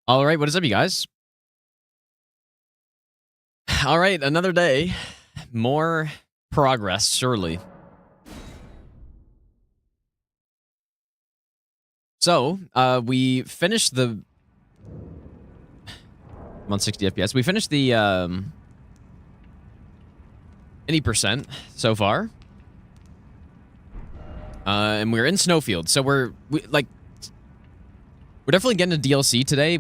All right, what is up, you guys? All right, another day. More progress, surely. So, we finished the... I'm on 60 FPS. We finished the 80% so far. And we're in Snowfield, so we're definitely getting a DLC today.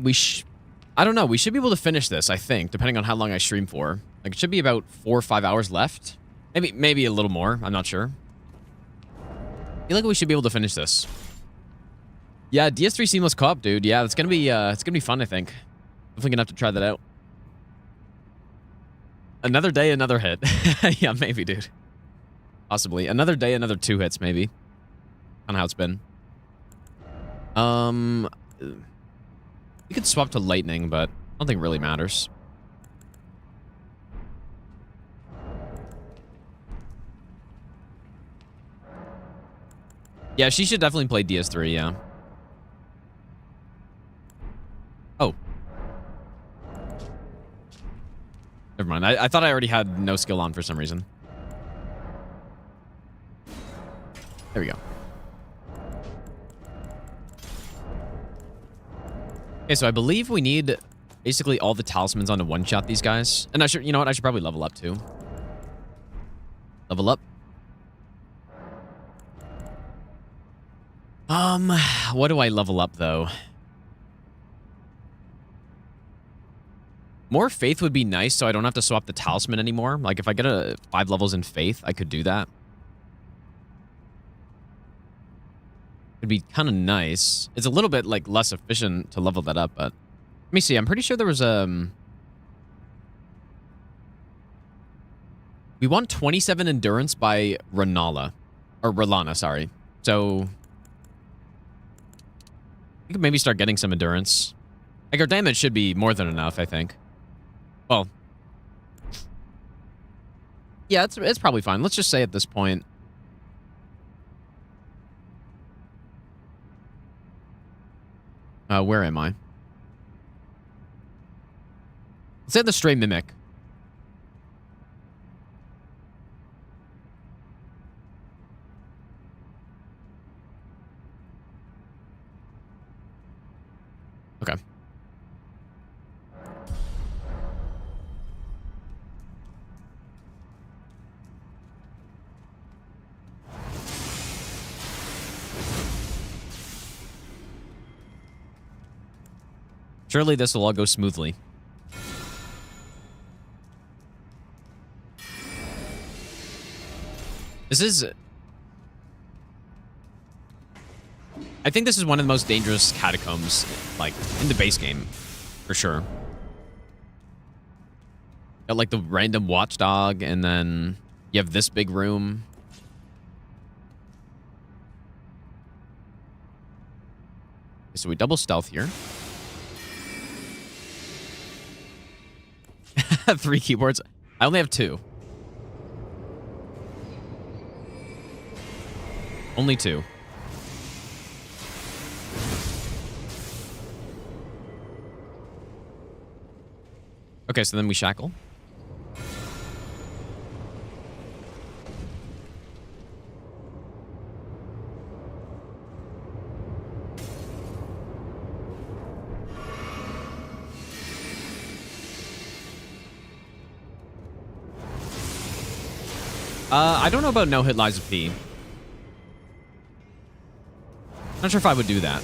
I don't know, we should be able to finish this, I think, depending on how long I stream for. Like, it should be about 4 or 5 hours left. Maybe a little more, I'm not sure. I feel like we should be able to finish this. Yeah, DS3 Seamless Co-op, dude. Yeah, it's gonna be fun, I think. Definitely gonna have to try that out. Another day, another hit. Yeah, maybe, dude. Possibly. Another day, another 2 hits, maybe. On how it's been. We could swap to lightning, but I don't think it really matters. Yeah, she should definitely play DS3, yeah. Oh. Never mind. I thought I already had no skill on for some reason. There we go. Okay, so I believe we need basically all the talismans on to one-shot these guys. And you know what? I should probably level up too. Level up. What do I level up though? More faith would be nice, so I don't have to swap the talisman anymore. Like, if I get 5 levels in faith, I could do that. It'd be kind of nice. It's a little bit, like, less efficient to level that up, but... Let me see. I'm pretty sure there was, We want 27 endurance by Renala. Or Relana, sorry. So... we could maybe start getting some endurance. Like, our damage should be more than enough, I think. Well... yeah, it's probably fine. Let's just say at this point... where am I? Let's say the Stray Mimic. Okay. Surely this will all go smoothly. This is... I think this is one of the most dangerous catacombs, like, in the base game. For sure. Got, like, the random watchdog, and then you have this big room. Okay, so we double stealth here. 3 keyboards. I only have 2. Only 2. Okay, so then we shackle. I don't know about no hit Lies of P. Not sure if I would do that.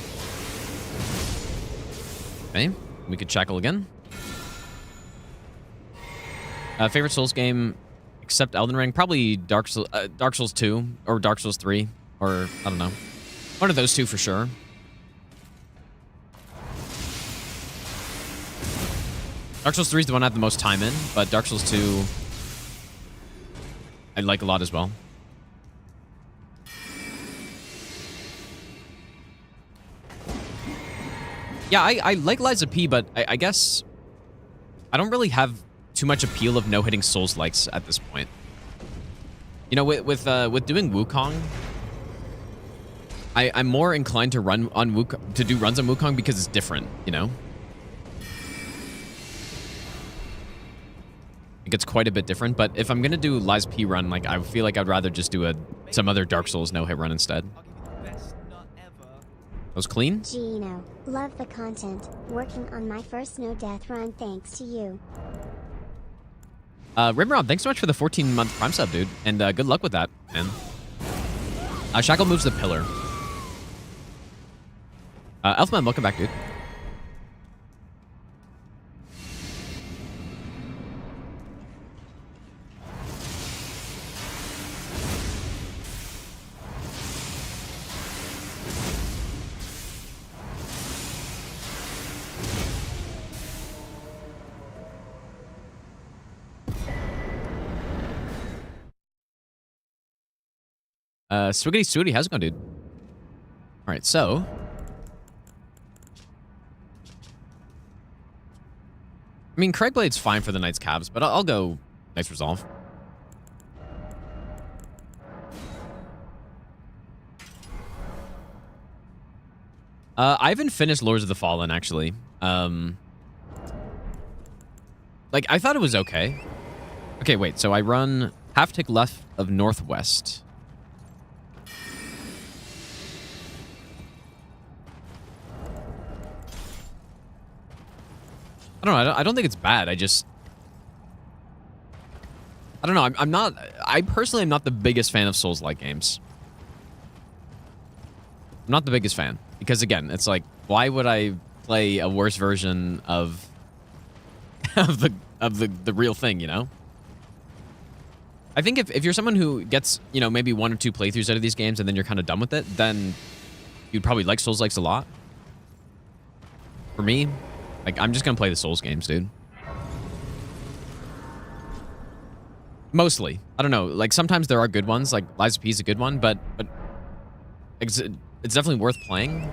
Okay, we could shackle again. Favorite Souls game, except Elden Ring, probably Dark Souls 2 or Dark Souls 3, or I don't know. One of those two for sure. Dark Souls 3 is the one I have the most time in, but Dark Souls 2 I like a lot as well. Yeah, I like Lies of P, but I guess I don't really have too much appeal of no-hitting Souls-likes at this point. You know, with doing Wukong, I'm more inclined to run on to do runs on Wukong because it's different, you know? gets quite a bit different. But if I'm gonna do Lies P run, like I feel like I'd rather just do some other Dark Souls no hit run instead. That was clean. Gino, love the content. Working on my first no death run thanks to you. Rimrod, thanks so much for the 14-month Prime sub, dude, and good luck with that, man. Shackle moves the pillar. Elfman, welcome back, dude. Swiggity Swooty, how's it going, dude? All right, so I mean, Craigblade's fine for the Knight's Cabs, but I'll go Knight's Resolve. I haven't finished Lords of the Fallen, actually. Like, I thought it was okay. Okay, wait, so I run half tick left of Northwest. I don't know. I don't think it's bad. I don't know. I personally am not the biggest fan of Souls-like games. I'm not the biggest fan because, again, it's like, why would I play a worse version of the real thing, you know? I think if you're someone who gets, you know, maybe 1 or 2 playthroughs out of these games and then you're kind of done with it, then you'd probably like Souls-likes a lot. For me, like, I'm just gonna play the Souls games, dude. Mostly. I don't know. Like, sometimes there are good ones. Like, Lies of P is a good one, but it's definitely worth playing.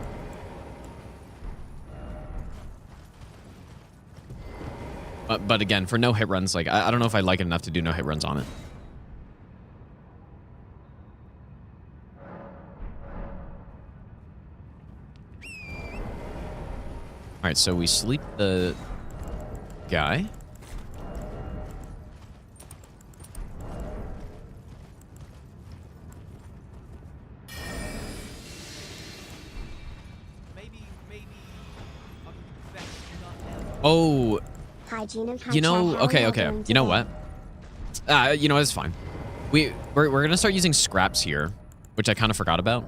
But again, for no hit runs, like, I don't know if I like it enough to do no hit runs on it. All right, so we sleep the guy. Oh, Hi, Gino. Hi, you know, Chad. okay. You know what? You know, it's fine. We're gonna start using scraps here, which I kind of forgot about.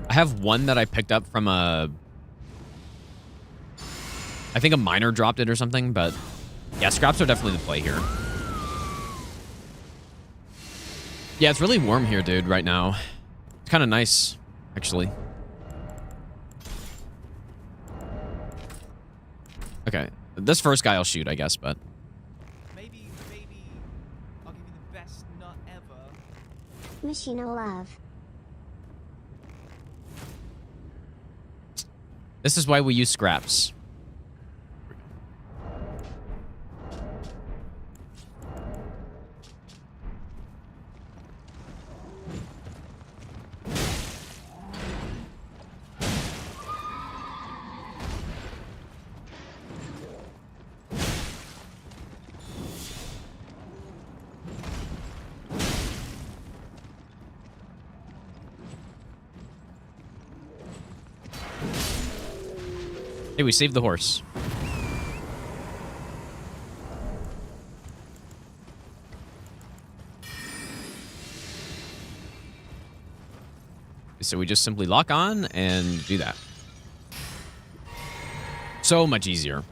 I have one that I picked up from I think a miner dropped it or something, but yeah, scraps are definitely the play here. Yeah, it's really warm here, dude, right now. It's kind of nice, actually. Okay, this first guy I'll shoot, I guess, but... Maybe I'll give you the best nut ever. Machino love. This is why we use scraps. Hey, we saved the horse. So we just simply lock on and do that. So much easier.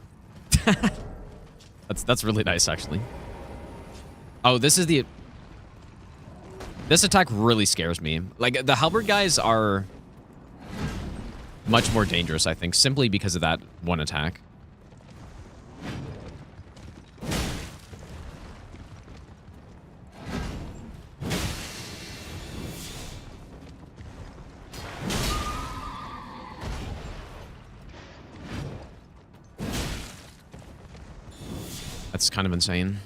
That's really nice, actually. Oh, this attack really scares me. Like, the halberd guys are much more dangerous, I think, simply because of that one attack. That's kind of insane.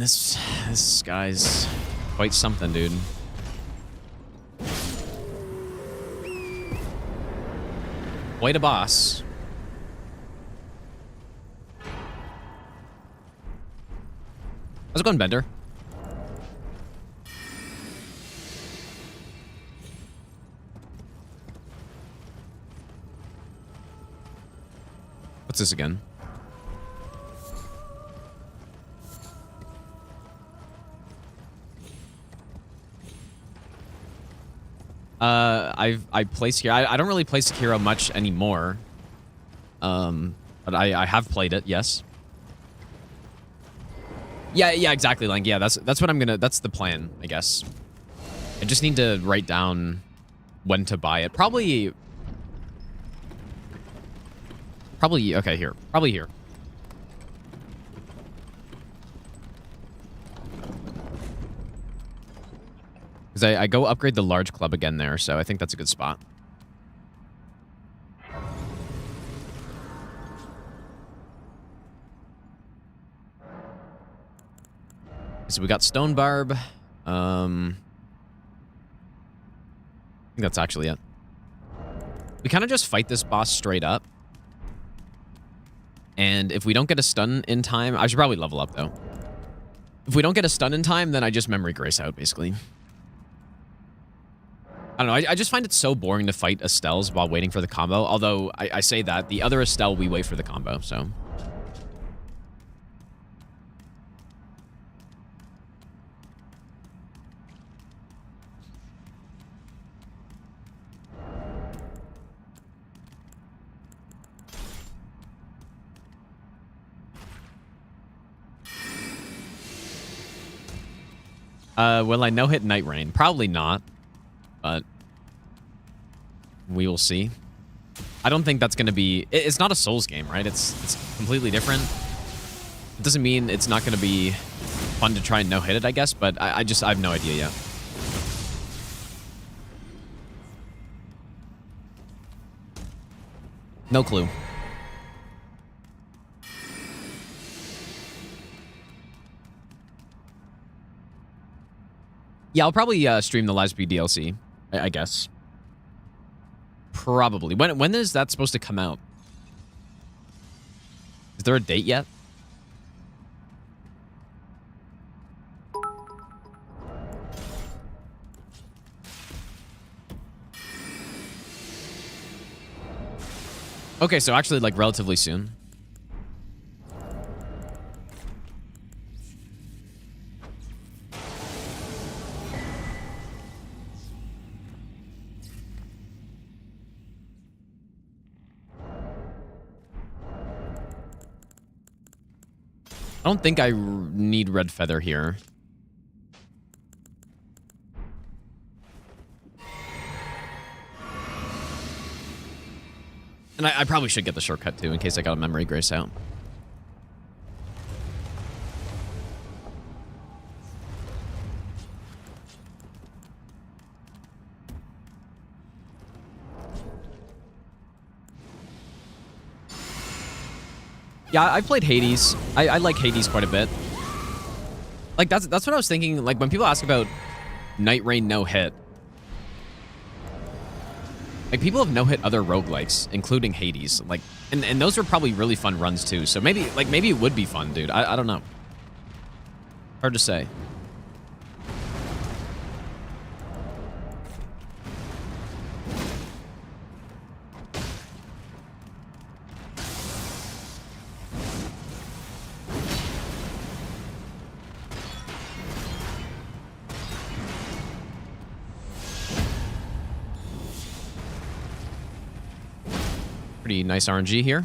this guy's quite something, dude. Quite a boss. How's it going, Bender? What's this again? I play Sekiro. I don't really play Sekiro much anymore. But I have played it, yes. Yeah, exactly, Lang. Yeah, that's what I'm gonna, that's the plan, I guess. I just need to write down when to buy it. Probably, okay, here. Probably here. Because I go upgrade the large club again there, so I think that's a good spot. So we got Stone Barb. I think that's actually it. We kind of just fight this boss straight up. And if we don't get a stun in time, I should probably level up though. If we don't get a stun in time, then I just memory grace out, basically. I don't know, I just find it so boring to fight Estelles while waiting for the combo. Although, I say that, the other Estelle, we wait for the combo, so. Will I no-hit Night Rain? Probably not, but we will see. I don't think that's going to be... It's not a Souls game, right? It's completely different. It doesn't mean it's not going to be fun to try and no-hit it, I guess, but I have no idea yet. No clue. Yeah, I'll probably stream the Lasby DLC, I guess. Probably. When is that supposed to come out? Is there a date yet? Okay, so actually, like, relatively soon. I don't think I need Red Feather here. And I probably should get the shortcut too, in case I got a memory grace out. Yeah, I played Hades. I like Hades quite a bit. Like, that's what I was thinking. Like, when people ask about Night Rain no-hit, like, people have no-hit other roguelikes, including Hades. Like, and those are probably really fun runs, too. So maybe it would be fun, dude. I don't know. Hard to say. Pretty nice RNG here.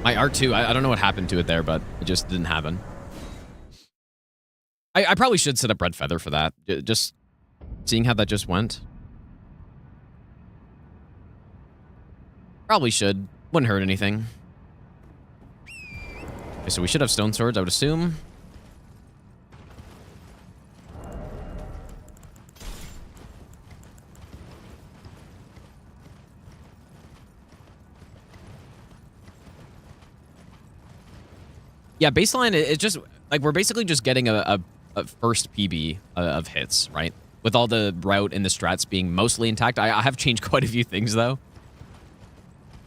My R2, I don't know what happened to it there, but it just didn't happen. I probably should set up Red Feather for that. Just seeing how that just went. Probably should. Wouldn't hurt anything. Okay, so we should have stone swords, I would assume. Yeah, baseline, it's just, like, we're basically just getting a first PB of hits, right? With all the route and the strats being mostly intact. I have changed quite a few things, though.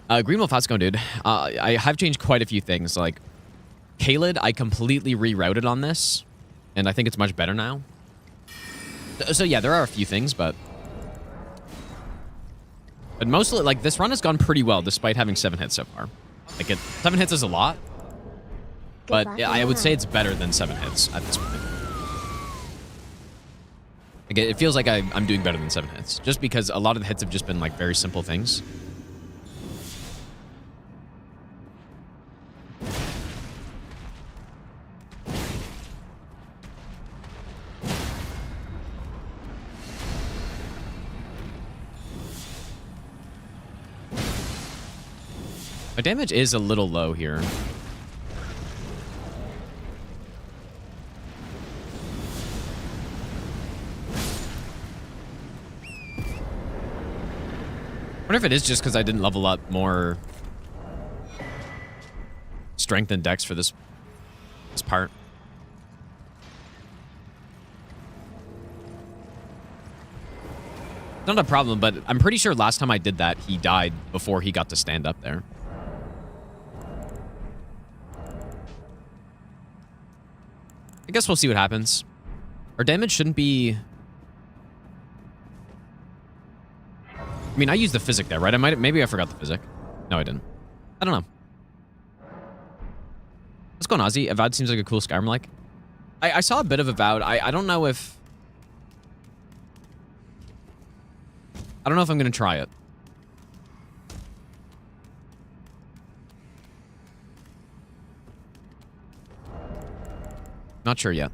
Greenwolf, how's it going, dude? I have changed quite a few things. Like, Kaled, I completely rerouted on this, and I think it's much better now. So yeah, there are a few things, but mostly, like, this run has gone pretty well, despite having 7 hits so far. Like, 7 hits is a lot, but I would say it's better than 7 hits at this point. Like, it feels like I'm doing better than 7 hits, just because a lot of the hits have just been, like, very simple things. My damage is a little low here. I wonder if it is just because I didn't level up more strength and dex for this part. Not a problem, but I'm pretty sure last time I did that, he died before he got to stand up there. I guess we'll see what happens. Our damage shouldn't be... I mean, I used the physic there, right? Maybe I forgot the physic. No, I didn't. I don't know. What's going on, Ozzy? Avowed seems like a cool Skyrim-like. I saw a bit of Avowed. I don't know if... I don't know if I'm going to try it. Not sure yet.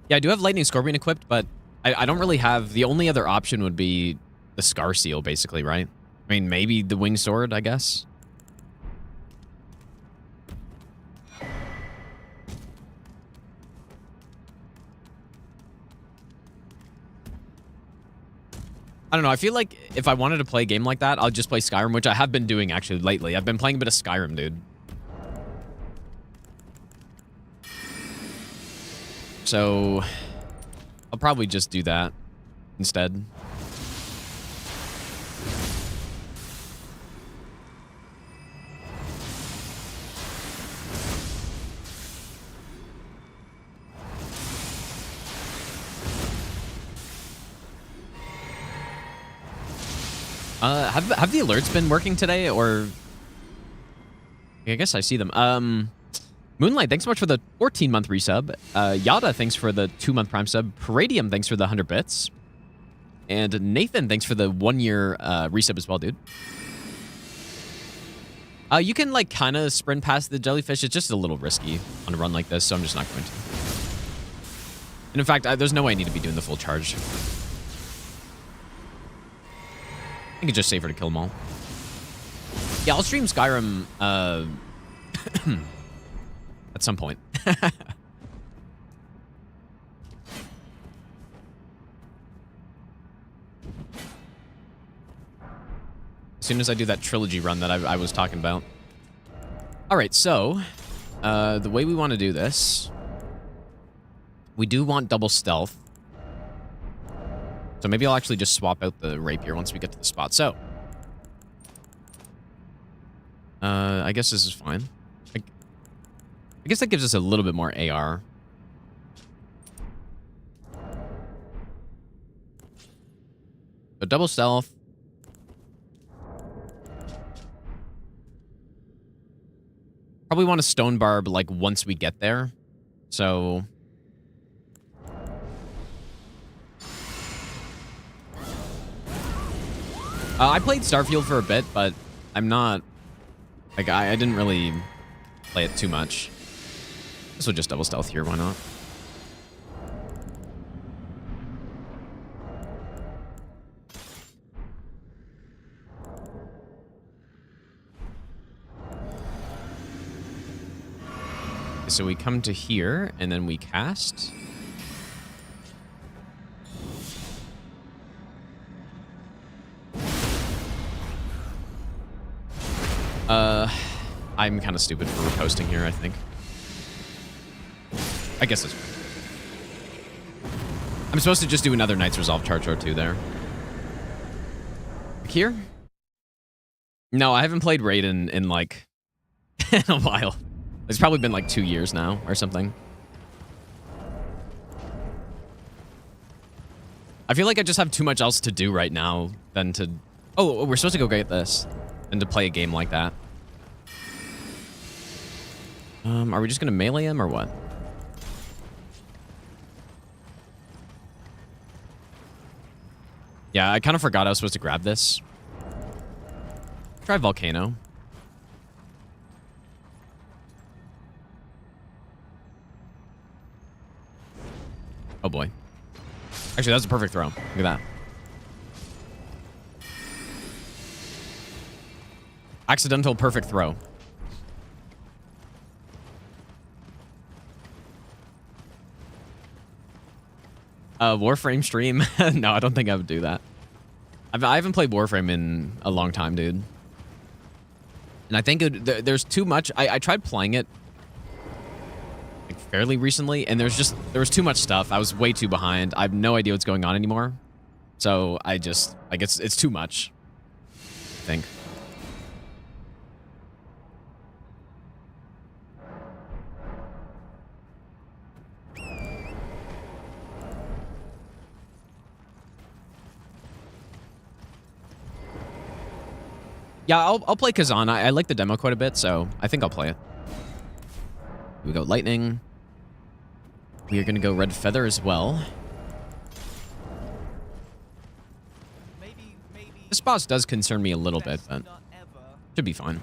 Yeah, I do have Lightning Scorpion equipped, but I don't really have... The only other option would be the Scar Seal, basically, right? I mean, maybe the Winged Sword, I guess. I don't know. I feel like if I wanted to play a game like that, I'll just play Skyrim, which I have been doing, actually, lately. I've been playing a bit of Skyrim, dude. So, I'll probably just do that instead. Have the alerts been working today, or... I guess I see them. Moonlight, thanks so much for the 14-month resub. Yada, thanks for the 2-month Prime sub. Paradium, thanks for the 100 bits. And Nathan, thanks for the 1-year resub as well, dude. You can, like, kind of sprint past the jellyfish. It's just a little risky on a run like this, so I'm just not going to. And in fact, there's no way I need to be doing the full charge. I think it's just safer to kill them all. Yeah, I'll stream Skyrim at some point. As soon as I do that trilogy run that I was talking about. All right, so the way we want to do this, we do want double stealth. So maybe I'll actually just swap out the rapier once we get to the spot. So, I guess this is fine. I guess that gives us a little bit more AR. But double stealth. Probably want a stone barb, like, once we get there. So... I played Starfield for a bit, but I'm not... Like, I didn't really play it too much. This will just double stealth here, why not? Okay, so we come to here, and then we cast. I'm kind of stupid for reposting here, I think. I guess it's... I'm supposed to just do another Knight's Resolve charge or two there. Here? No, I haven't played Raiden in like in a while. It's probably been like 2 years now or something. I feel like I just have too much else to do right now than to... Oh, we're supposed to go get this and to play a game like that. Are we just going to melee him or what? Yeah, I kind of forgot I was supposed to grab this. Try Volcano. Oh boy. Actually, that's a perfect throw. Look at that. Accidental perfect throw. Warframe stream? No, I don't think I would do that. I haven't played Warframe in a long time, dude. And I think there's too much. I tried playing it like fairly recently, and there was too much stuff. I was way too behind. I have no idea what's going on anymore. So I just, like, it's too much, I think. Yeah, I'll play Kazan. I like the demo quite a bit, so I think I'll play it. Here we go Lightning. We are going to go Red Feather as well. This boss does concern me a little bit, but should be fine.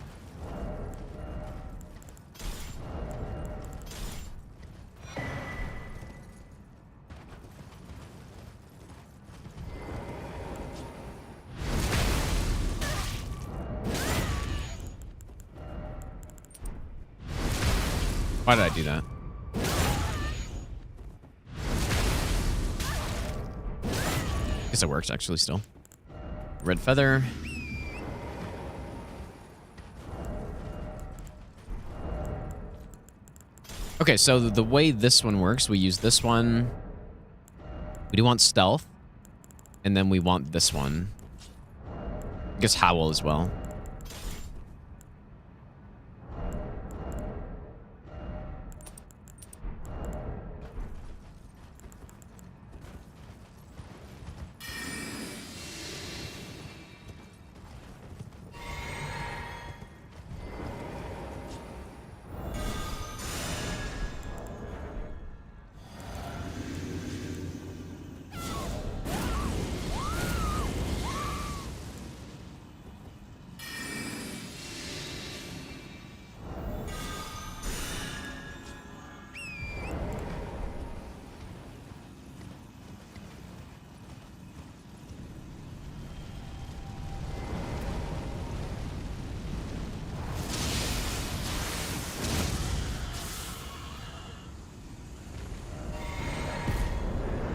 Why did I do that? Guess it works actually still. Red Feather. Okay, so the way this one works, we use this one. We do want Stealth. And then we want this one. I guess Howl as well.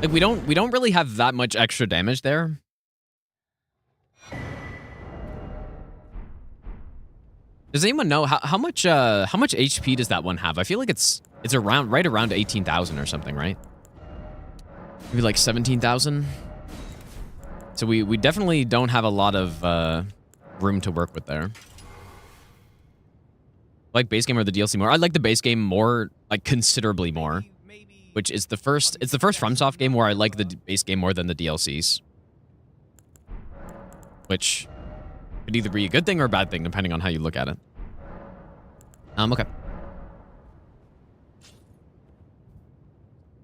Like we don't really have that much extra damage there. Does anyone know how much HP does that one have? I feel like it's around right around 18,000 or something, right? Maybe like 17,000. So we definitely don't have a lot of room to work with there. Like base game or the DLC more? I like the base game more, like considerably more. Which is it's the first FromSoft game where I like the base game more than the DLCs. Which could either be a good thing or a bad thing, depending on how you look at it. Okay.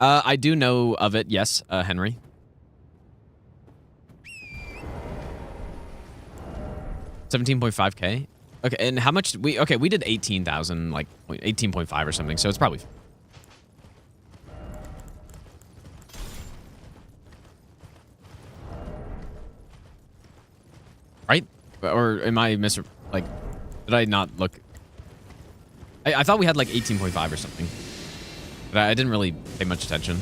I do know of it, yes, Henry. $17.5K. Okay, and how much we did 18,000, like 18.5 or something, so it's probably right? Or am I like, did I not look? I thought we had like 18.5 or something. But I didn't really pay much attention.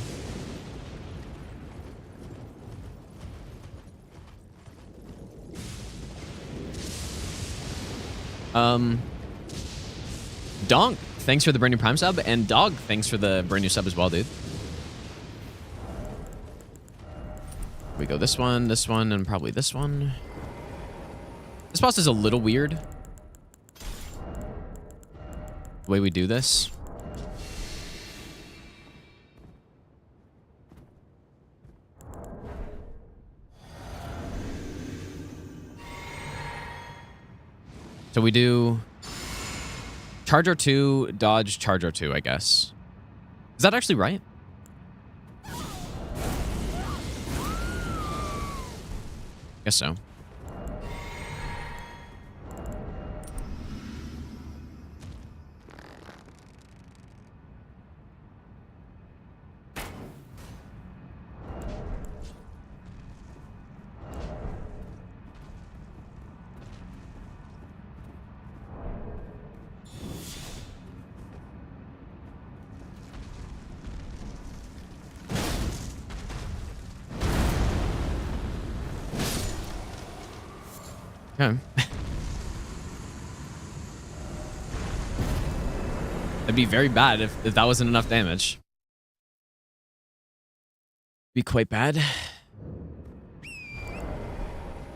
Donk, thanks for the brand new Prime sub. And Dog, thanks for the brand new sub as well, dude. We go this one, and probably this one. This boss is a little weird. The way we do this. So we do charge R2, dodge, charge R2, I guess. Is that actually right? Guess so. Okay. That'd be very bad if that wasn't enough damage. Be quite bad.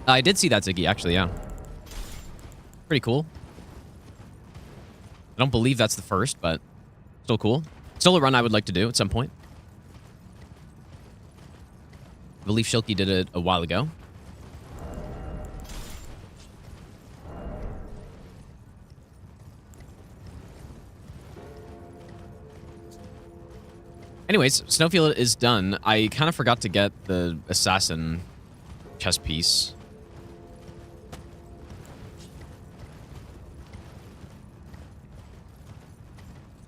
I did see that Ziggy, actually, yeah. Pretty cool. I don't believe that's the first, but still cool. Still a run I would like to do at some point. I believe Shilky did it a while ago. Anyways, Snowfield is done. I kind of forgot to get the assassin chest piece.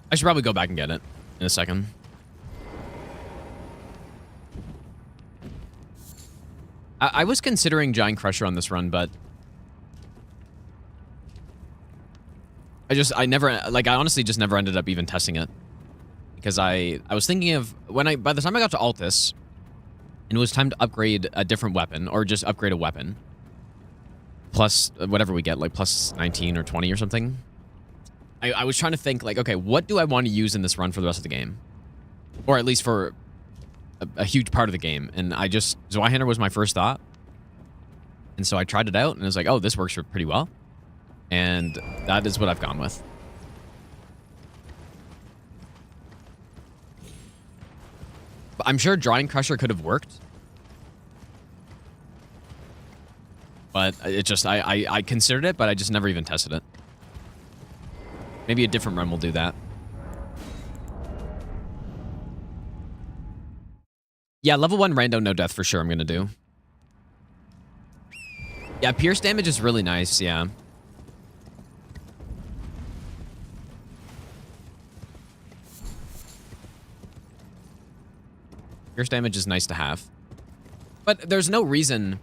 I should probably go back and get it in a second. I was considering Giant Crusher on this run, but I honestly just never ended up even testing it. Because I was thinking of by the time I got to Altus, and it was time to upgrade a different weapon, or just upgrade a weapon. Plus whatever we get, like plus 19 or 20 or something. I was trying to think, like, okay, what do I want to use in this run for the rest of the game? Or at least for a huge part of the game. And Zweihander was my first thought. And so I tried it out, and I was like, oh, this works pretty well. And that is what I've gone with. I'm sure Drawing Crusher could have worked. But it just, I considered it, but I just never even tested it. Maybe a different run will do that. Yeah, level 1 rando no death for sure I'm going to do. Yeah, pierce damage is really nice, yeah. Pierce damage is nice to have. But there's no reason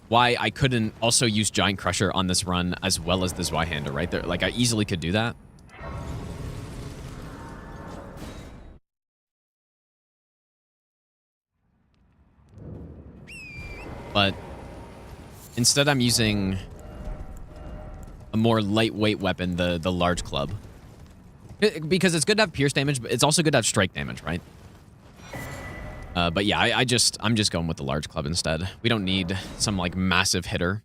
why I couldn't also use Giant Crusher on this run as well as the Zweihander, right? There, like, I easily could do that. But instead I'm using a more lightweight weapon, the large club. Because it's good to have pierce damage, but it's also good to have strike damage, right? But yeah, I'm just going with the large club instead. We don't need some, like, massive hitter.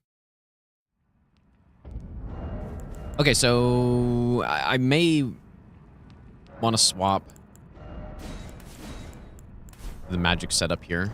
Okay, so I may want to swap the magic setup here.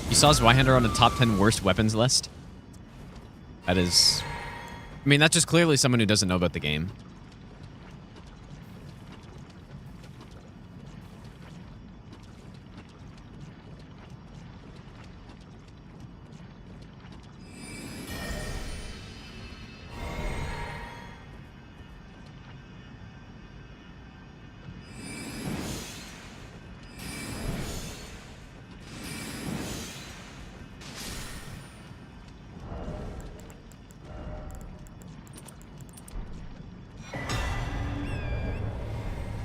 You saw Zweihander on the top 10 worst weapons list? That is... I mean, that's just clearly someone who doesn't know about the game.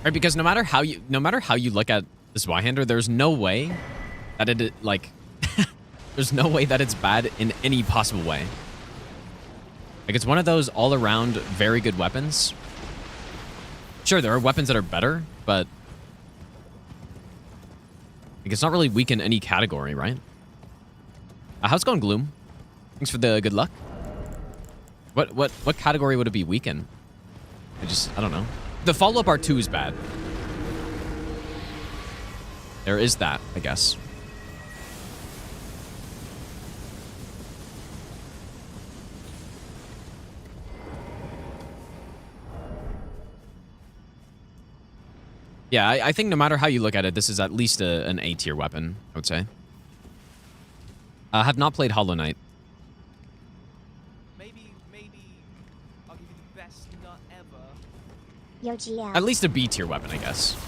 Right, because no matter how you look at this Zweihander, there's no way that it like there's no way that it's bad in any possible way. Like, it's one of those all-around very good weapons. Sure, there are weapons that are better, but like, it's not really weak in any category, right? How's it going, Gloom? Thanks for the good luck. What category would it be weak in? I don't know. The follow-up R2 is bad. There is that, I guess. Yeah, I think no matter how you look at it, this is at least an A-tier weapon, I would say. I have not played Hollow Knight. Maybe I'll give you the best nut ever. Yo, GL. At least a B-tier weapon, I guess.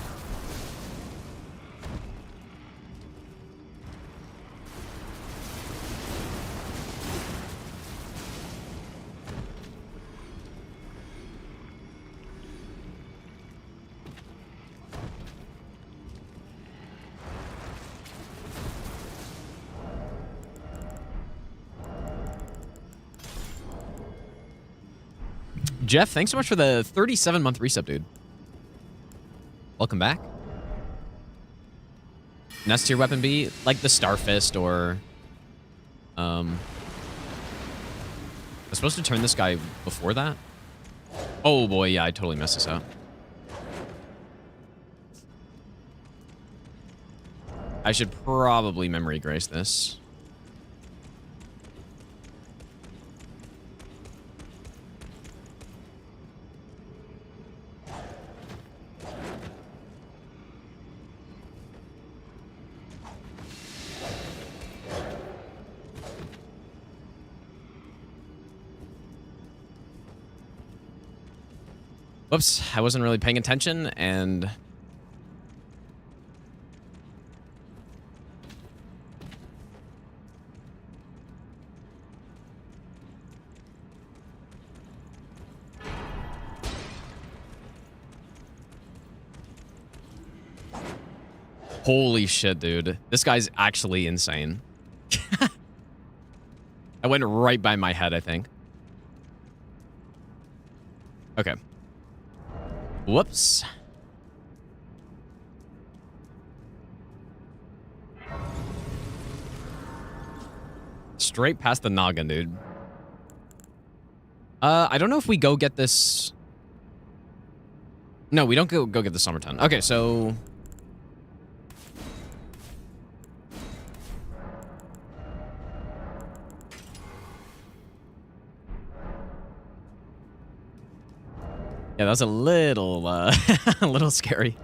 Jeff, thanks so much for the 37-month resub, dude. Welcome back. Next tier weapon B, like the Starfist or... I'm supposed to turn this guy before that? Oh boy, yeah, I totally messed this up. I should probably memory grace this. Whoops, I wasn't really paying attention, and... Holy shit, dude. This guy's actually insane. I went right by my head, I think. Okay. Whoops. Straight past the noggin, dude. I don't know if we go get this... No, we don't go get the Summerton. Okay, so... Yeah, that was a little, a little scary.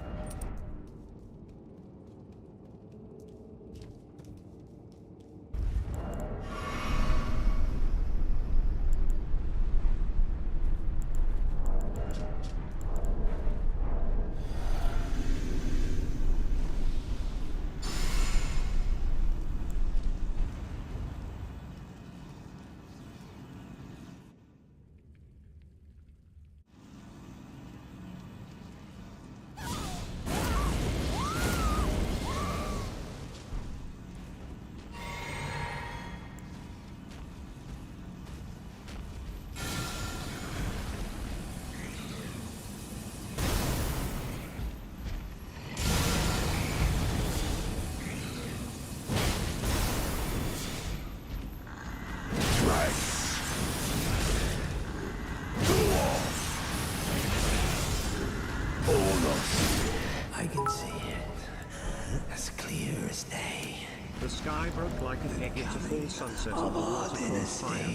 The sky broke like an egg into full sunset and the water caught fire.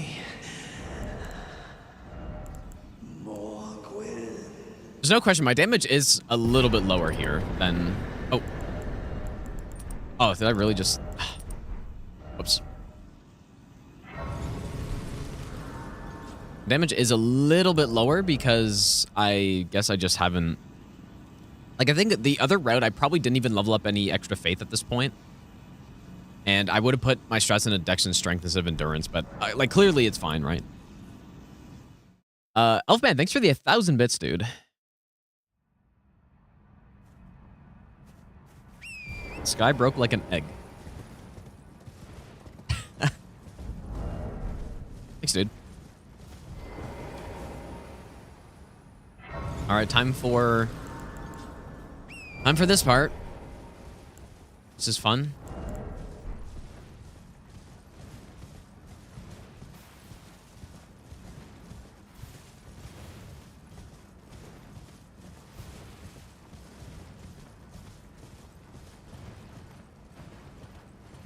There's no question. My damage is a little bit lower here than... Oh. Oh, did I really just... Whoops. Damage is a little bit lower because I guess I just haven't... Like, I think the other route, I probably didn't even level up any extra faith at this point. And I would have put my strats into dex and strength instead of endurance, but, like, clearly it's fine, right? Elfman, thanks for the 1,000 bits, dude. Sky broke like an egg. Thanks, dude. All right, time for this part. This is fun.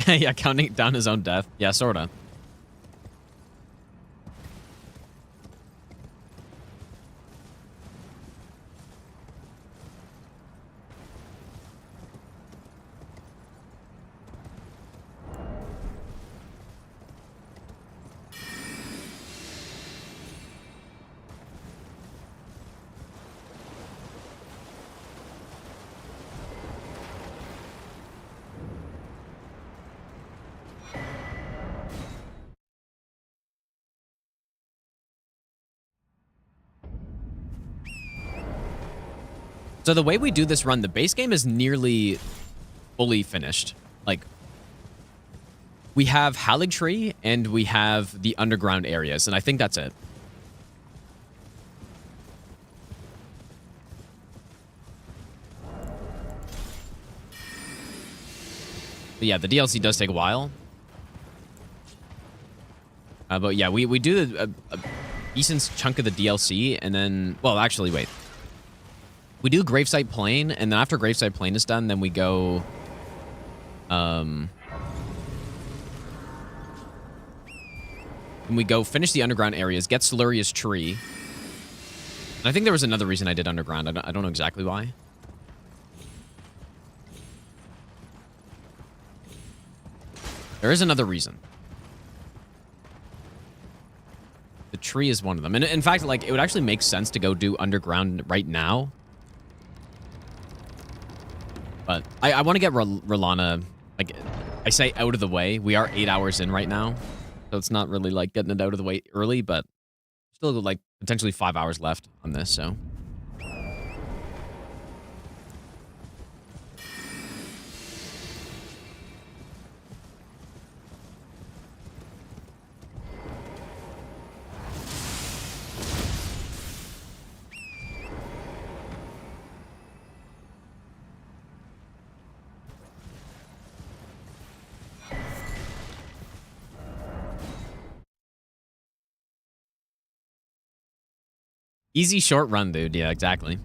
Yeah, counting down his own death. Yeah, sorta. So the way we do this run, the base game is nearly fully finished. Like, we have Haligtree and we have the underground areas, and I think that's it. But yeah, the DLC does take a while. But yeah, we do a decent chunk of the DLC, and then... Well, actually, wait. We do Gravesite Plain, and then after Gravesite Plain is done, then we go... and we go finish the underground areas, get Siluria's Tree. And I think there was another reason I did underground. I don't know exactly why. There is another reason. The tree is one of them. And in fact, like, it would actually make sense to go do underground right now. But I want to get Rolana, like, I say out of the way. We are 8 hours in right now. So it's not really, like, getting it out of the way early, but still, like, potentially 5 hours left on this, so... Easy short run, dude. Yeah, exactly.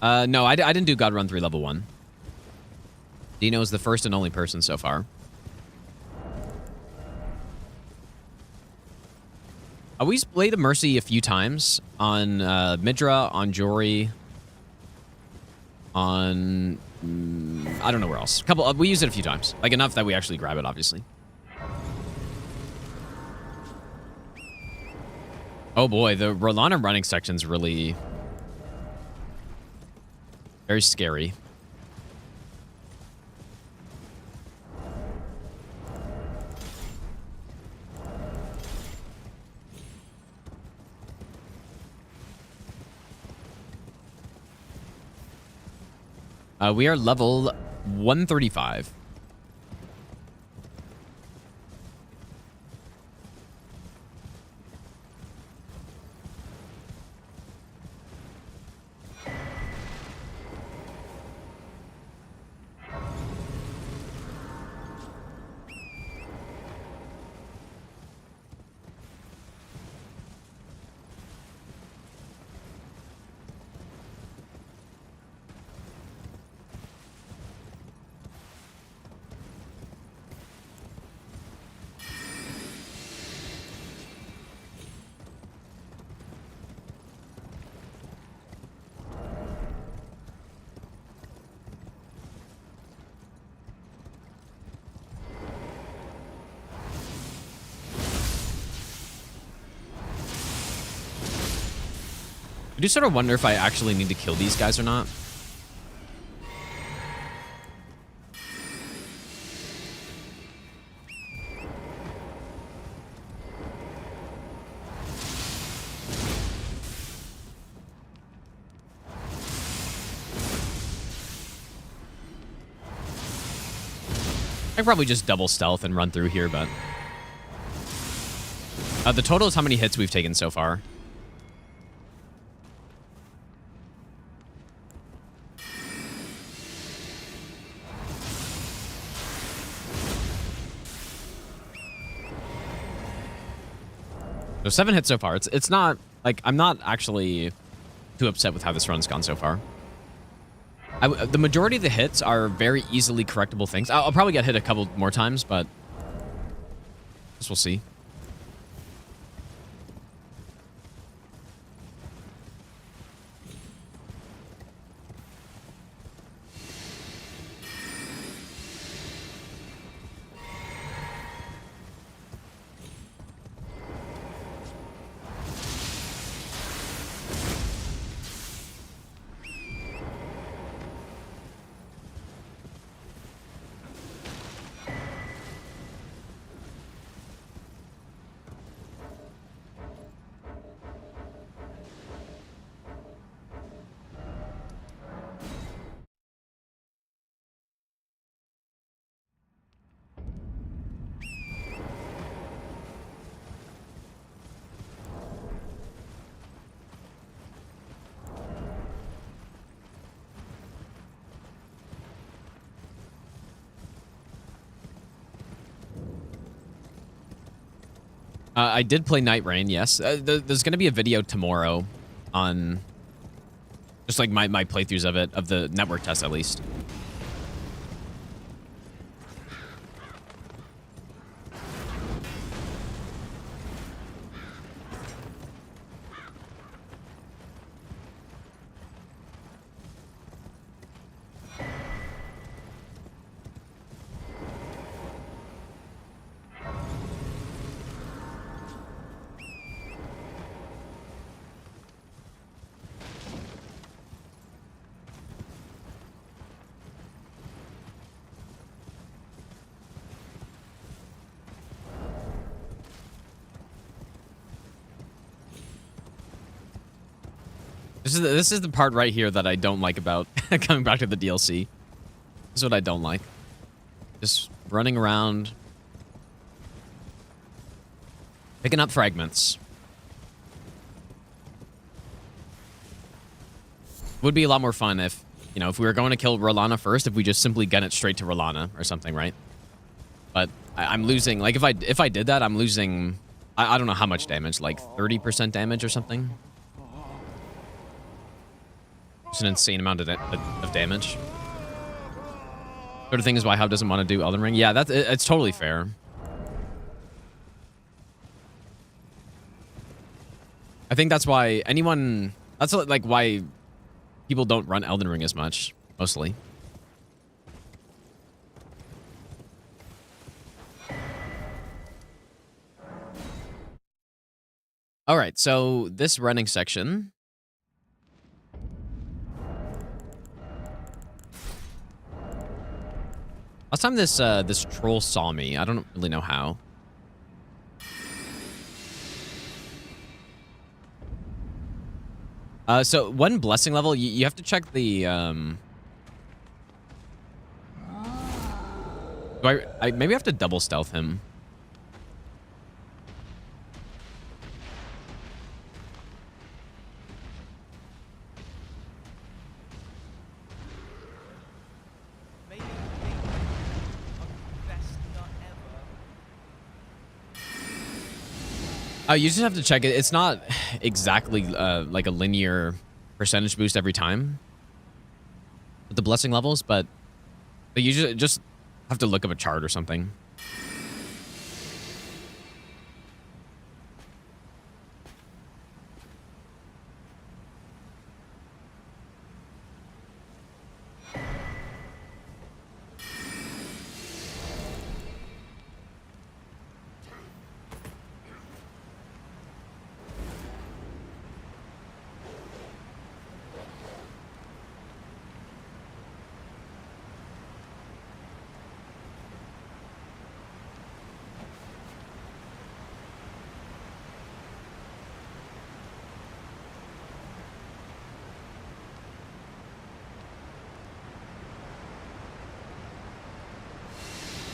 No, I didn't do God Run 3 level 1. Dino is the first and only person so far. We played a Mercy a few times on Midra, on Jory, on I don't know where else. A couple. We used it a few times, like enough that we actually grab it, obviously. Oh boy, the Rolana running section's really very scary. We are level 135. do sort of wonder if I actually need to kill these guys or not. I could probably just double stealth and run through here, but... the total is how many hits we've taken so far. So 7 hits so far. It's not... Like, I'm not actually too upset with how this run's gone so far. The majority of the hits are very easily correctable things. I'll probably get hit a couple more times, but... Guess we'll see. I did play Night Rain, yes. There's going to be a video tomorrow on just like my playthroughs of it, of the network test at least. This is the part right here that I don't like about coming back to the DLC. This is what I don't like. Just running around, picking up fragments. Would be a lot more fun if, you know, if we were going to kill Rolana first, if we just simply get it straight to Rolana or something, right? But I'm losing, like if I did that, I'm losing, I don't know how much damage, like 30% damage or something. It's an insane amount of damage. Sort of thing is why Hub doesn't want to do Elden Ring. Yeah, it's totally fair. I think that's why that's like why people don't run Elden Ring as much, mostly. All right, so this running section. Last time this troll saw me, I don't really know how. So one blessing level, you have to check the do I maybe have to double stealth him. You just have to check it. It's not exactly like a linear percentage boost every time with the blessing levels, but you just have to look up a chart or something.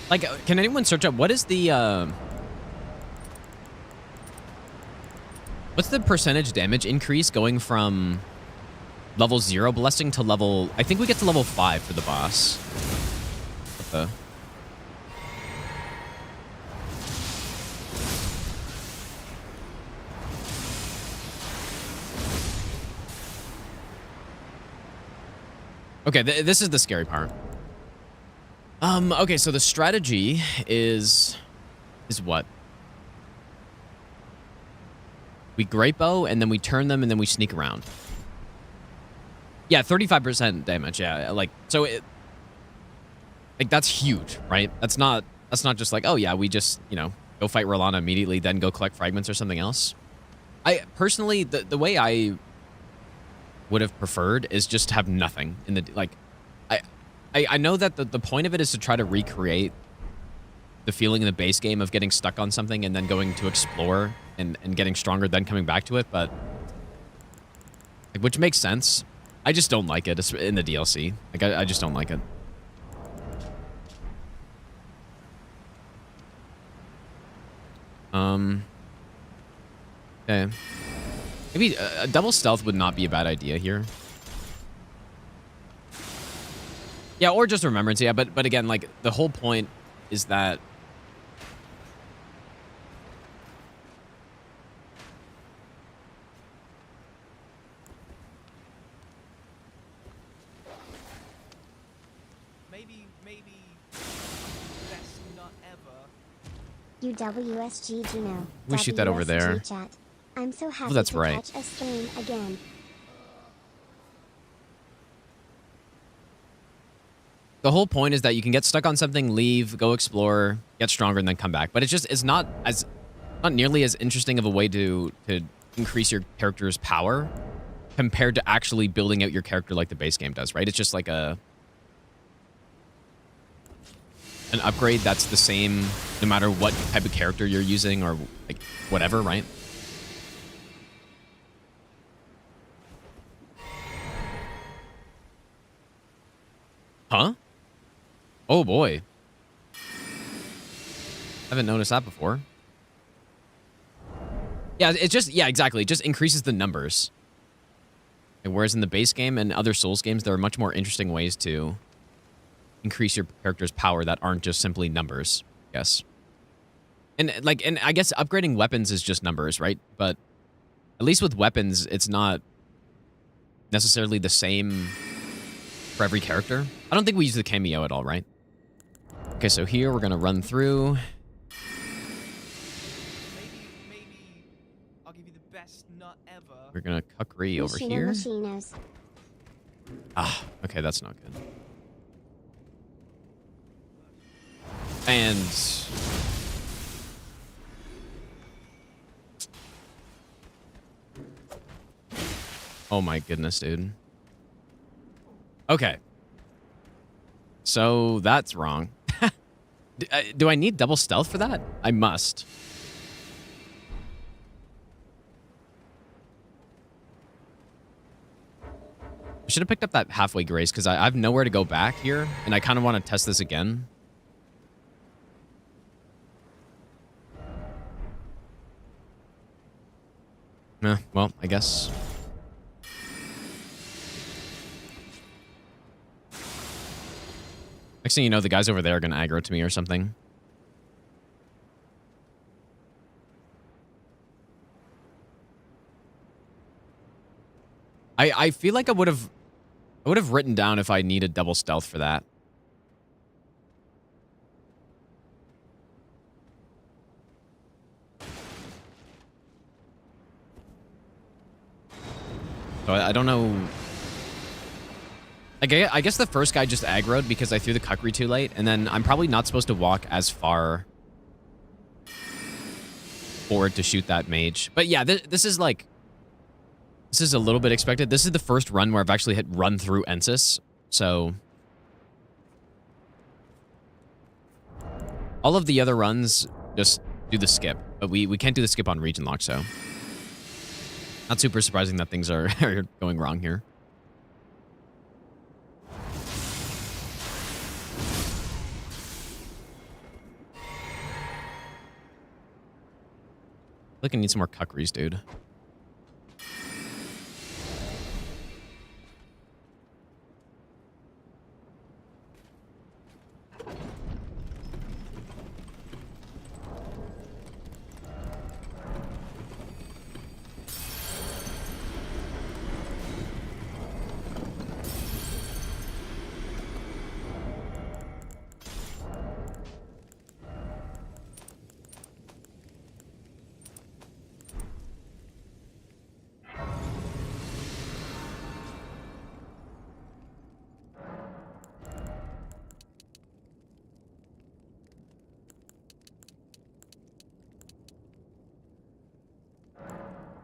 Like, can anyone search up what is the what's the percentage damage increase going from level 0 blessing to level, I think we get to level 5 for the boss. What the? Okay, this is the scary part. Okay, so the strategy is what? We great bow and then we turn them and then we sneak around. Yeah, 35% damage. Yeah, like so it like that's huge, right? That's not just like, oh yeah, we just, you know, go fight Rolana immediately then go collect fragments or something else. I personally the way I would have preferred is just to have nothing in the like I know that the point of it is to try to recreate the feeling in the base game of getting stuck on something and then going to explore and getting stronger, then coming back to it, but like, which makes sense. I just don't like it in the DLC. Like I just don't like it. Okay. Maybe a double stealth would not be a bad idea here. Yeah, or just remembrance, yeah, but again, like, the whole point is that maybe best not ever. UWSG Gino. We shoot that over there. WSG Chat. I'm so happy that's to right. catch a stream again. the whole point is that you can get stuck on something, leave, go explore, get stronger, and then come back. But it's not nearly as interesting of a way to increase your character's power compared to actually building out your character like the base game does, right? It's just like an upgrade that's the same no matter what type of character you're using or like whatever, right? Huh? Oh boy. Haven't noticed that before. Yeah, it's just, yeah, exactly. It just increases the numbers. And whereas in the base game and other Souls games, there are much more interesting ways to increase your character's power that aren't just simply numbers, I guess. And I guess upgrading weapons is just numbers, right? But at least with weapons, it's not necessarily the same for every character. I don't think we use the cameo at all, right? Okay, so here we're gonna run through. Maybe I'll give you the best nut ever. We're gonna Kukri over here. Machinos. Ah, okay, that's not good. And oh my goodness, dude. Okay. So that's wrong. Do I need double stealth for that? I must. I should have picked up that halfway grace because I have nowhere to go back here, and I kind of want to test this again. Well, I guess. Next thing you know, the guys over there are going to aggro to me or something. I feel like I would have written down if I needed double stealth for that. So I don't know. Like, I guess the first guy just aggroed because I threw the Kukri too late, and then I'm probably not supposed to walk as far forward to shoot that mage. But yeah, this is like... This is a little bit expected. This is the first run where I've actually hit run through Ensis, so... All of the other runs just do the skip, but we can't do the skip on Regionlocked, so... Not super surprising that things are going wrong here. Like I need some more cuckeries, dude.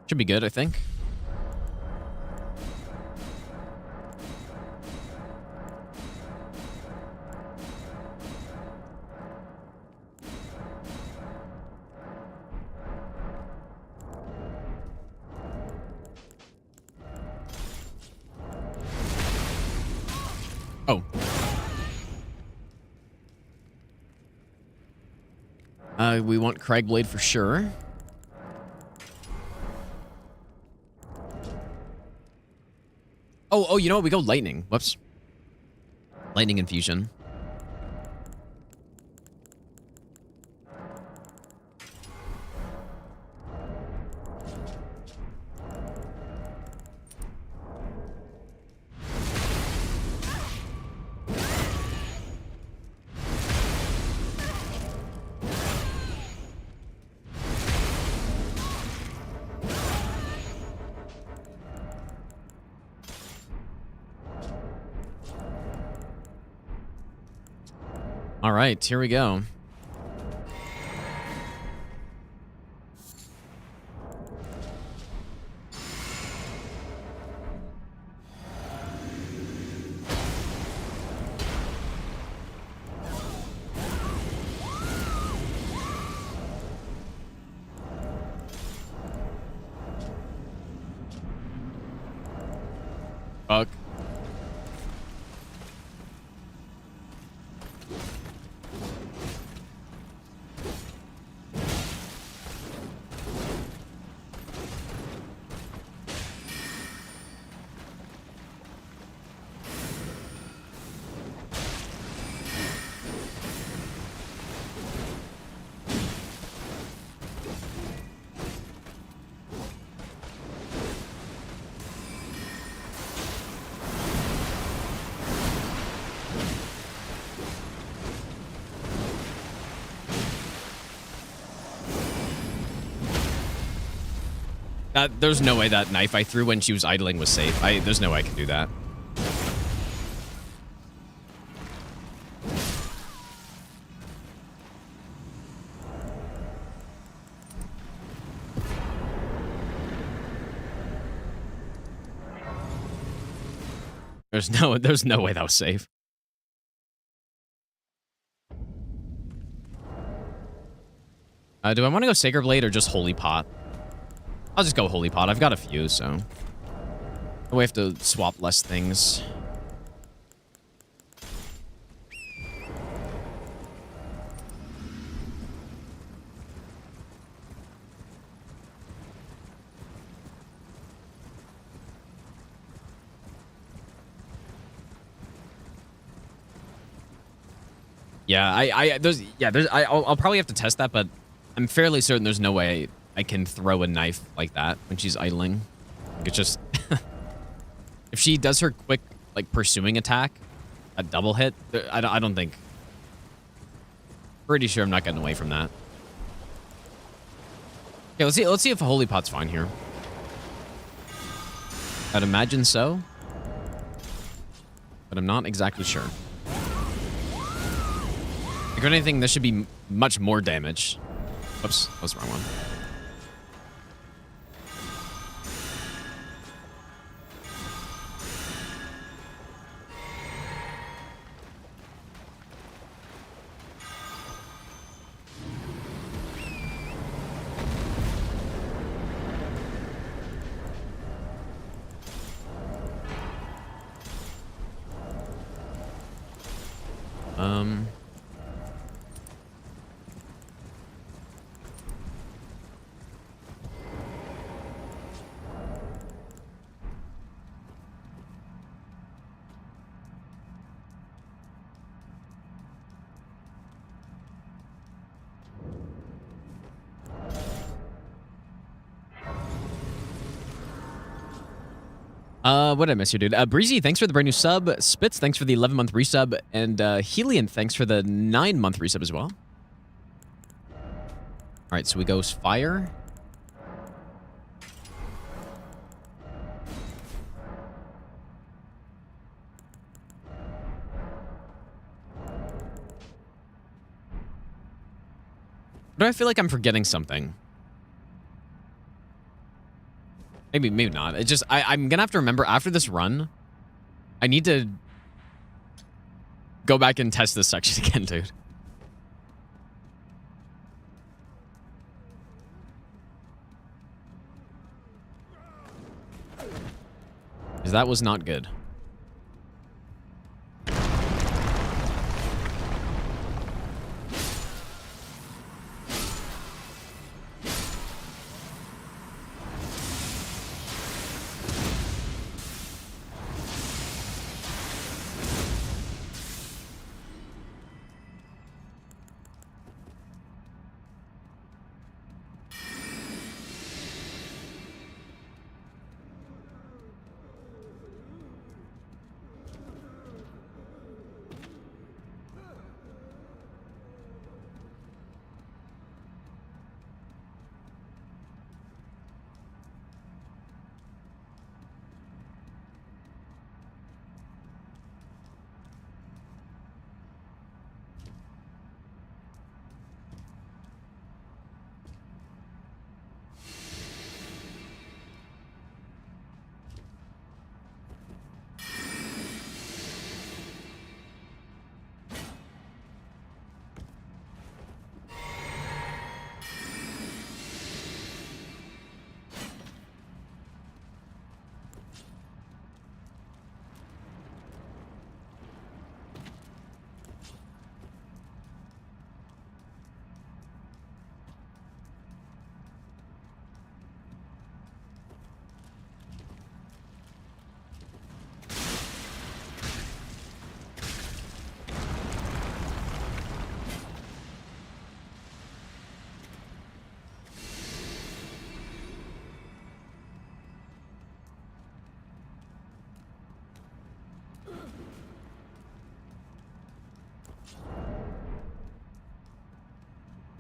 Should be good, I think. Oh. We want Cragblade for sure. Oh, you know what? We go lightning. Whoops. Lightning infusion. All right, here we go. Fuck. There's no way that knife I threw when she was idling was safe. There's no way I can do that. There's no way that was safe. Do I want to go Sacred Blade or just Holy Pot? I'll just go Holy Pot. I've got a few, so we have to swap less things. Yeah, I'll probably have to test that, but I'm fairly certain there's no way I can throw a knife like that when she's idling. Like it's just if she does her quick like pursuing attack, a double hit, I don't think. Pretty sure I'm not getting away from that. Okay, let's see if a Holy Pot's fine here. I'd imagine so, but I'm not exactly sure. If anything, this should be much more damage. Oops, that was the wrong one. What did I miss here, dude? Breezy, thanks for the brand new sub. Spitz, thanks for the 11-month resub. And Helian, thanks for the 9-month resub as well. All right, so we go fire. But I feel like I'm forgetting something. Maybe not. It's just, I'm gonna have to remember after this run, I need to go back and test this section again, dude. Because that was not good.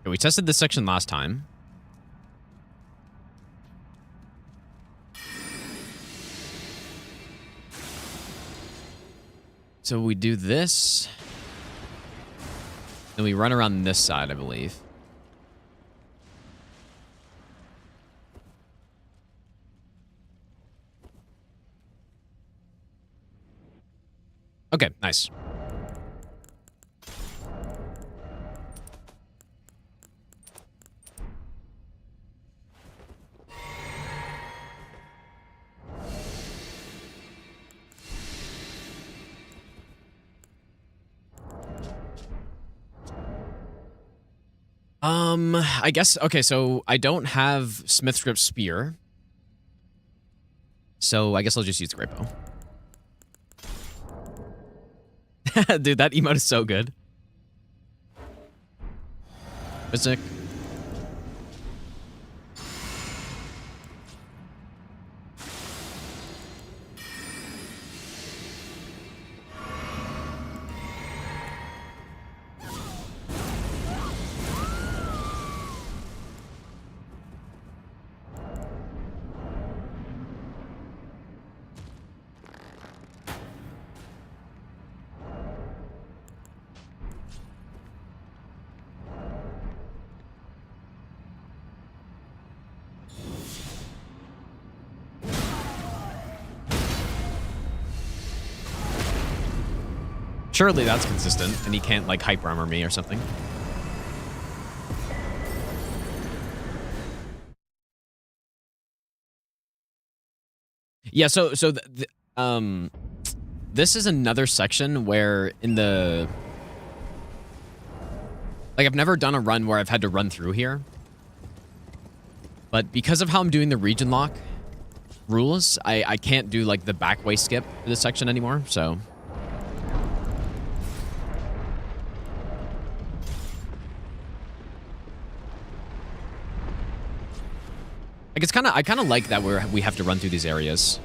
Okay, we tested this section last time. So we do this. Then we run around this side, I believe. Okay, nice. I guess, okay, so I don't have Smith's Grip Spear. So I guess I'll just use the Great Bow. Dude, that emote is so good. Mystic. Surely that's consistent, and he can't, like, hyper armor me or something. Yeah, so this is another section where in the... Like, I've never done a run where I've had to run through here. But because of how I'm doing the region lock rules, I can't do, like, the back way skip for this section anymore, so... Like, it's kind of, I kind of like that we have to run through these areas.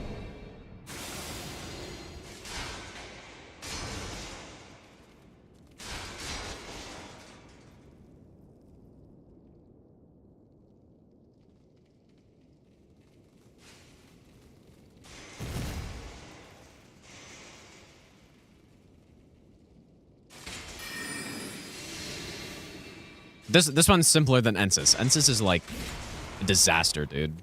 This one's simpler than Ensis. Ensis is like a disaster, dude.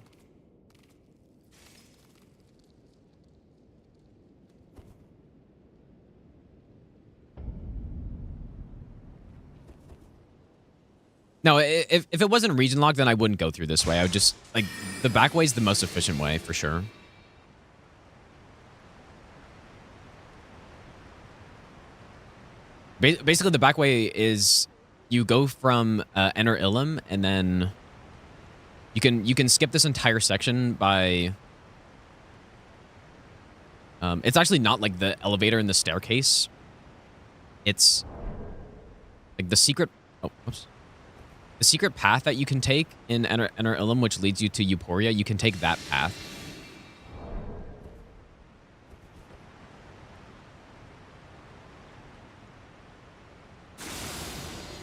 No, if it wasn't region locked, then I wouldn't go through this way. I would just, like, the back way is the most efficient way, for sure. Basically, the back way is you go from Enter Ilum, and then you can skip this entire section by... it's actually not like the elevator and the staircase. It's like the secret... Oh, oops. The secret path that you can take in Enter Ilum, which leads you to Euphoria, you can take that path.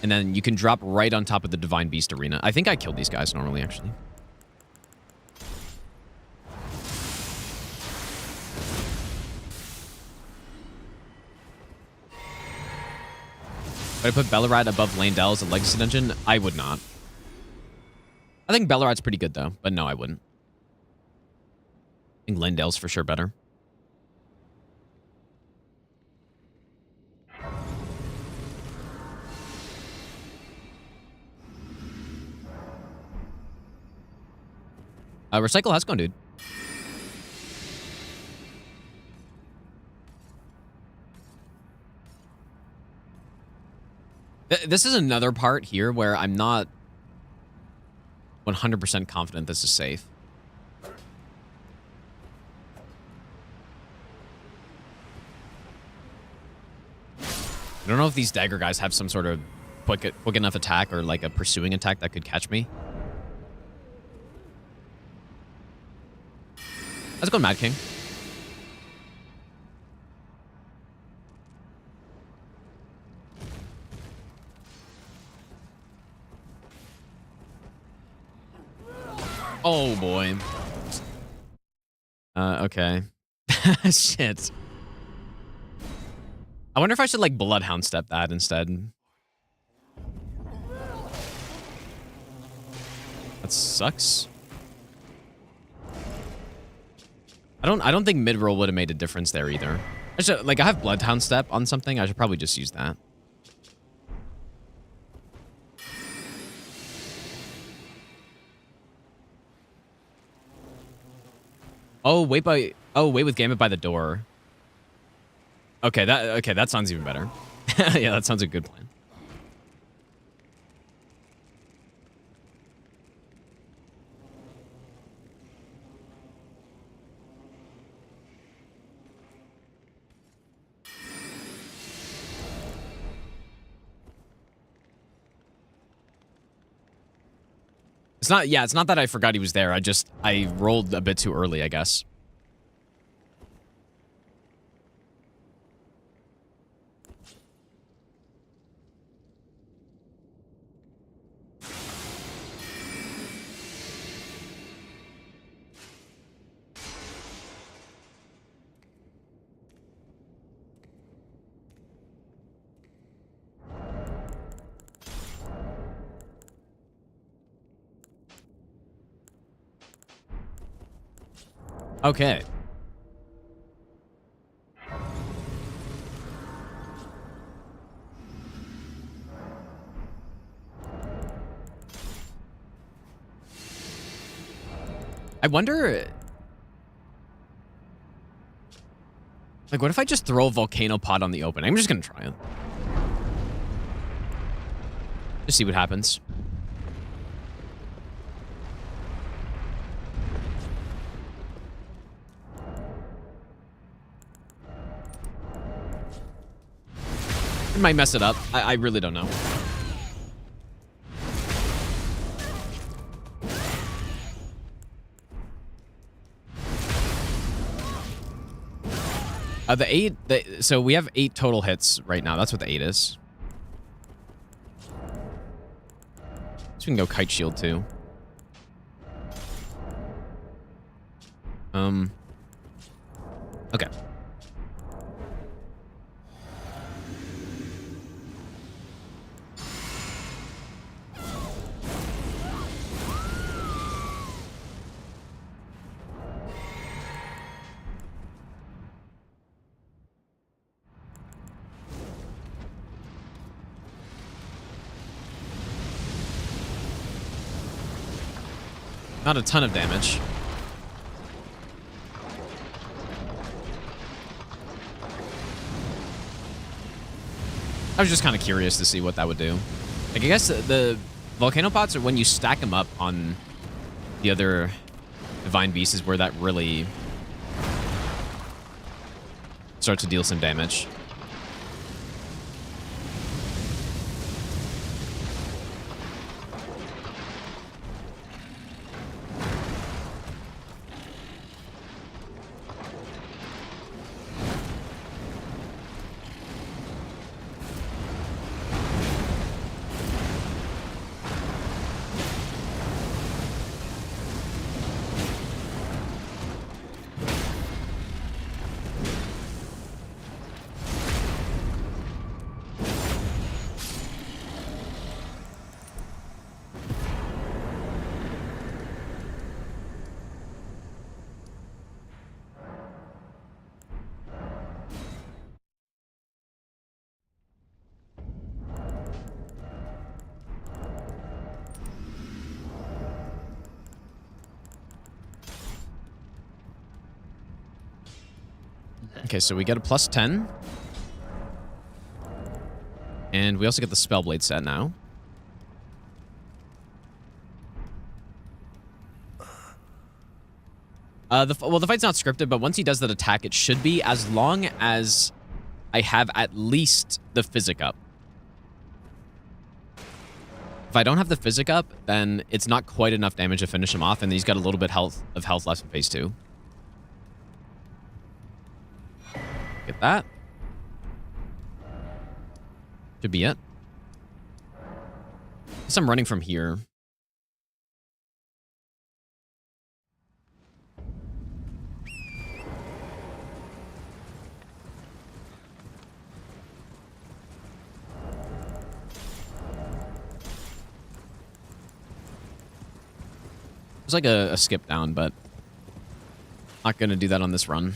And then you can drop right on top of the Divine Beast Arena. I think I killed these guys normally, actually. Would I put Bellerad above Landell as a legacy dungeon? I would not. I think Bellerad's pretty good, though. But no, I wouldn't. I think Landell's for sure better. Recycle has gone, dude. This is another part here where I'm not 100% confident this is safe. I don't know if these dagger guys have some sort of quick enough attack or like a pursuing attack that could catch me. Let's go Mad King. Oh, boy. Okay. Shit. I wonder if I should, like, Bloodhound step that instead. That sucks. I don't think mid-roll would have made a difference there either. I have Bloodhound step on something. I should probably just use that. Wait with Gambit by the door. Okay, that sounds even better. Yeah, that sounds a good plan. It's not that I forgot he was there. I rolled a bit too early, I guess. Okay. I wonder... Like, what if I just throw a volcano pod on the open? I'm just gonna try it. Just see what happens. I might mess it up. I really don't know. So we have 8 total hits right now. That's what the 8 is. So we can go Kite Shield too. Okay. Not a ton of damage. I was just kind of curious to see what that would do. Like, I guess the volcano pots are when you stack them up on the other divine beasts is where that really starts to deal some damage. Okay, so we get a +10. And we also get the Spellblade set now. Well, the fight's not scripted, but once he does that attack, it should be as long as I have at least the physic up. If I don't have the physic up, then it's not quite enough damage to finish him off, and he's got a little bit of health left in phase 2. Get that. Should be it. Guess I'm running from here. There's like a skip down, but not gonna do that on this run.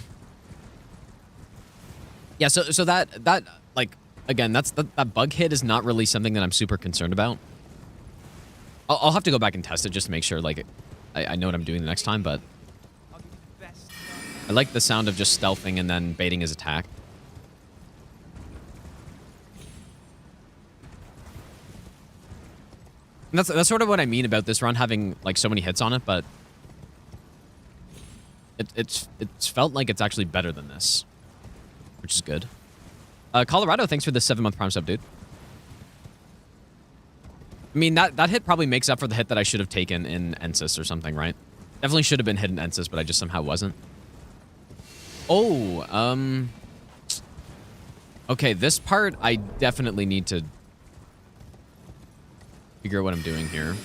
Yeah, so that like again, that bug hit is not really something that I'm super concerned about. I'll have to go back and test it just to make sure like I know what I'm doing the next time, but I like the sound of just stealthing and then baiting his attack. And that's sort of what I mean about this run having like so many hits on it, but it's felt like it's actually better than this, which is good. Colorado, thanks for the 7-month Prime sub, dude. I mean, that hit probably makes up for the hit that I should have taken in Ensis or something, right? Definitely should have been hit in Ensis, but I just somehow wasn't. Oh, okay, this part I definitely need to figure out what I'm doing here.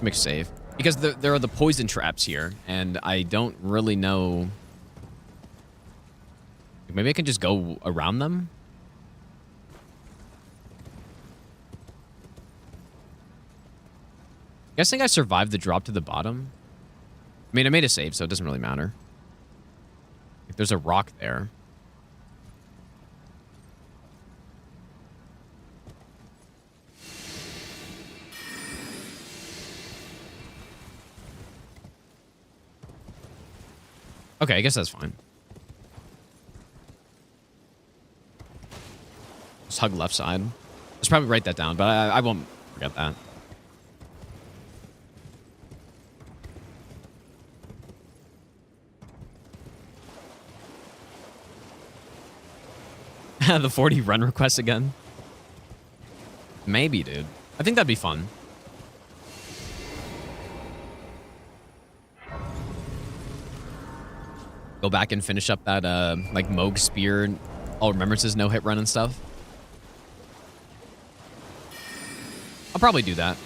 Make a save. Because there are the poison traps here, and I don't really know. Maybe I can just go around them? Guessing I survived the drop to the bottom. I mean, I made a save, so it doesn't really matter. Like, there's a rock there. Okay, I guess that's fine. Just hug left side. Just probably write that down, but I won't forget that. The 40 run requests again? Maybe, dude. I think that'd be fun. Go back and finish up that, like, Moog Spear, All Remembrances no-hit run and stuff. I'll probably do that.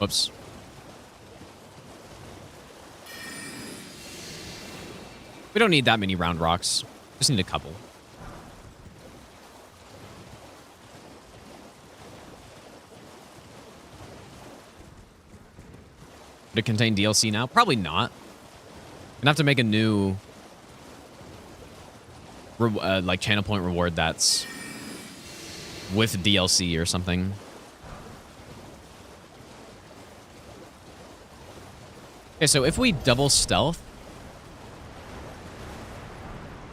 Whoops. We don't need that many round rocks. Just need a couple. Would it contain DLC now? Probably not. Gonna have to make a new like channel point reward that's with DLC or something. Okay, so if we double stealth,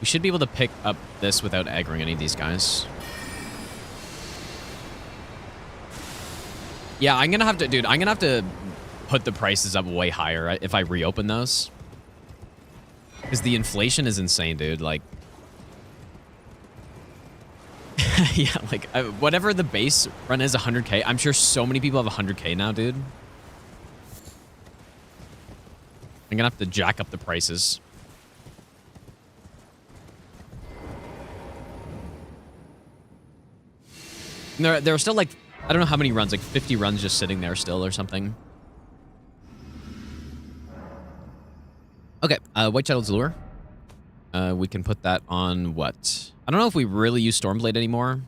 we should be able to pick up this without aggroing any of these guys. Yeah, I'm gonna have to, dude, I'm gonna have to put the prices up way higher if I reopen those. Because the inflation is insane, dude. Like, yeah, like, whatever the base run is, 100K. I'm sure so many people have 100K now, dude. I'm gonna have to jack up the prices. And there are still, like, I don't know how many runs, like 50 runs just sitting there still or something. Okay, White Shadow's Lure. We can put that on what? I don't know if we really use Stormblade anymore.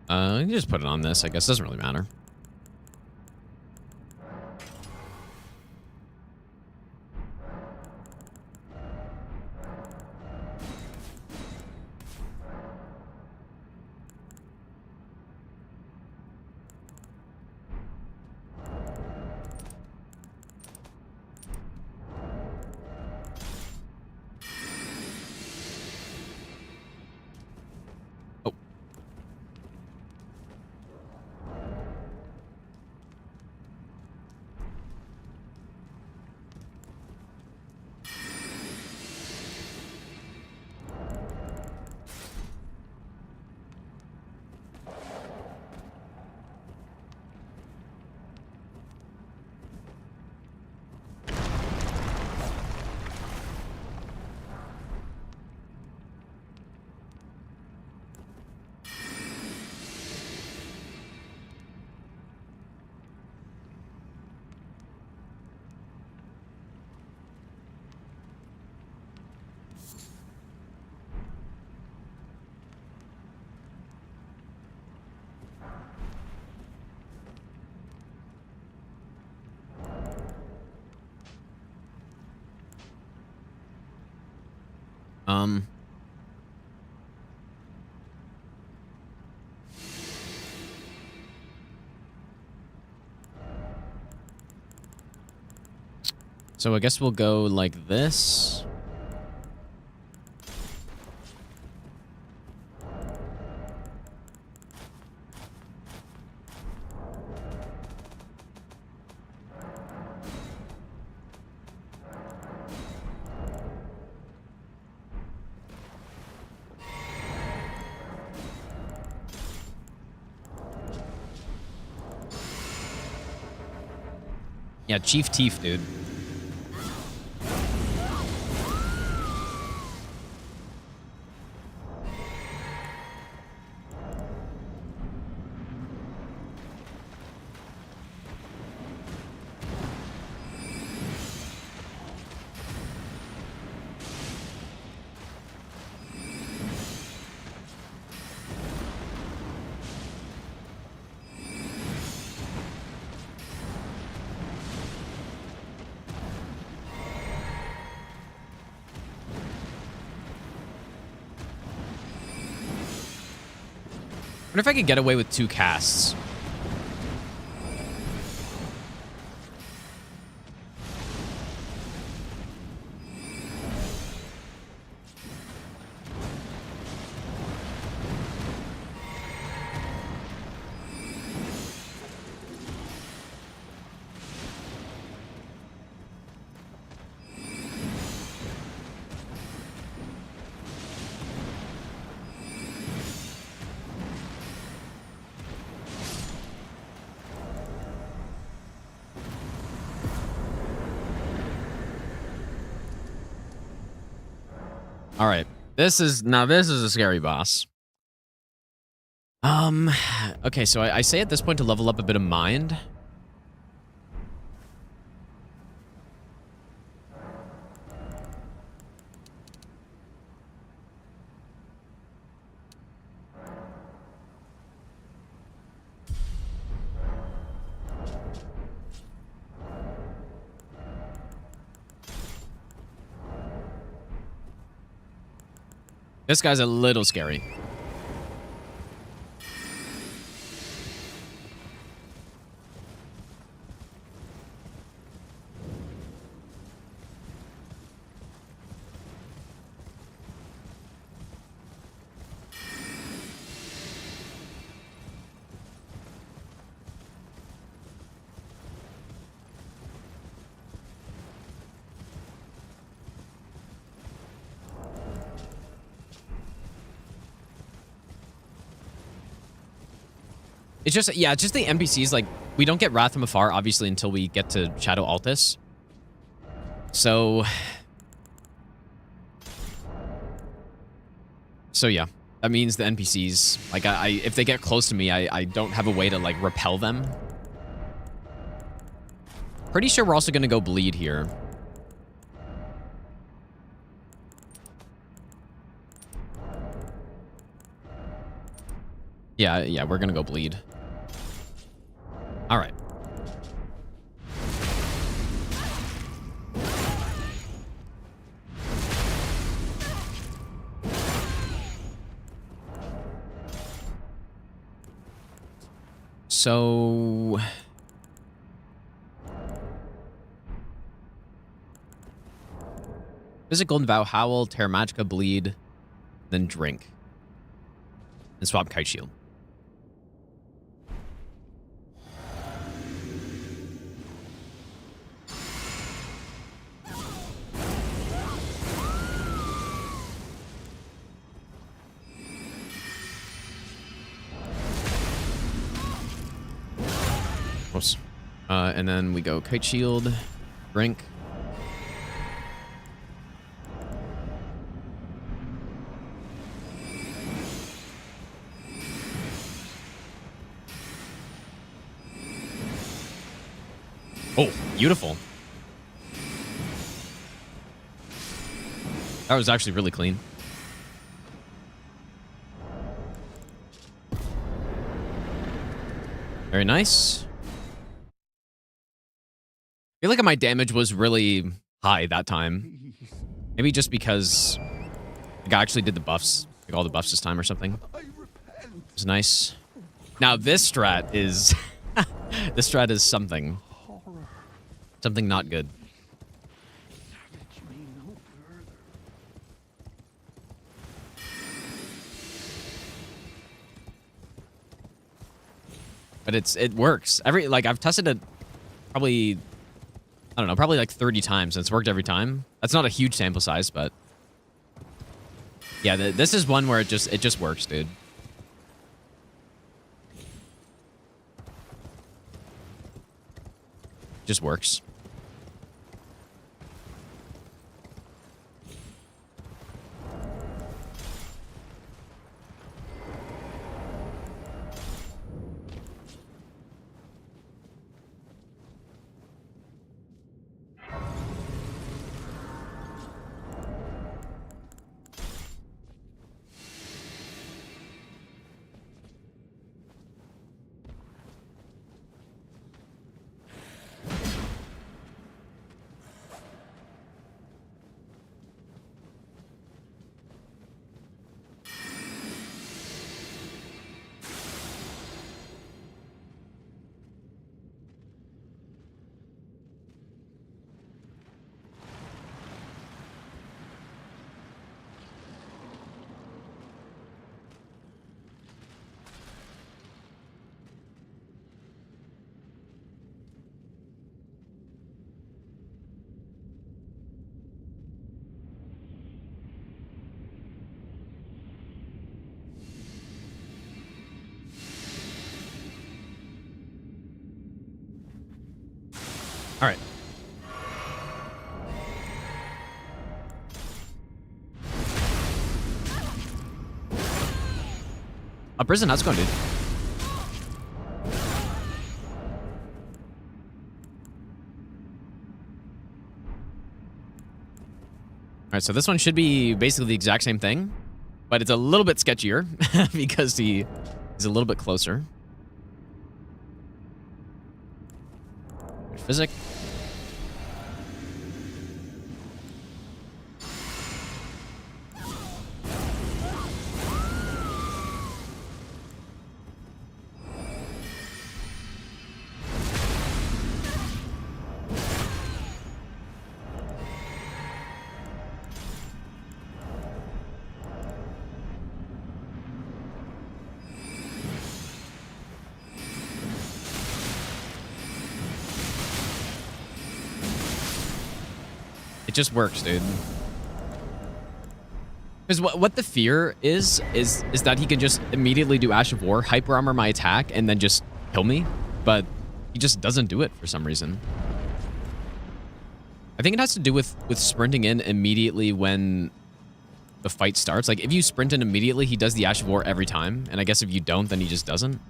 You can just put it on this, I guess. Doesn't really matter. So I guess we'll go like this. Yeah, Chief Teef, dude. I wonder if I could get away with 2 casts. All right. This is a scary boss. Um, okay, so I say at this point to level up a bit of mind. This guy's a little scary. It's just, yeah, it's just the NPCs, like, we don't get Wrath from Afar, obviously, until we get to Shadow Altus. So yeah, that means the NPCs, like, if they get close to me, I don't have a way to, like, repel them. Pretty sure we're also going to go bleed here. Yeah, we're going to go bleed. All right. So visit Golden Vow, Howl, Terra Magica, bleed, then drink. And swap Kite Shield. Oops. And then we go Kite Shield, drink. Oh, beautiful. That was actually really clean. Very nice. I feel like my damage was really high that time. Maybe just because the guy actually did the buffs, like all the buffs this time or something. It was nice. Now this strat is, this strat is something not good. But it works. I've tested it probably, I don't know, probably like 30 times, and it's worked every time. That's not a huge sample size, but yeah, this is one where it just works, dude. Just works. Prison, how's it going, dude? All right, so this one should be basically the exact same thing, but it's a little bit sketchier because he's a little bit closer. Physic. It just works, dude. Because what the fear is that he can just immediately do Ash of War, hyper armor my attack, and then just kill me. But he just doesn't do it for some reason. I think it has to do with sprinting in immediately when the fight starts. Like, if you sprint in immediately, he does the Ash of War every time. And I guess if you don't, then he just doesn't.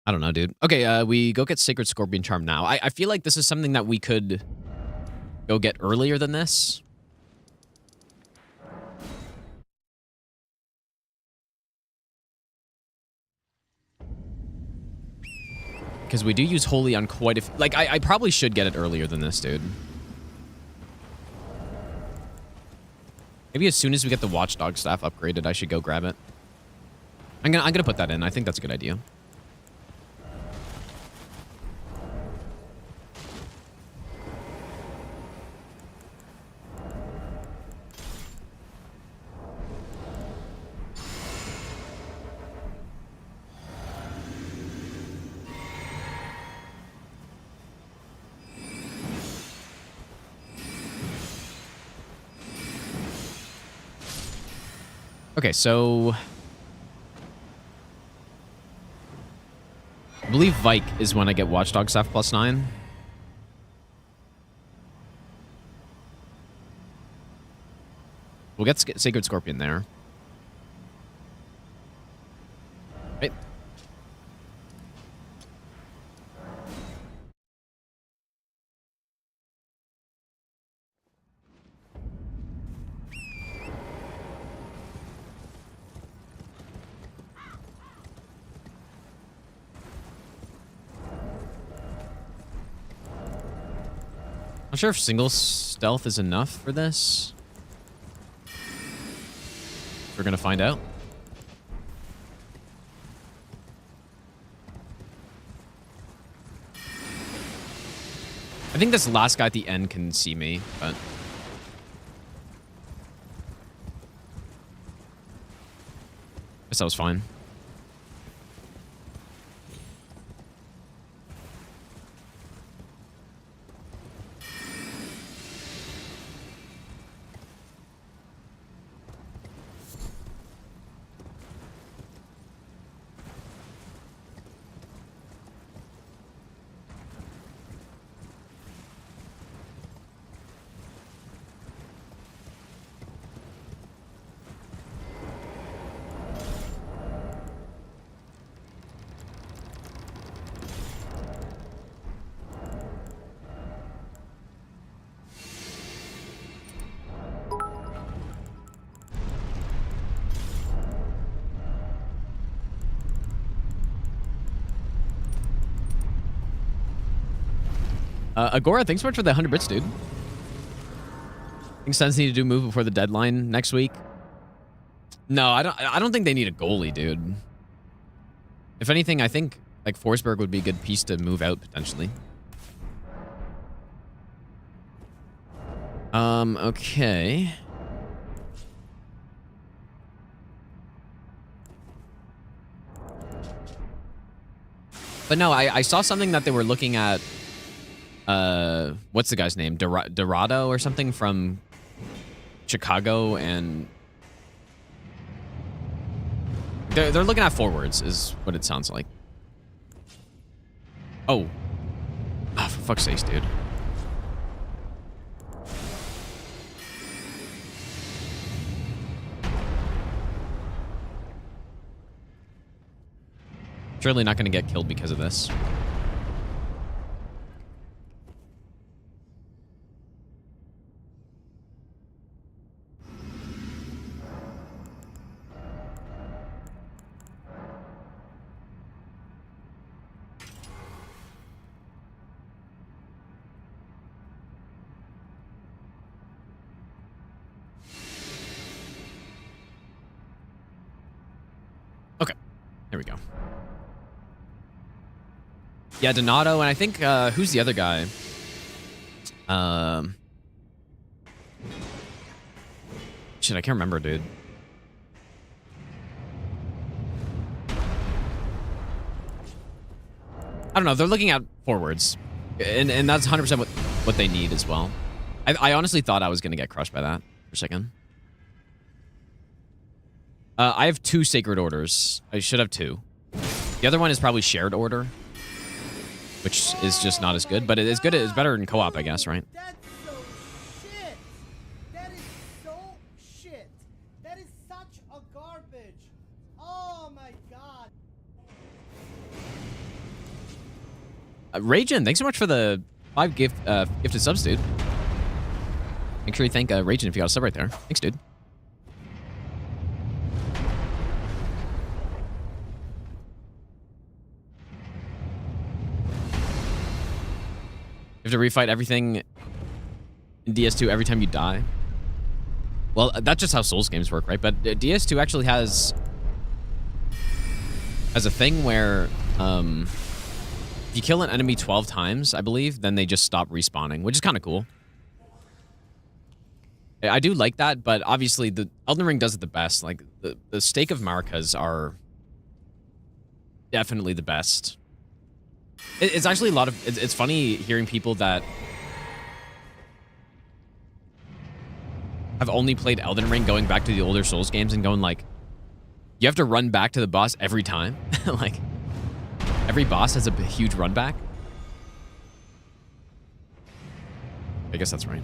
I don't know, dude. Okay, we go get Sacred Scorpion Charm now. I feel like this is something that we could go get earlier than this. Because we do use Holy on quite a few. Like, I probably should get it earlier than this, dude. Maybe as soon as we get the Watchdog staff upgraded, I should go grab it. I'm gonna put that in. I think that's a good idea. Okay, so I believe Vike is when I get Watchdog Staff +9. We'll get Sacred Scorpion there. Right. Not sure if single stealth is enough for this. We're gonna find out. I think this last guy at the end can see me, but guess that was fine. Agora, thanks so much for the 100 bits, dude. Think Sens need to do a move before the deadline next week? No, I don't think they need a goalie, dude. If anything, I think like Forsberg would be a good piece to move out potentially. Okay. But no, I saw something that they were looking at. What's the guy's name? Dorado or something from Chicago, and they're looking at forwards, is what it sounds like. Oh, for fuck's sake, dude. surely not going to get killed because of this. Okay, there we go. Yeah, Donato, and I think, who's the other guy? Shit, I can't remember, dude. I don't know, they're looking at forwards. And that's 100% what they need as well. I honestly thought I was going to get crushed by that for a second. I have 2 Sacred Orders. I should have 2. The other one is probably Shared Order, which is just not as good, but it is good. It's better in co-op, I guess, right? That's so shit. That is so shit. That is such a garbage. Oh my god. Ragin, thanks so much for the 5 gifted subs, dude. Make sure you thank Ragin if you got a sub right there. Thanks, dude. You have to refight everything in DS2 every time you die. Well, that's just how Souls games work, right? But DS2 actually has a thing where if you kill an enemy 12 times, I believe, then they just stop respawning, which is kind of cool. I do like that, but obviously the Elden Ring does it the best. Like the Stake of Maracas are definitely the best. It's actually a lot of... It's funny hearing people that have only played Elden Ring going back to the older Souls games and going like, you have to run back to the boss every time. Like, every boss has a huge run back. I guess that's right.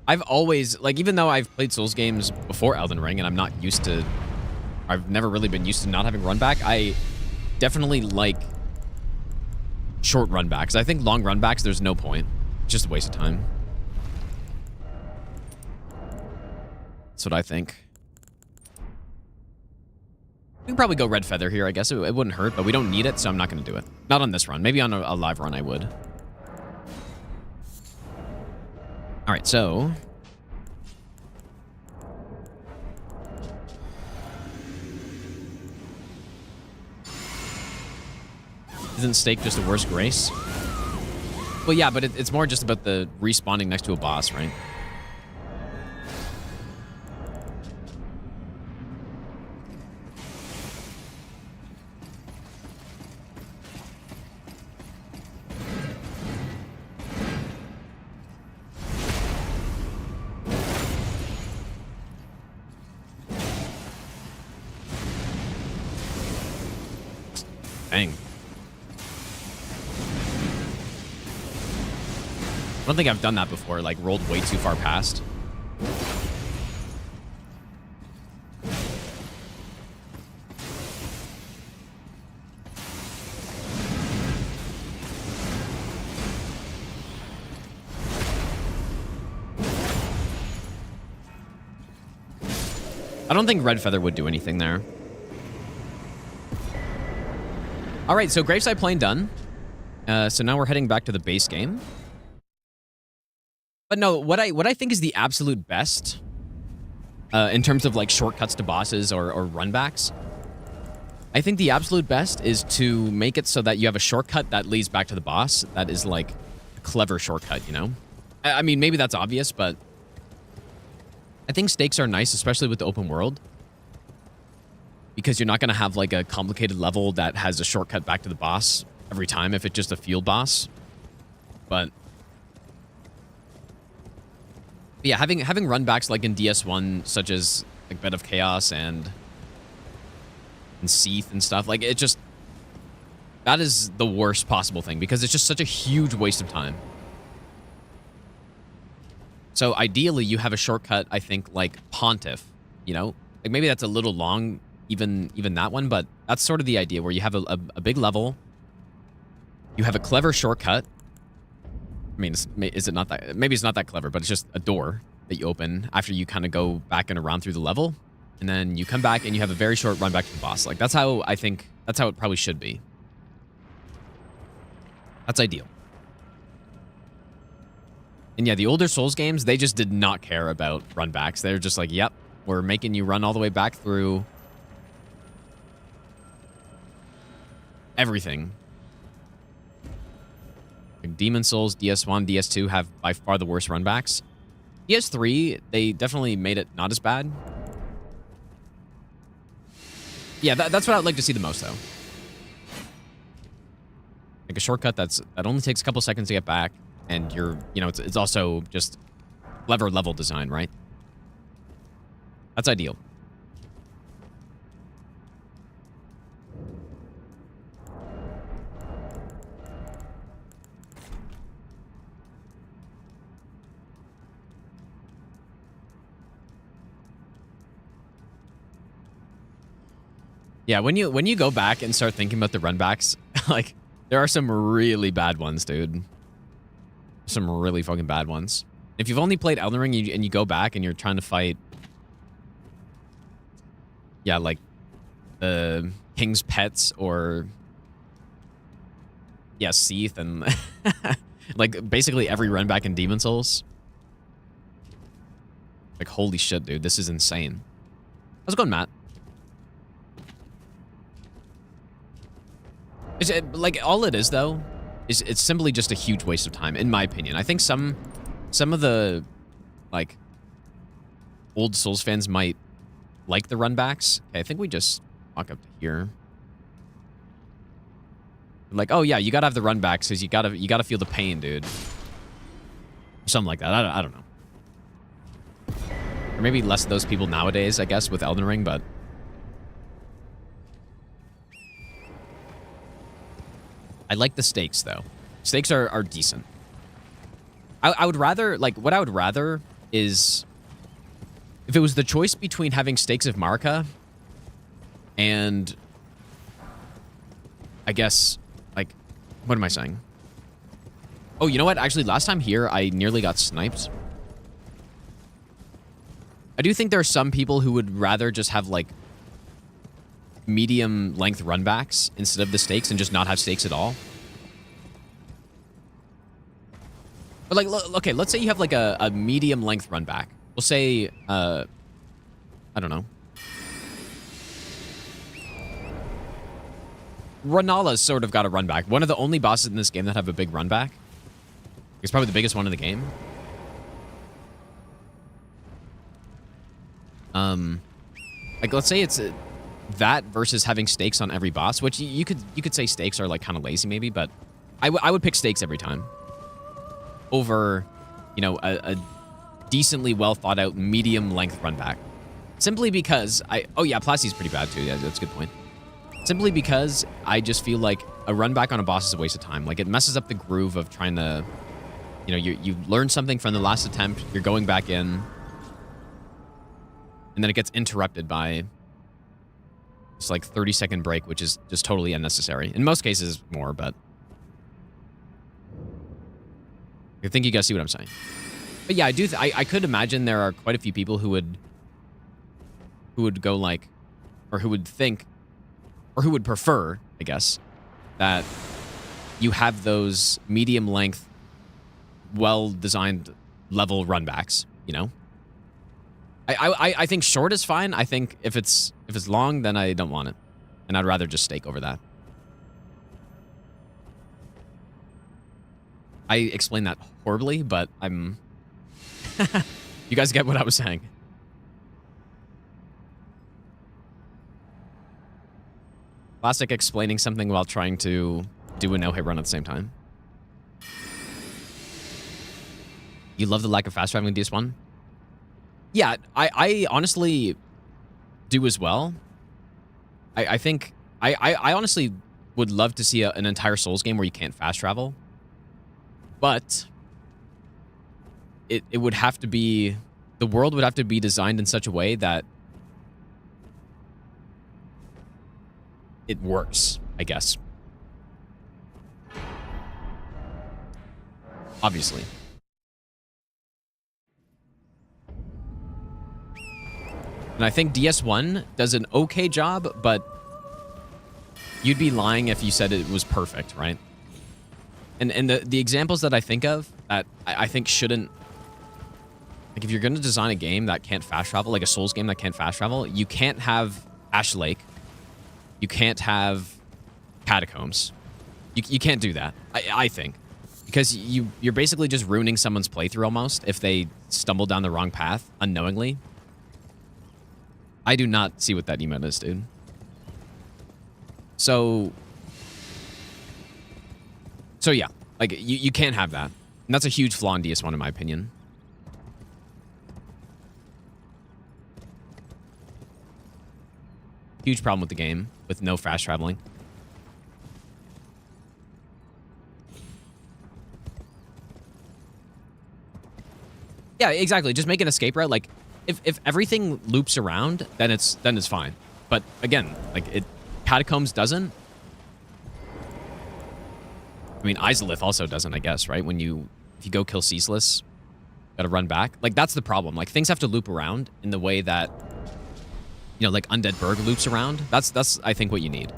I've always... Like, even though I've played Souls games before Elden Ring and I'm not used to... I've never really been used to not having run back. I definitely like short run backs. I think long run backs, there's no point. It's just a waste of time. That's what I think. We can probably go Red Feather here, I guess. It wouldn't hurt, but we don't need it, so I'm not going to do it. Not on this run. Maybe on a live run I would. All right, so... Isn't Stake just the worst grace? Well, yeah, but it's more just about the respawning next to a boss, right? Dang. I don't think I've done that before, like rolled way too far past. I don't think Red Feather would do anything there. All right, so Graveside Plain done. So now we're heading back to the base game. But no, what I think is the absolute best in terms of like shortcuts to bosses or runbacks, I think the absolute best is to make it so that you have a shortcut that leads back to the boss. That is like a clever shortcut, you know? I mean, maybe that's obvious, but I think stakes are nice, especially with the open world, because you're not going to have like a complicated level that has a shortcut back to the boss every time if it's just a field boss. But yeah, having runbacks like in DS1, such as like Bed of Chaos and Seath and stuff, like it just, that is the worst possible thing because it's just such a huge waste of time. So ideally you have a shortcut, I think, like Pontiff, you know, Like maybe that's a little long, even that one, but that's sort of the idea where you have a big level. You have a clever shortcut. I mean, is it not that? Maybe it's not that clever, but it's just a door that you open after you kind of go back and around through the level. And then you come back and you have a very short run back to the boss. Like, that's how I think, that's how it probably should be. That's ideal. And yeah, the older Souls games, they just did not care about run backs. They're just like, yep, we're making you run all the way back through everything. Like Demon Souls, DS1, DS2 have by far the worst run backs. DS3, they definitely made it not as bad. Yeah, that's what I'd like to see the most, though. Like a shortcut that only takes a couple seconds to get back, and it's also just clever level design, right? That's ideal. Yeah, when you go back and start thinking about the run backs, like, there are some really bad ones, dude. Some really fucking bad ones. If you've only played Elden Ring and you go back and you're trying to fight, yeah, like the King's Pets or yeah, Seath and like basically every run back in Demon Souls. Like, holy shit, dude, this is insane. How's it going, Matt? Like, all it is, though, is it's simply just a huge waste of time, in my opinion. I think some of the, like, old Souls fans might like the runbacks. Okay, I think we just walk up to here. Like, oh, yeah, you gotta have the runbacks because you gotta feel the pain, dude. Something like that. I don't know. Or maybe less of those people nowadays, I guess, with Elden Ring, but... I like the stakes, though. Stakes are decent. I would rather, like, what I would rather is... If it was the choice between having Stakes of Marika and... I guess, like... What am I saying? Oh, you know what? Actually, last time here, I nearly got sniped. I do think there are some people who would rather just have, like... medium-length runbacks instead of the stakes and just not have stakes at all. But, like, okay, let's say you have, like, a medium-length runback. We'll say, I don't know. Renala's sort of got a runback. One of the only bosses in this game that have a big runback. It's probably the biggest one in the game. Like, let's say it's... that versus having stakes on every boss, which you could say stakes are like kind of lazy maybe, but I would pick stakes every time over, you know, a decently well thought out medium length run back. Simply because oh yeah, Plasty's pretty bad too. Yeah, that's a good point. Simply because I just feel like a run back on a boss is a waste of time. Like, it messes up the groove of trying to, you know, you learn something from the last attempt, you're going back in, and then it gets interrupted by it's like 30-second break, which is just totally unnecessary. In most cases, more, but I think you guys see what I'm saying. But yeah, I could imagine there are quite a few people who would go like, or who would think, or who would prefer, I guess, that you have those medium length, well-designed level runbacks, you know? I think short is fine. I think if it's long, then I don't want it. And I'd rather just stake over that. I explained that horribly, but I'm... You guys get what I was saying. Classic explaining something while trying to do a no-hit run at the same time. You love the lack of fast traveling in DS1? Yeah, I honestly do as well. I think... I honestly would love to see an entire Souls game where you can't fast travel. But... It would have to be... The world would have to be designed in such a way that it works, I guess. Obviously. And I think DS1 does an okay job, but you'd be lying if you said it was perfect, right? And the examples that I think of that I think shouldn't... Like, if you're going to design a game that can't fast travel, like a Souls game that can't fast travel, you can't have Ash Lake. You can't have Catacombs. You can't do that, I think. Because you're basically just ruining someone's playthrough almost if they stumble down the wrong path unknowingly. I do not see what that emote is, dude. So yeah, like you can't have that. And that's a huge flaw in DS1 in my opinion. Huge problem with the game with no fast traveling. Yeah, exactly. Just make an escape route. Like if everything loops around, then it's fine. But again, like Catacombs doesn't. I mean, Izalith also doesn't, I guess, right? If you go kill Ceaseless, gotta run back. Like, that's the problem. Like, things have to loop around in the way that, you know, like Undead Berg loops around. That's I think, what you need.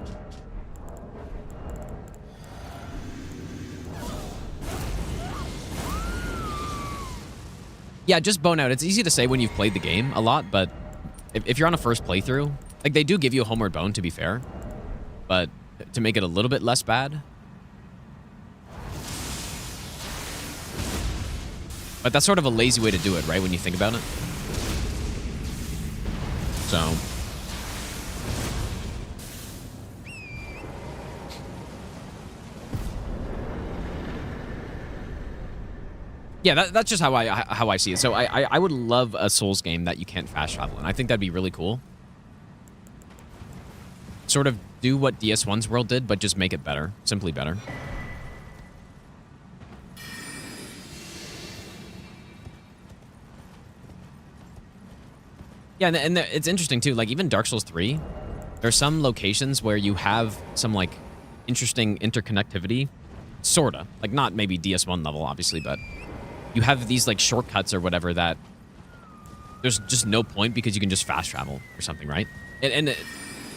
Yeah, just bone out. It's easy to say when you've played the game a lot, but if you're on a first playthrough, like, they do give you a homeward bone, to be fair. But to make it a little bit less bad... But that's sort of a lazy way to do it, right, when you think about it? So... Yeah, that's just how I see it. So I would love a Souls game that you can't fast travel in. I think that'd be really cool. Sort of do what DS1's World did, but just make it better. Simply better. Yeah, and it's interesting, too. Like, even Dark Souls 3, there's some locations where you have some, like, interesting interconnectivity. Sorta. Like, not maybe DS1 level, obviously, but you have these, like, shortcuts or whatever that there's just no point because you can just fast travel or something, right? And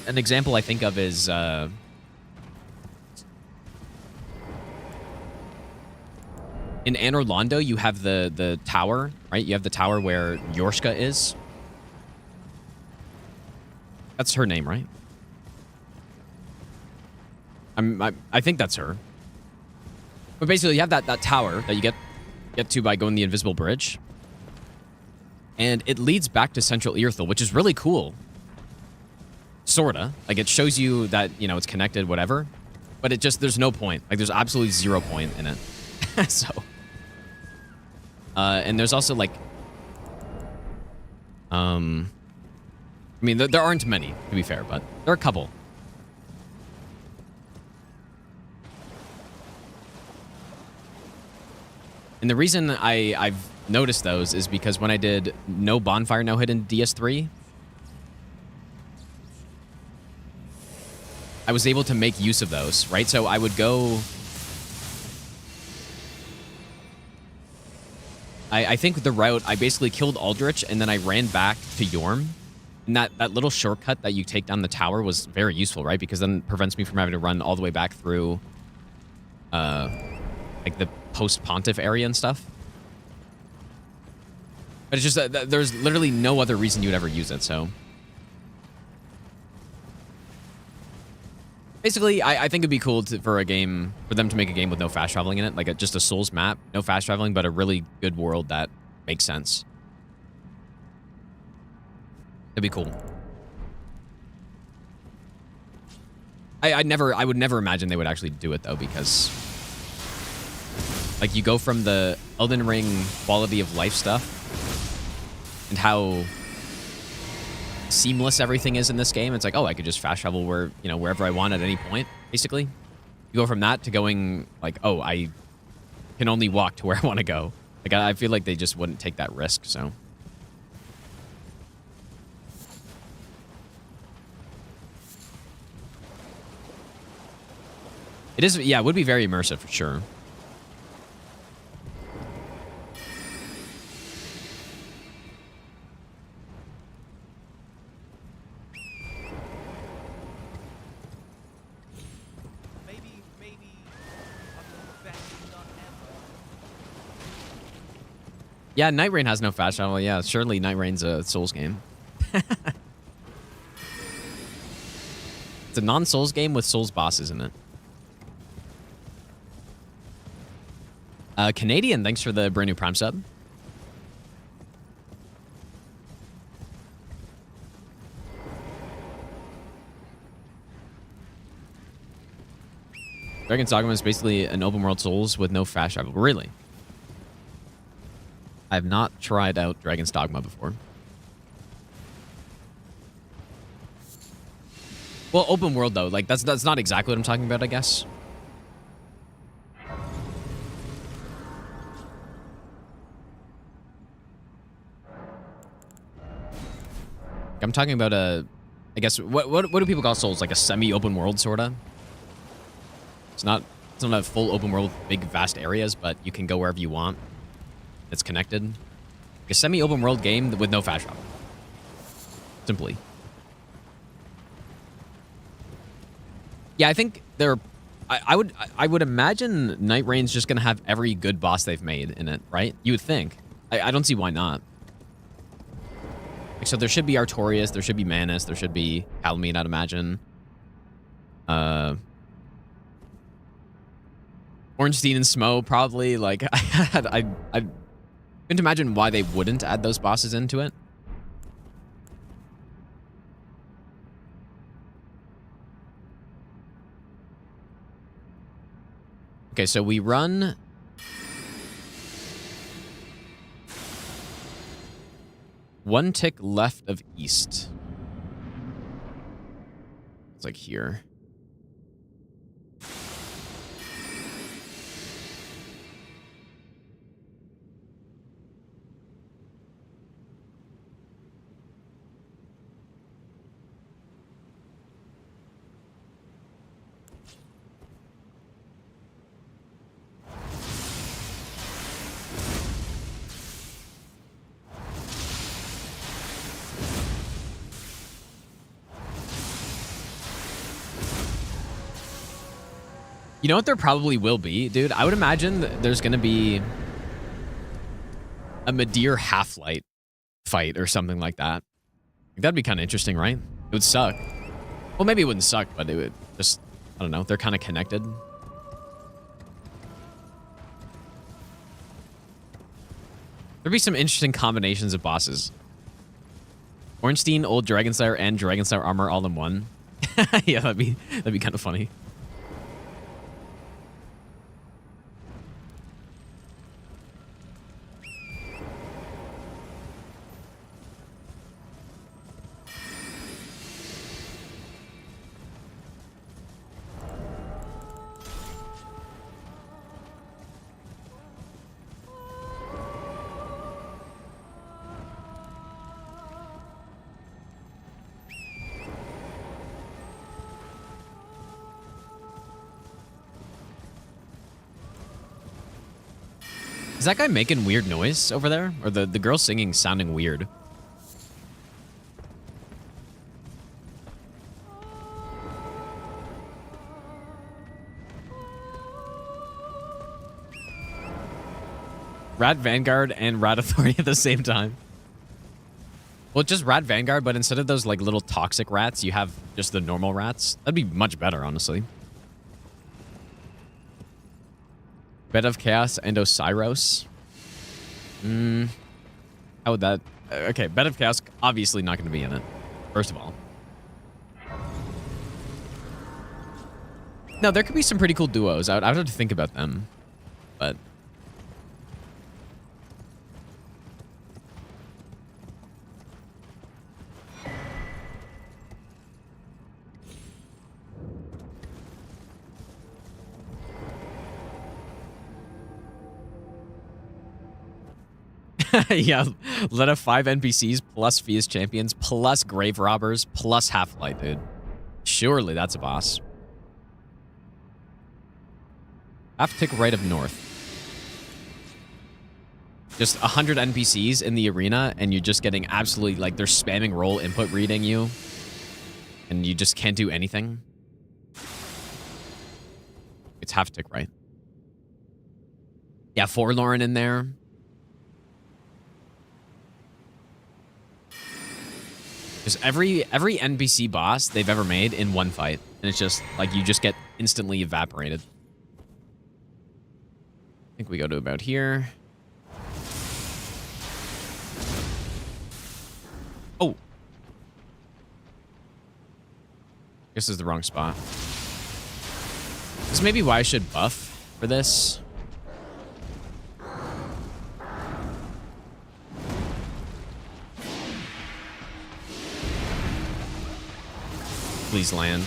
an example I think of is... in Anor Londo, you have the tower, right? You have the tower where Yorshka is. That's her name, right? I think that's her. But basically, you have that tower that you get to by going the invisible bridge. And it leads back to Central Earthel, which is really cool. Sorta. Like, it shows you that, you know, it's connected, whatever. But it just, there's no point. Like, there's absolutely 0 point in it. So. And there's also, like... I mean, there aren't many, to be fair, but there are a couple. And the reason I've noticed those is because when I did no bonfire no hit in DS3, I was able to make use of those, right? So I would go... I think the route, I basically killed Aldrich, and then I ran back to Yorm. And that little shortcut that you take down the tower was very useful, right? Because then it prevents me from having to run all the way back through, like, the post-Pontiff area and stuff. But it's just that there's literally no other reason you would ever use it, so... Basically, I think it'd be cool for them to make a game with no fast traveling in it. Like, just a Souls map, no fast traveling, but a really good world that makes sense. It'd be cool. I would never imagine they would actually do it, though, because... Like, you go from the Elden Ring quality of life stuff and how seamless everything is in this game. It's like, oh, I could just fast travel wherever I want at any point, basically. You go from that to going, like, oh, I can only walk to where I want to go. Like, I feel like they just wouldn't take that risk, so... It is, yeah, it would be very immersive for sure. Maybe I'm the best nut ever. Yeah, Night Rain has no fast travel. Yeah, surely Night Rain's a Souls game. It's a non-Souls game with Souls bosses in it. Canadian, thanks for the brand new Prime sub. Dragon's Dogma is basically an open world Souls with no fast travel. Really? I have not tried out Dragon's Dogma before. Well, open world though, like that's not exactly what I'm talking about, I guess. I'm talking about I guess what do people call Souls? Like a semi-open world sorta. It's not a full open world, big vast areas, but you can go wherever you want. It's connected. Like a semi-open world game with no fast travel. Simply. Yeah, I think I would imagine Night Rain's just gonna have every good boss they've made in it, right? You would think. I don't see why not. Like, so there should be Artorias, there should be Manus, there should be Halmine, I'd imagine. Ornstein and Smo probably. Like I couldn't imagine why they wouldn't add those bosses into it. Okay, so we run one tick left of east. It's like here. You know what there probably will be, dude? I would imagine there's going to be a Midir Half-Light fight or something like that. That'd be kind of interesting, right? It would suck. Well, maybe it wouldn't suck, but it would just, I don't know. They're kind of connected. There'd be some interesting combinations of bosses. Ornstein, old Dragon Slayer, and Dragon Slayer armor all in one. Yeah, that'd be kind of funny. Is that guy making weird noise over there? Or the girl singing sounding weird? Rat Vanguard and Rat Authority at the same time. Well, just Rat Vanguard, but instead of those like little toxic rats, you have just the normal rats. That'd be much better, honestly. Bed of Chaos and Osiros. How would that... Okay, Bed of Chaos, obviously not going to be in it. First of all. No, there could be some pretty cool duos. I would have to think about them. But... yeah, let have 5 NPCs plus Fierce Champions plus Grave Robbers plus Half-Light, dude. Surely that's a boss. Half tick right of north. Just 100 NPCs in the arena, and you're just getting absolutely, like, they're spamming role input reading you, and you just can't do anything. It's half tick right. Yeah, Forlorn in there. Just every NPC boss they've ever made in one fight, and it's just, like, you just get instantly evaporated. I think we go to about here. Oh. This is the wrong spot. This may be why I should buff for this. Please land.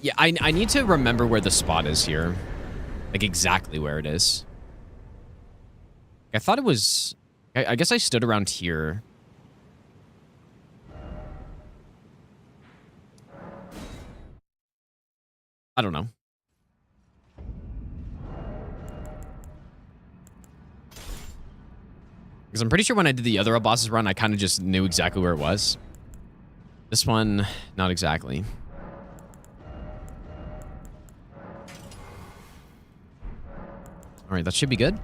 Yeah, I need to remember where the spot is here. Like, exactly where it is. I thought it was... I guess I stood around here. I don't know. Because I'm pretty sure when I did the other bosses run, I kind of just knew exactly where it was. This one, not exactly. All right, that should be good.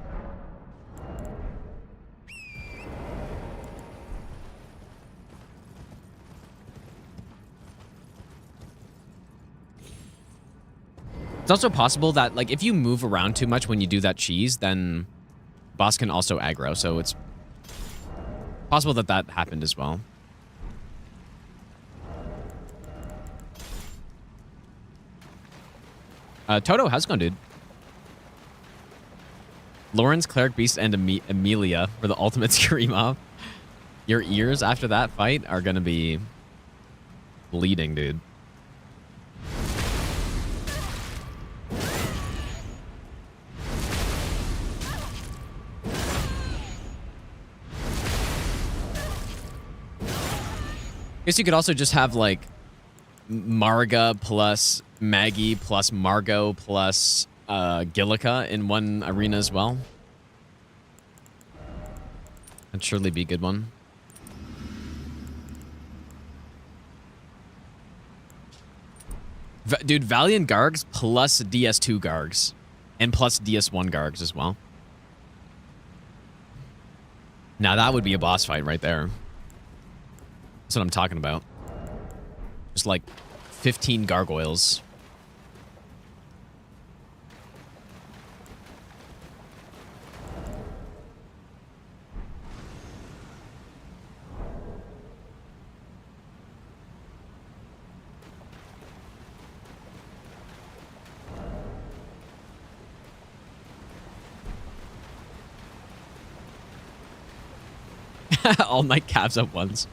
It's also possible that, like, if you move around too much when you do that cheese, then boss can also aggro, so it's possible that that happened as well. Toto, how's it going, dude? Lawrence, Cleric, Beast, and Amelia for the ultimate scream off. Your ears after that fight are going to be bleeding, dude. I guess you could also just have, like, Marga plus Maggie plus Margot plus Gillica in one arena as well. That'd surely be a good one. Dude, Valiant Gargs plus DS2 Gargs. And plus DS1 Gargs as well. Now that would be a boss fight right there. That's what I'm talking about. Just like 15 gargoyles. All night calves at once.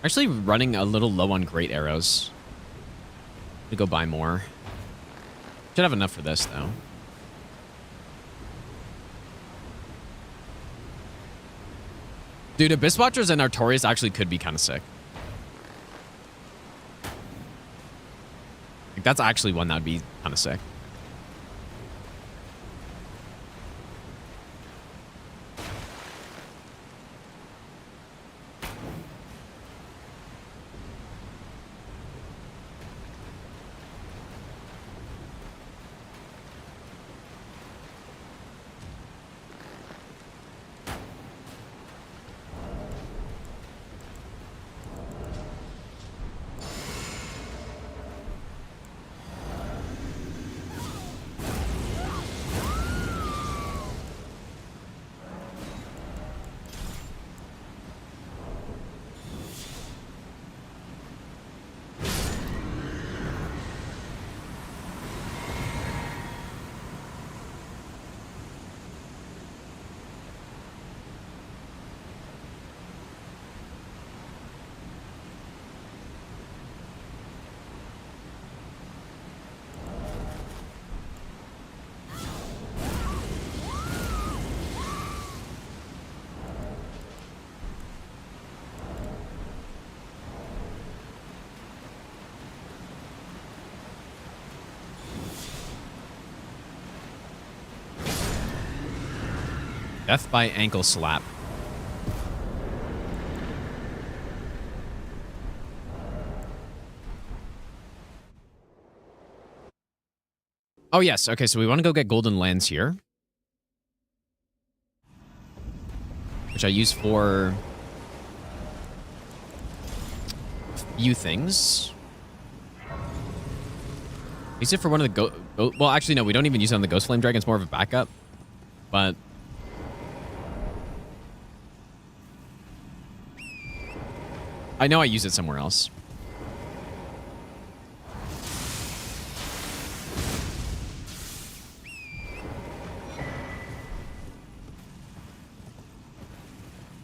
Actually running a little low on great arrows. To go buy more. Should have enough for this though. Dude, Abyss Watchers and Artorias actually could be kind of sick. Like, that's actually one that would be kind of sick. Death by ankle slap. Oh, yes. Okay, so we want to go get golden lens here. Which I use for a few things. Use it for one of the well, actually, no, we don't even use it on the Ghost Flame Dragon. It's more of a backup. But I know I use it somewhere else.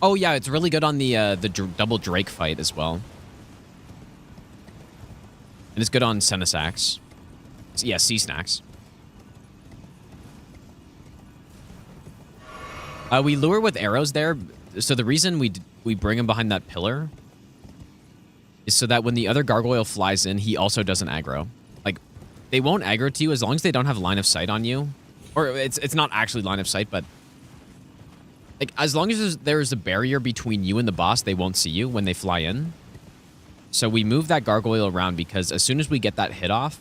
Oh yeah, it's really good on the double Drake fight as well. And it's good on Senesax. Yeah, Sea Snacks. We lure with arrows there. So the reason we bring him behind that pillar is so that when the other gargoyle flies in, he also doesn't aggro. Like, they won't aggro to you as long as they don't have line of sight on you. Or it's not actually line of sight, but like as long as there's a barrier between you and the boss, they won't see you when they fly in. So we move that gargoyle around because as soon as we get that hit off,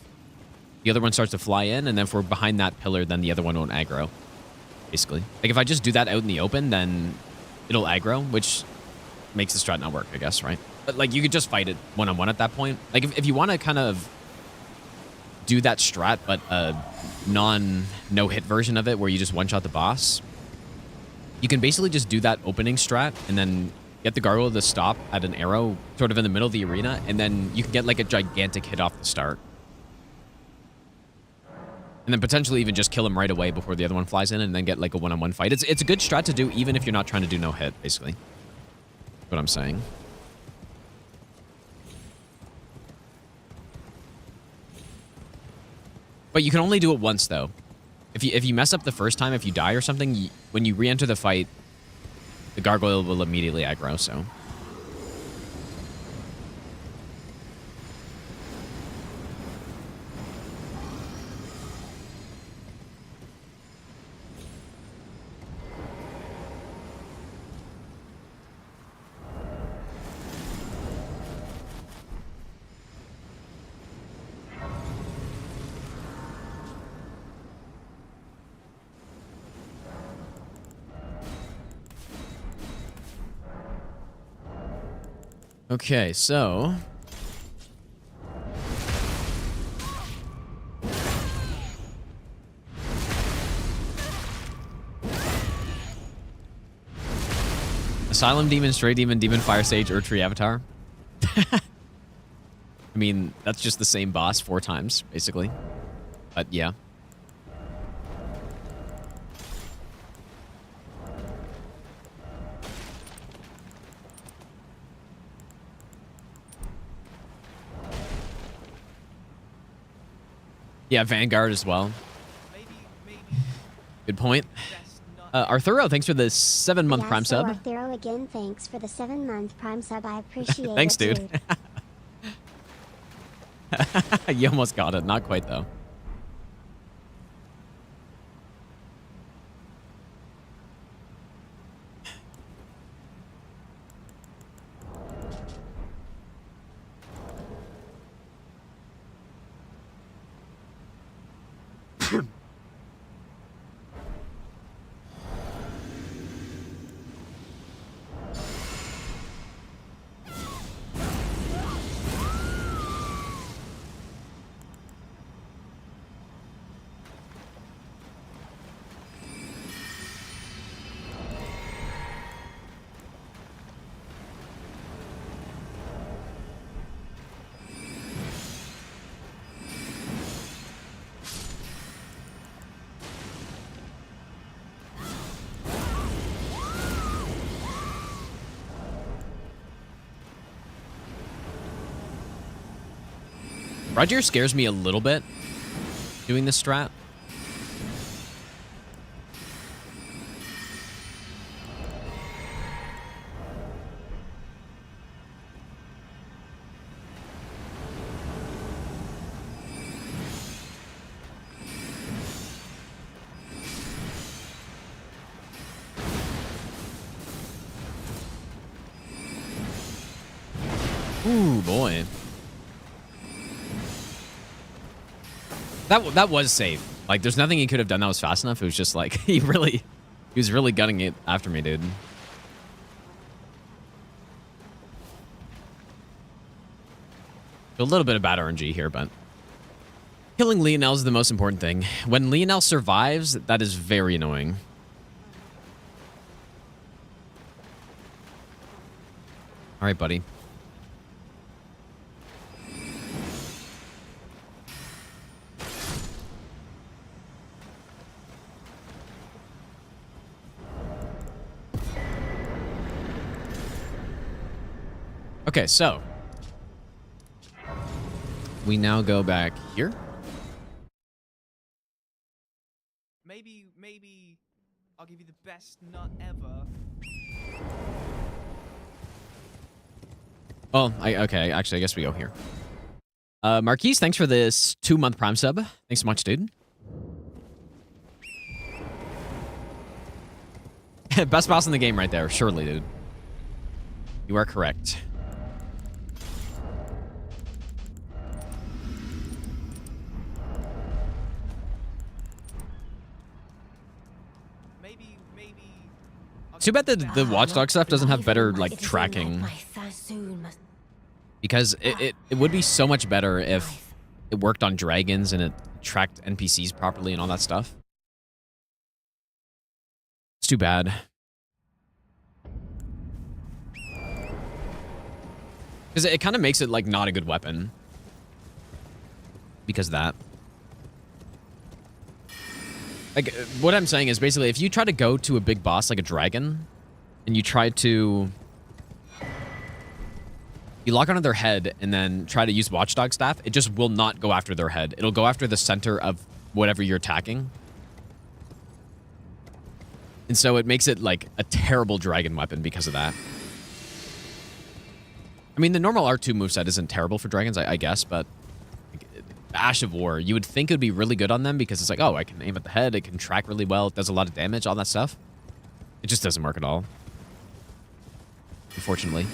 the other one starts to fly in, and then if we're behind that pillar, then the other one won't aggro. Basically. Like, if I just do that out in the open, then it'll aggro, which makes the strat not work, I guess, right? But, like, you could just fight it one-on-one at that point. Like, if you want to kind of do that strat, but a no-hit version of it where you just one-shot the boss, you can basically just do that opening strat and then get the gargoyle to stop at an arrow sort of in the middle of the arena, and then you can get, like, a gigantic hit off the start. And then potentially even just kill him right away before the other one flies in and then get like a one-on-one fight. It's a good strat to do even if you're not trying to do no hit, basically. That's what I'm saying. But you can only do it once though. If you mess up the first time, if you die or something, when you re-enter the fight, the gargoyle will immediately aggro, so. Okay, so Asylum Demon, Stray Demon, Demon Fire Sage, Erdtree Avatar. I mean, that's just the same boss 4 times, basically. But yeah. Yeah, Vanguard as well. Maybe Good point. best not Arthuro, thanks for the 7-month Yeah, Prime so sub. Arthuro again, thanks for the 7-month Prime sub. I appreciate Thanks, it, dude. You almost got it. Not quite, though. Roger scares me a little bit doing this strat. Ooh, boy. That was safe. Like, there's nothing he could have done that was fast enough. It was just like, he was really gunning it after me, dude. A little bit of bad RNG here, but killing Lionel is the most important thing. When Lionel survives, that is very annoying. All right, buddy. Okay, so we now go back here. Maybe I'll give you the best nut ever. Oh, okay. Actually, I guess we go here. Marquise, thanks for this 2-month Prime sub. Thanks so much, dude. Best boss in the game right there. Surely, dude. You are correct. Maybe. Too bad that the Watchdog stuff doesn't have better, like, tracking. Because it would be so much better if it worked on dragons and it tracked NPCs properly and all that stuff. It's too bad. Because it kind of makes it, like, not a good weapon. Because of that. Like, what I'm saying is basically, if you try to go to a big boss like a dragon, and you try to... You lock onto their head and then try to use Watchdog Staff, it just will not go after their head. It'll go after the center of whatever you're attacking. And so it makes it, like, a terrible dragon weapon because of that. I mean, the normal R2 moveset isn't terrible for dragons, I guess, but... Ash of War, you would think it would be really good on them because it's like, oh, I can aim at the head, it can track really well, it does a lot of damage, all that stuff. It just doesn't work at all. Unfortunately.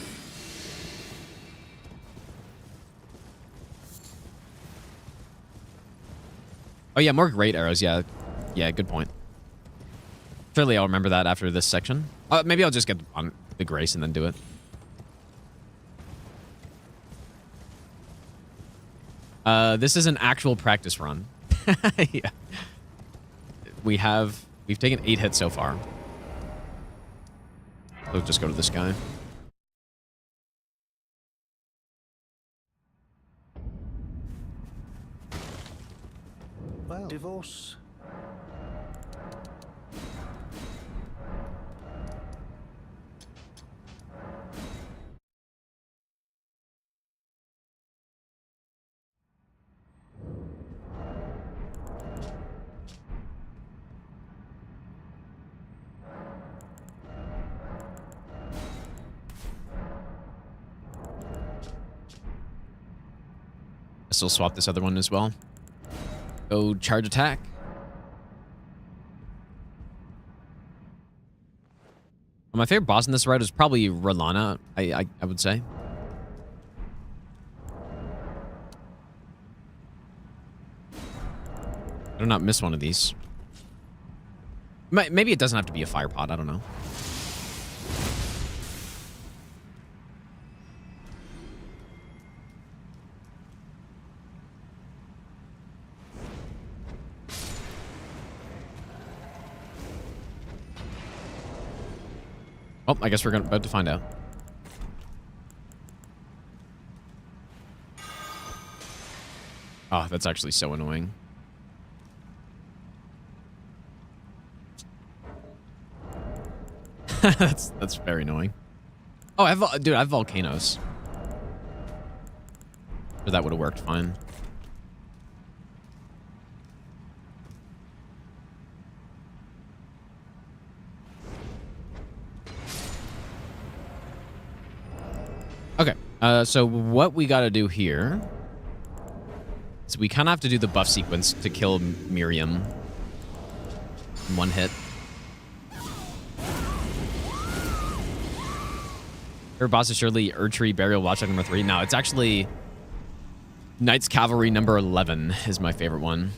Oh yeah, more great arrows, yeah. Yeah, good point. Surely I'll remember that after this section. Maybe I'll just get on the Grace and then do it. This is an actual practice run. Yeah. We've taken 8 hits so far. So just go to this guy. Well, divorce. I still swap this other one as well. Go charge attack. Well, my favorite boss in this route is probably Rolana, I would say. I do not miss one of these. Maybe it doesn't have to be a fire pot, I don't know. Oh, I guess we're about to find out. Oh, that's actually so annoying. that's very annoying. Oh, dude, I have volcanoes. So that would have worked fine. Okay, so what we gotta do here is we kind of have to do the buff sequence to kill Miriam in one hit. Her boss is surely Erdtree Burial Watchdog number 3. No, it's actually Knights Cavalry number 11 is my favorite one.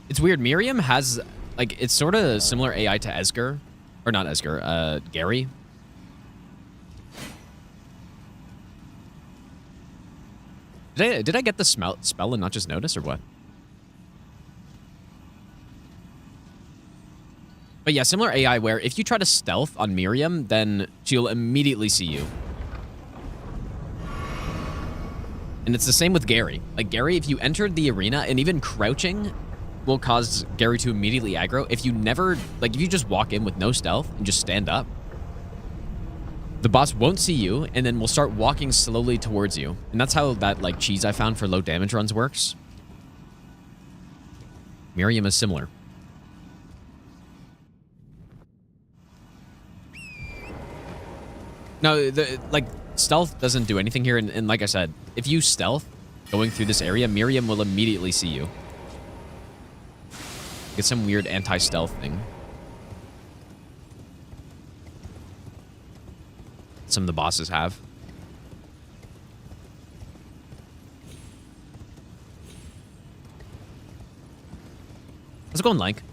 It's weird. Miriam has, like, it's sort of similar AI to Esger. Or not Esger, Gary. Did I get the spell and not just notice, or what? But yeah, similar AI where if you try to stealth on Miriam, then she'll immediately see you. And it's the same with Gary. Like, Gary, if you entered the arena, and even crouching will cause Gary to immediately aggro. If you never, like, if you just walk in with no stealth and just stand up, the boss won't see you, and then will start walking slowly towards you. And that's how that, like, cheese I found for low damage runs works. Miriam is similar. No, like, stealth doesn't do anything here. And like I said, if you stealth going through this area, Miriam will immediately see you. It's some weird anti-stealth thing. Some of the bosses have. How's it going, Lank?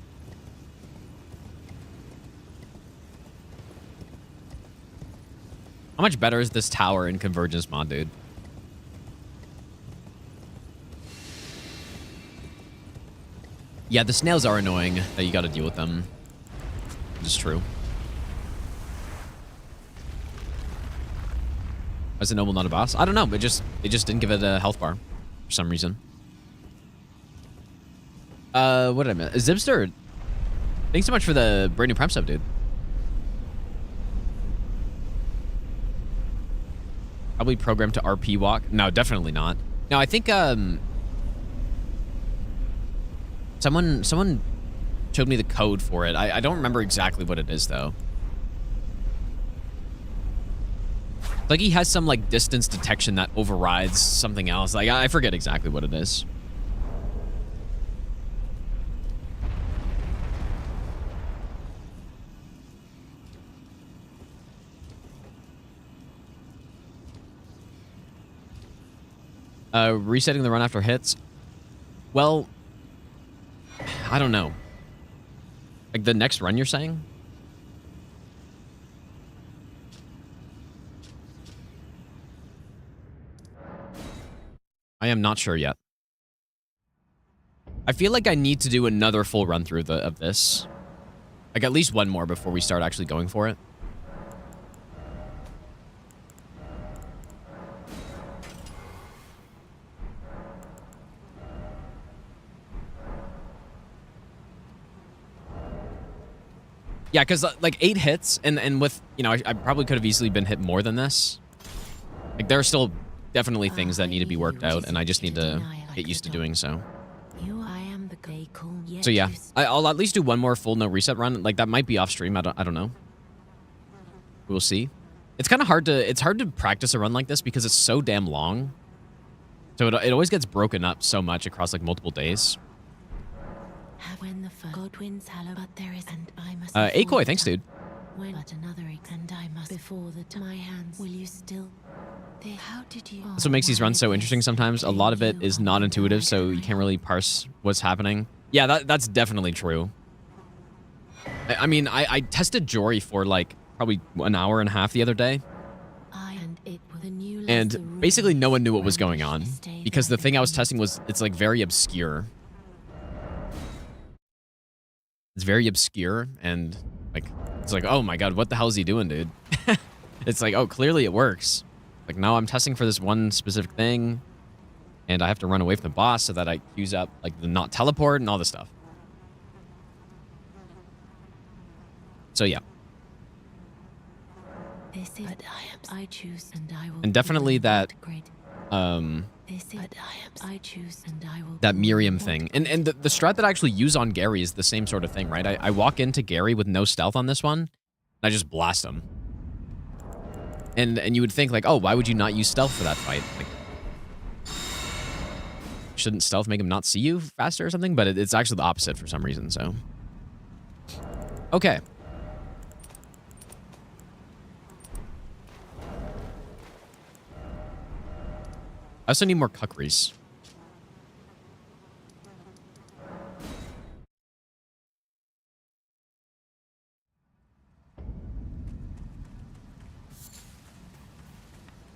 How much better is this tower in Convergence mod, dude? Yeah, the snails are annoying that you gotta deal with them. It's true. Is the noble not a boss? I don't know, but it just didn't give it a health bar for some reason. What did I miss? Zibster, thanks so much for the brand new Prime sub, dude. Probably programmed to RP walk. No, definitely not. No, I think someone showed me the code for it. I don't remember exactly what it is though. Like, he has some, like, distance detection that overrides something else. Like, I forget exactly what it is. Resetting the run after hits. Well, I don't know. Like, the next run you're saying? I am not sure yet. I feel like I need to do another full run through of this. Like, at least one more before we start actually going for it. Yeah, because, like, 8 hits, and with, you know, I probably could have easily been hit more than this. Like, there are still definitely things that need to be worked out, and I just need to get used to doing so. So yeah, I'll at least do one more full no reset run. Like, that might be off stream. I don't know. We'll see. It's kind of hard to practice a run like this because it's so damn long. So it always gets broken up so much across, like, multiple days. Akoi, thanks, dude. That's what makes these runs so interesting sometimes. A lot of it is not intuitive, so you can't really parse what's happening. Yeah, that's definitely true. I mean, I tested Jory for, like, probably an hour and a half the other day. And basically no one knew what was going on. Because the thing I was testing was, it's, like, very obscure. It's very obscure, and, like, it's like, oh my god, what the hell is he doing, dude? It's like, oh, clearly it works. Like, no, I'm testing for this one specific thing, and I have to run away from the boss so that I use up, like, the not teleport and all this stuff. So, yeah. And definitely that, that Miriam thing. And the strat that I actually use on Gary is the same sort of thing, right? I walk into Gary with no stealth on this one, and I just blast him. And you would think, like, oh, why would you not use stealth for that fight? Like, shouldn't stealth make him not see you faster or something, but it's actually the opposite for some reason, so. Okay. I also need more cuckeries.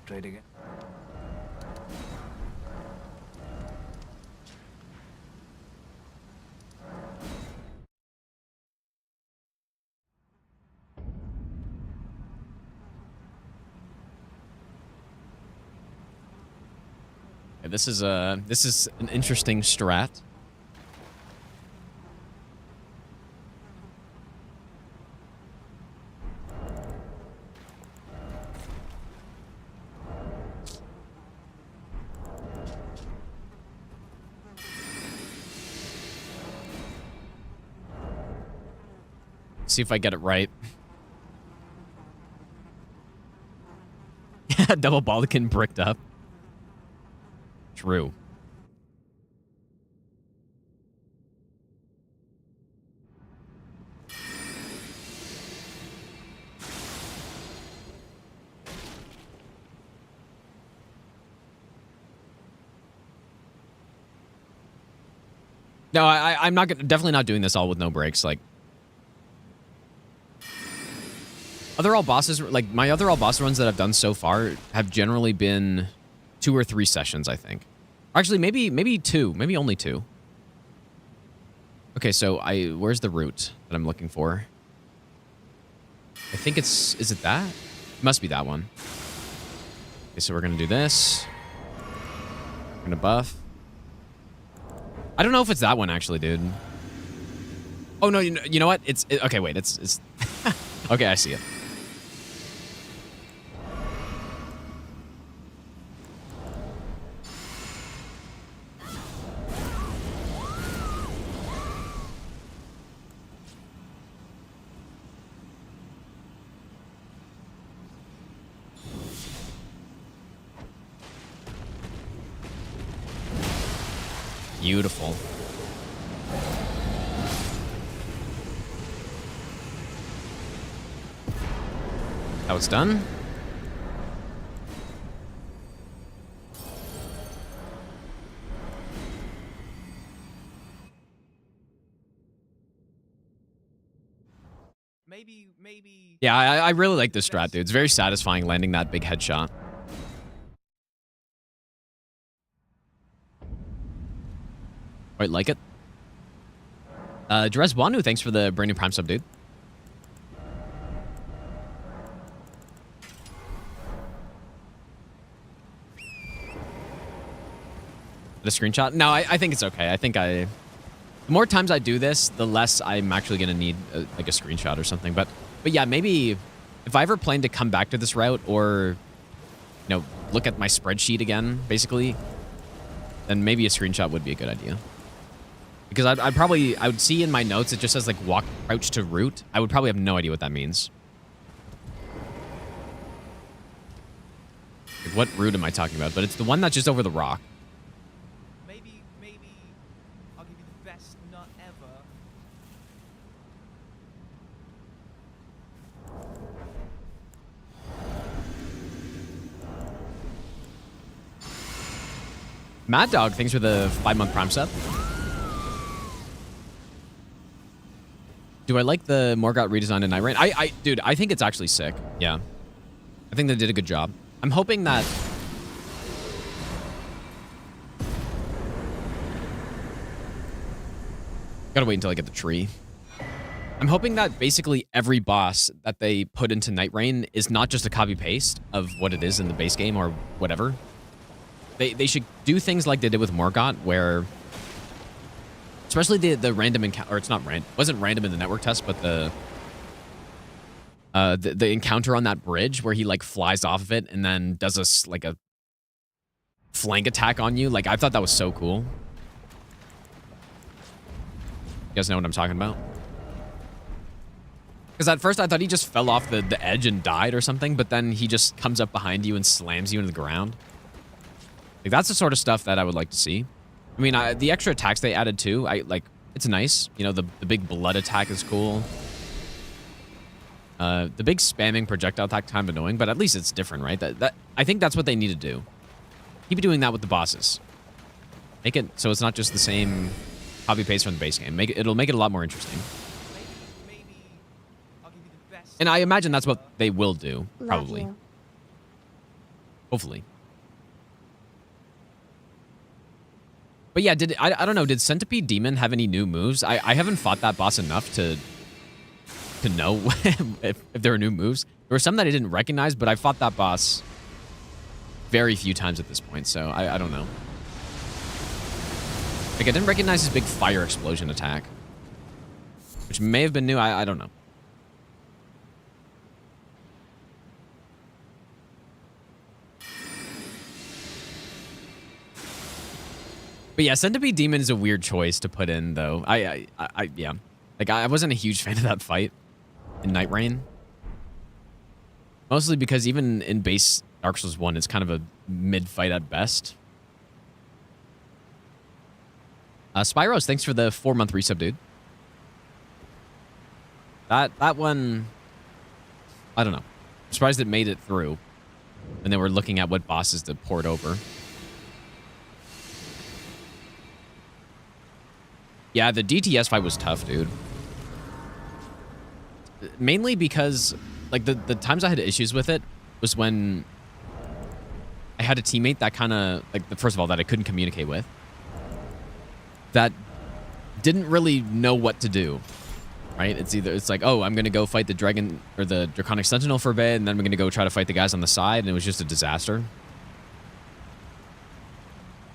Try it again. Yeah, this is an interesting strat. See if I get it right. Double Balkan bricked up. True. No, I'm not definitely not doing this all with no breaks. Like other all bosses, like my other all boss runs that I've done so far have generally been 2 or 3 sessions, I think. Actually, maybe 2, maybe only 2. Okay, so where's the route that I'm looking for? I think is it that? It must be that one. Okay, so we're gonna do this. We're gonna buff. I don't know if it's that one actually, dude. Oh no, you know what? Okay, wait, it's okay, I see it. Beautiful. How it's done? Maybe. Yeah, I really like this strat, dude. It's very satisfying landing that big headshot. Quite like it. Dres Wanu, thanks for the brand new Prime sub, dude. The screenshot? No, I think it's okay. I think the more times I do this, the less I'm actually gonna need like a screenshot or something. But yeah, maybe if I ever plan to come back to this route or, you know, look at my spreadsheet again, basically, then maybe a screenshot would be a good idea. Because I would see in my notes, it just says like walk, crouch to route. I would probably have no idea what that means. Like, what route am I talking about? But it's the one that's just over the rock. Maybe I'll give you the best nut ever. Mad Dog, thanks for the 5-month Prime sub. Do I like the Morgott redesign in Night Rain? Dude, I think it's actually sick. Yeah. I think they did a good job. I'm hoping that... Gotta wait until I get the tree. I'm hoping that basically every boss that they put into Night Rain is not just a copy-paste of what it is in the base game or whatever. They should do things like they did with Morgott, where... Especially the random encounter, or it's not random, it wasn't random in the network test, but the encounter on that bridge where he like flies off of it and then does a flank attack on you. Like, I thought that was so cool. You guys know what I'm talking about? Because at first I thought he just fell off the edge and died or something, but then he just comes up behind you and slams you into the ground. Like, that's the sort of stuff that I would like to see. I mean, the extra attacks they added too, it's nice. You know, the big blood attack is cool. The big spamming projectile attack kind of annoying, but at least it's different, right? I think that's what they need to do. Keep doing that with the bosses. Make it so it's not just the same copy paste from the base game. It'll make it a lot more interesting. Maybe I'll give you the best. And I imagine that's what they will do, Love probably. you. Hopefully. But yeah, I don't know, did Centipede Demon have any new moves? I haven't fought that boss enough to know if there are new moves. There were some that I didn't recognize, but I fought that boss very few times at this point, so I don't know. Like, I didn't recognize his big fire explosion attack, which may have been new. I don't know. But yeah, Centipede Demon is a weird choice to put in, though. Yeah. Like, I wasn't a huge fan of that fight in Night Rain. Mostly because even in base Dark Souls 1, it's kind of a mid-fight at best. Spyros, thanks for the 4-month resub, dude. That one, I don't know. I'm surprised it made it through when they were looking at what bosses to port over. Yeah, the DTS fight was tough, dude. Mainly because, like, the times I had issues with it was when I had a teammate that kind of, like, first of all, that I couldn't communicate with, that didn't really know what to do, right? It's like, oh, I'm going to go fight the dragon or the Draconic Sentinel for a bit, and then I'm going to go try to fight the guys on the side, and it was just a disaster.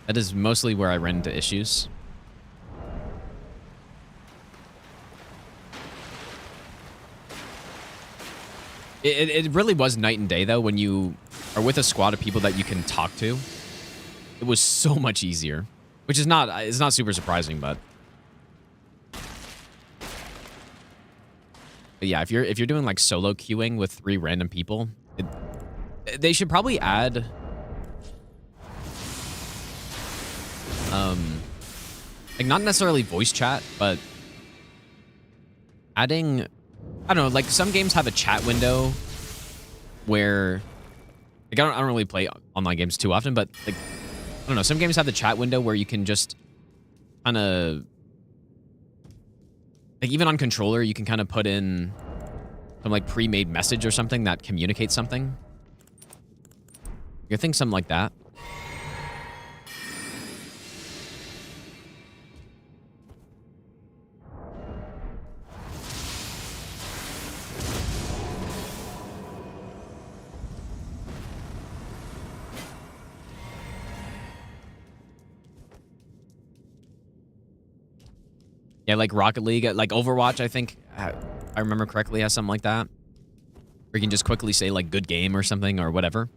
That is mostly where I ran into issues. It really was night and day, though, when you are with a squad of people that you can talk to. It was so much easier, which is it's not super surprising, but yeah, if you're doing like solo queuing with 3 random people, they should probably add like not necessarily voice chat, but adding, I don't know, like some games have a chat window where, like, I don't really play online games too often, but like, I don't know, some games have the chat window where you can just kind of, like, even on controller, you can kind of put in some like pre-made message or something that communicates something. You think something like that. Yeah, like Rocket League, like Overwatch, I think, I remember correctly, has something like that. Or you can just quickly say, like, good game or something or whatever.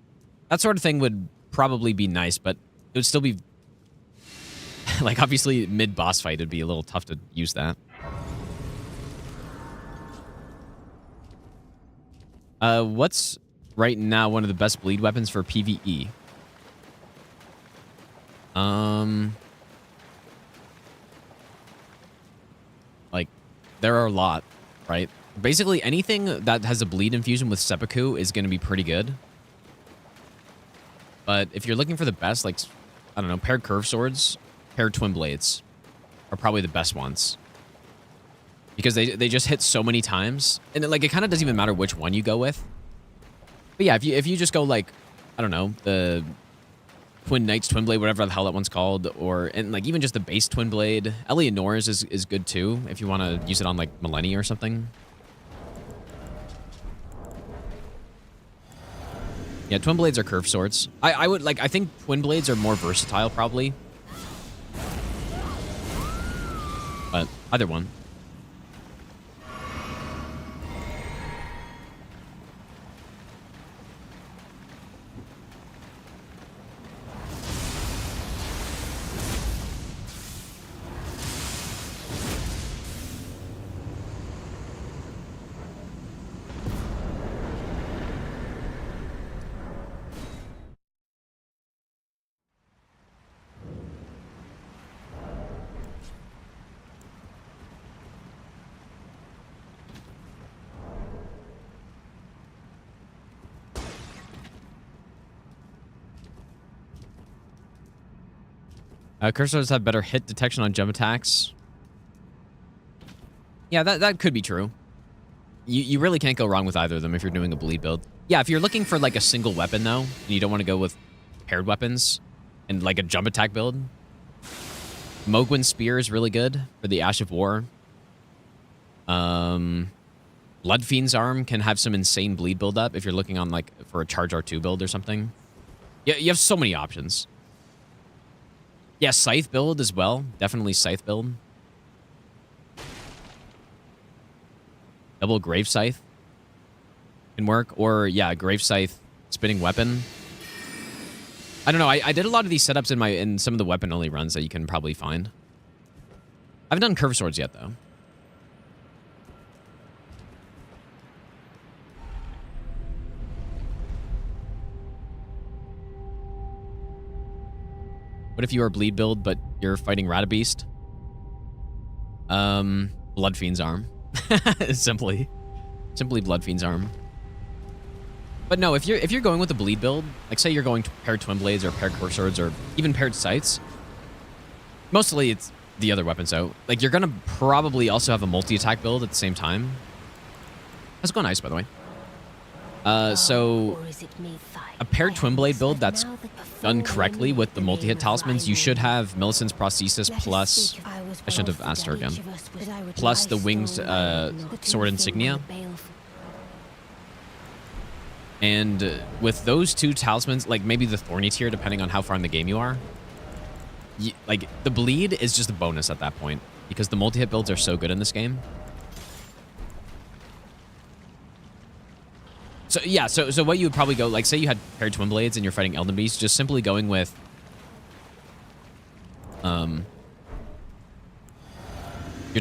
That sort of thing would probably be nice, but it would still be, like, obviously, mid-boss fight, it'd be a little tough to use that. What's right now one of the best bleed weapons for PvE? Like, there are a lot, right? Basically, anything that has a bleed infusion with seppuku is going to be pretty good. But if you're looking for the best, like, I don't know, paired curve swords, paired twin blades are probably the best ones. Because they just hit so many times. And, like, it kind of doesn't even matter which one you go with. But yeah, if you just go, like, I don't know, the Twin Knights Twin Blade, whatever the hell that one's called, and like even just the base Twin Blade. Eleanor's is good too, if you want to use it on like Millennia or something. Yeah, Twin Blades are curved swords. I think Twin Blades are more versatile probably. But either one. Curse swords have better hit detection on gem attacks. Yeah, that could be true. You really can't go wrong with either of them if you're doing a bleed build. Yeah, if you're looking for like a single weapon though, and you don't want to go with paired weapons and like a jump attack build, Mogwin's Spear is really good for the Ash of War. Bloodfiend's Arm can have some insane bleed build up if you're looking on like for a Charge R2 build or something. Yeah, you have so many options. Yeah, Scythe build as well. Definitely Scythe build. Double Grave Scythe can work. Or, yeah, Grave Scythe spinning weapon. I don't know. I did a lot of these setups in some of the weapon-only runs that you can probably find. I haven't done Curve Swords yet, though. What if you are a bleed build, but you're fighting Ratabeast? Bloodfiend's Arm. Simply Bloodfiend's Arm. But no, if you're going with a bleed build, like say you're going to paired Twin Blades or paired Curse Swords or even paired Scythes, mostly it's the other weapons out. Like you're gonna probably also have a multi-attack build at the same time. How's it going, Ice, by the way? So a paired Twin Blade build that's done correctly with the multi-hit talismans, you should have Millicent's Prosthesis plus, I shouldn't have asked her again, plus the winged sword insignia. And with those two talismans, like maybe the Thorny tier, depending on how far in the game you are, like the bleed is just a bonus at that point because the multi-hit builds are so good in this game. So yeah, so what you would probably go, like say you had paired Twin Blades and you're fighting Elden Beast, just simply going with your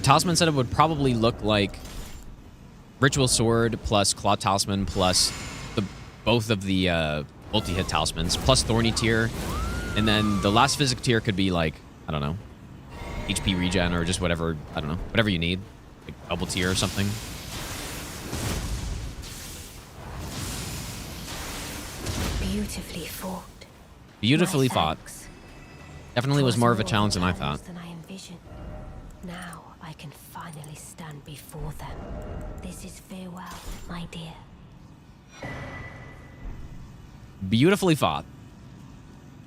talisman setup would probably look like Ritual Sword plus Claw Talisman plus both of the multi-hit talismans plus Thorny tier, and then the last physic tier could be like, I don't know, HP regen or just whatever, I don't know, whatever you need, like double tier or something. Beautifully fought. Beautifully fought. Definitely was more of a challenge than I thought. Now I can finally stand before them. This is farewell, my dear. Beautifully fought.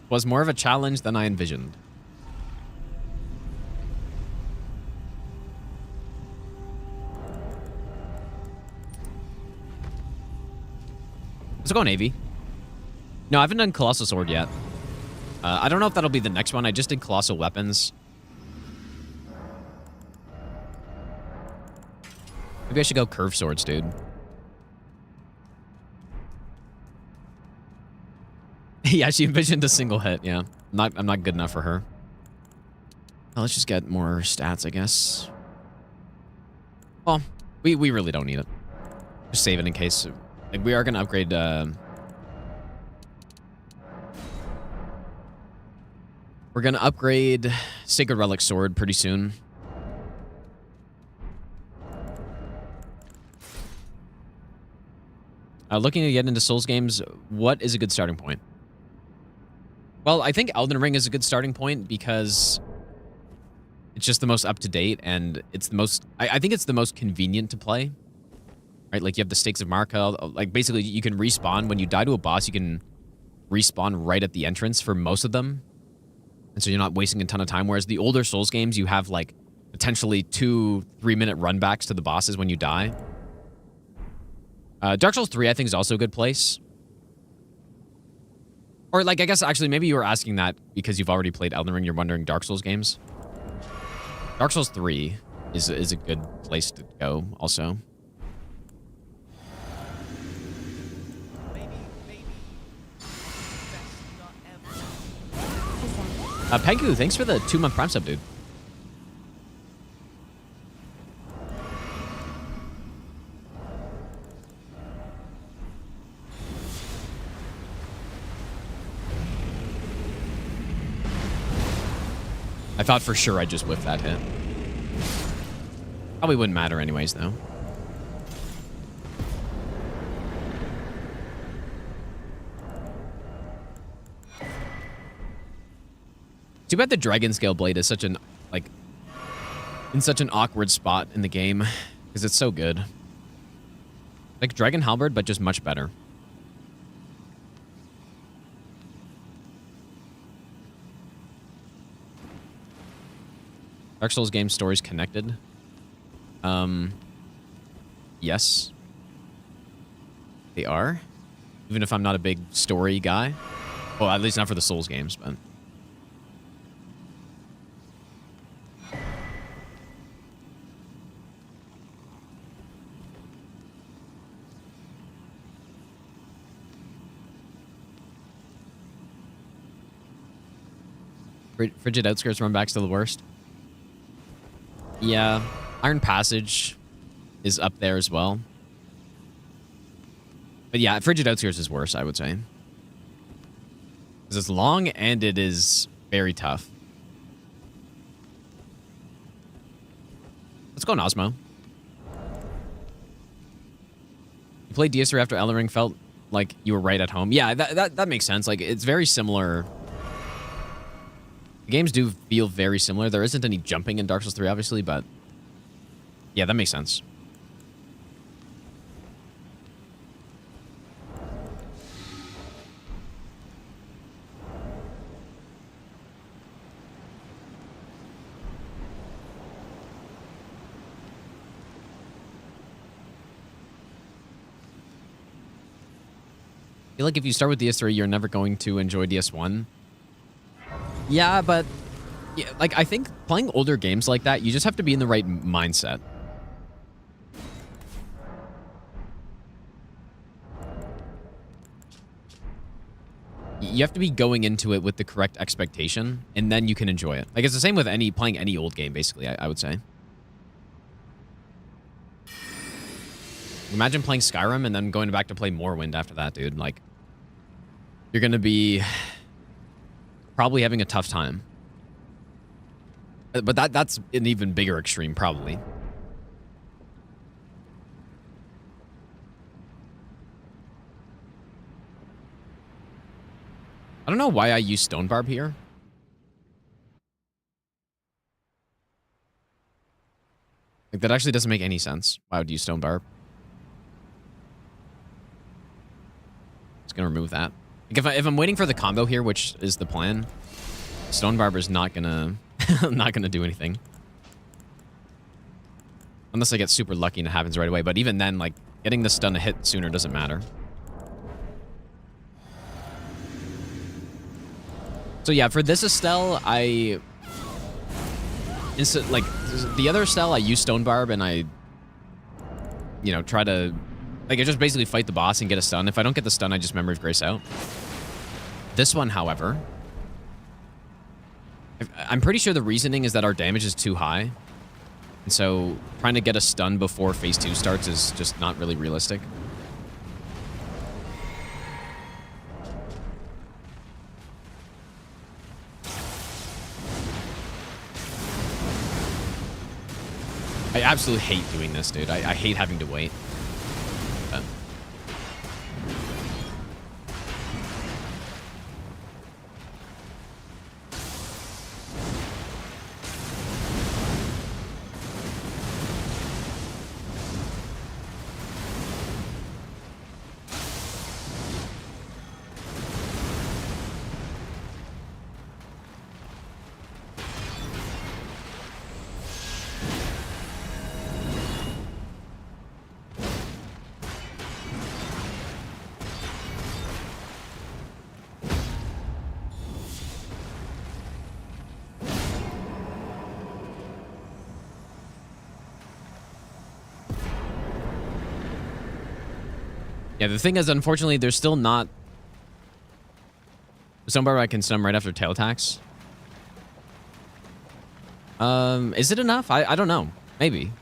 Was more of a challenge than I envisioned. Let's go, Navy. No, I haven't done Colossal Sword yet. I don't know if that'll be the next one. I just did Colossal Weapons. Maybe I should go Curve Swords, dude. Yeah, she envisioned a single hit. Yeah, I'm not good enough for her. Well, let's just get more stats, I guess. Well, we really don't need it. Just save it in case. Like, we are gonna upgrade. We're gonna upgrade Sacred Relic Sword pretty soon. Looking to get into Souls games, what is a good starting point? Well, I think Elden Ring is a good starting point because it's just the most up-to-date and it's the most... I think it's the most convenient to play. Right? Like, you have the Stakes of Marka. Like, basically, you can respawn. When you die to a boss, you can respawn right at the entrance for most of them. And so you're not wasting a ton of time. Whereas the older Souls games, you have, like, potentially 2-3 minute runbacks to the bosses when you die. Dark Souls 3, I think, is also a good place. Or, like, I guess, actually, maybe you were asking that because you've already played Elden Ring. You're wondering Dark Souls games. Dark Souls 3 is a good place to go, also. Pengu, thanks for the 2-month Prime sub, dude. I thought for sure I'd just whiff that hit. Probably wouldn't matter anyways, though. Too bad the Dragon Scale Blade is such an, like, in such an awkward spot in the game. Because it's so good. Like Dragon Halberd, but just much better. Dark Souls game stories connected. Yes. They are. Even if I'm not a big story guy. Well, at least not for the Souls games, but... Frigid Outskirts run back's still the worst. Yeah, Iron Passage is up there as well. But yeah, Frigid Outskirts is worse, I would say. Because it's long and it is very tough. Let's go Osmo. You played DS3 after Elden Ring, felt like you were right at home. Yeah, that makes sense. Like, it's very similar. The games do feel very similar. There isn't any jumping in Dark Souls 3, obviously, but yeah, that makes sense. I feel like if you start with DS3, you're never going to enjoy DS1. Yeah, but yeah, like I think playing older games like that, you just have to be in the right mindset. You have to be going into it with the correct expectation, and then you can enjoy it. Like it's the same with playing any old game, basically. I would say. Imagine playing Skyrim and then going back to play Morrowind after that, dude. Like, you're gonna be probably having a tough time. But that's an even bigger extreme, probably. I don't know why I use Stone Barb here. Like, that actually doesn't make any sense. Why would you use Stone Barb? Just gonna remove that. Like if I'm waiting for the combo here, which is the plan, Stone Barber is not gonna not gonna do anything. Unless I get super lucky and it happens right away. But even then, like, getting the stun to hit sooner doesn't matter. So yeah, for this Estelle, like the other Estelle, I use Stone Barb and I, you know, try to, like, I just basically fight the boss and get a stun. If I don't get the stun, I just Memory of Grace out. This one, however, I'm pretty sure the reasoning is that our damage is too high. And so trying to get a stun before phase 2 starts is just not really realistic. I absolutely hate doing this, dude. I hate having to wait. But yeah, the thing is, unfortunately, there's still not somewhere I can stun right after tail attacks. Is it enough? I don't know. Maybe.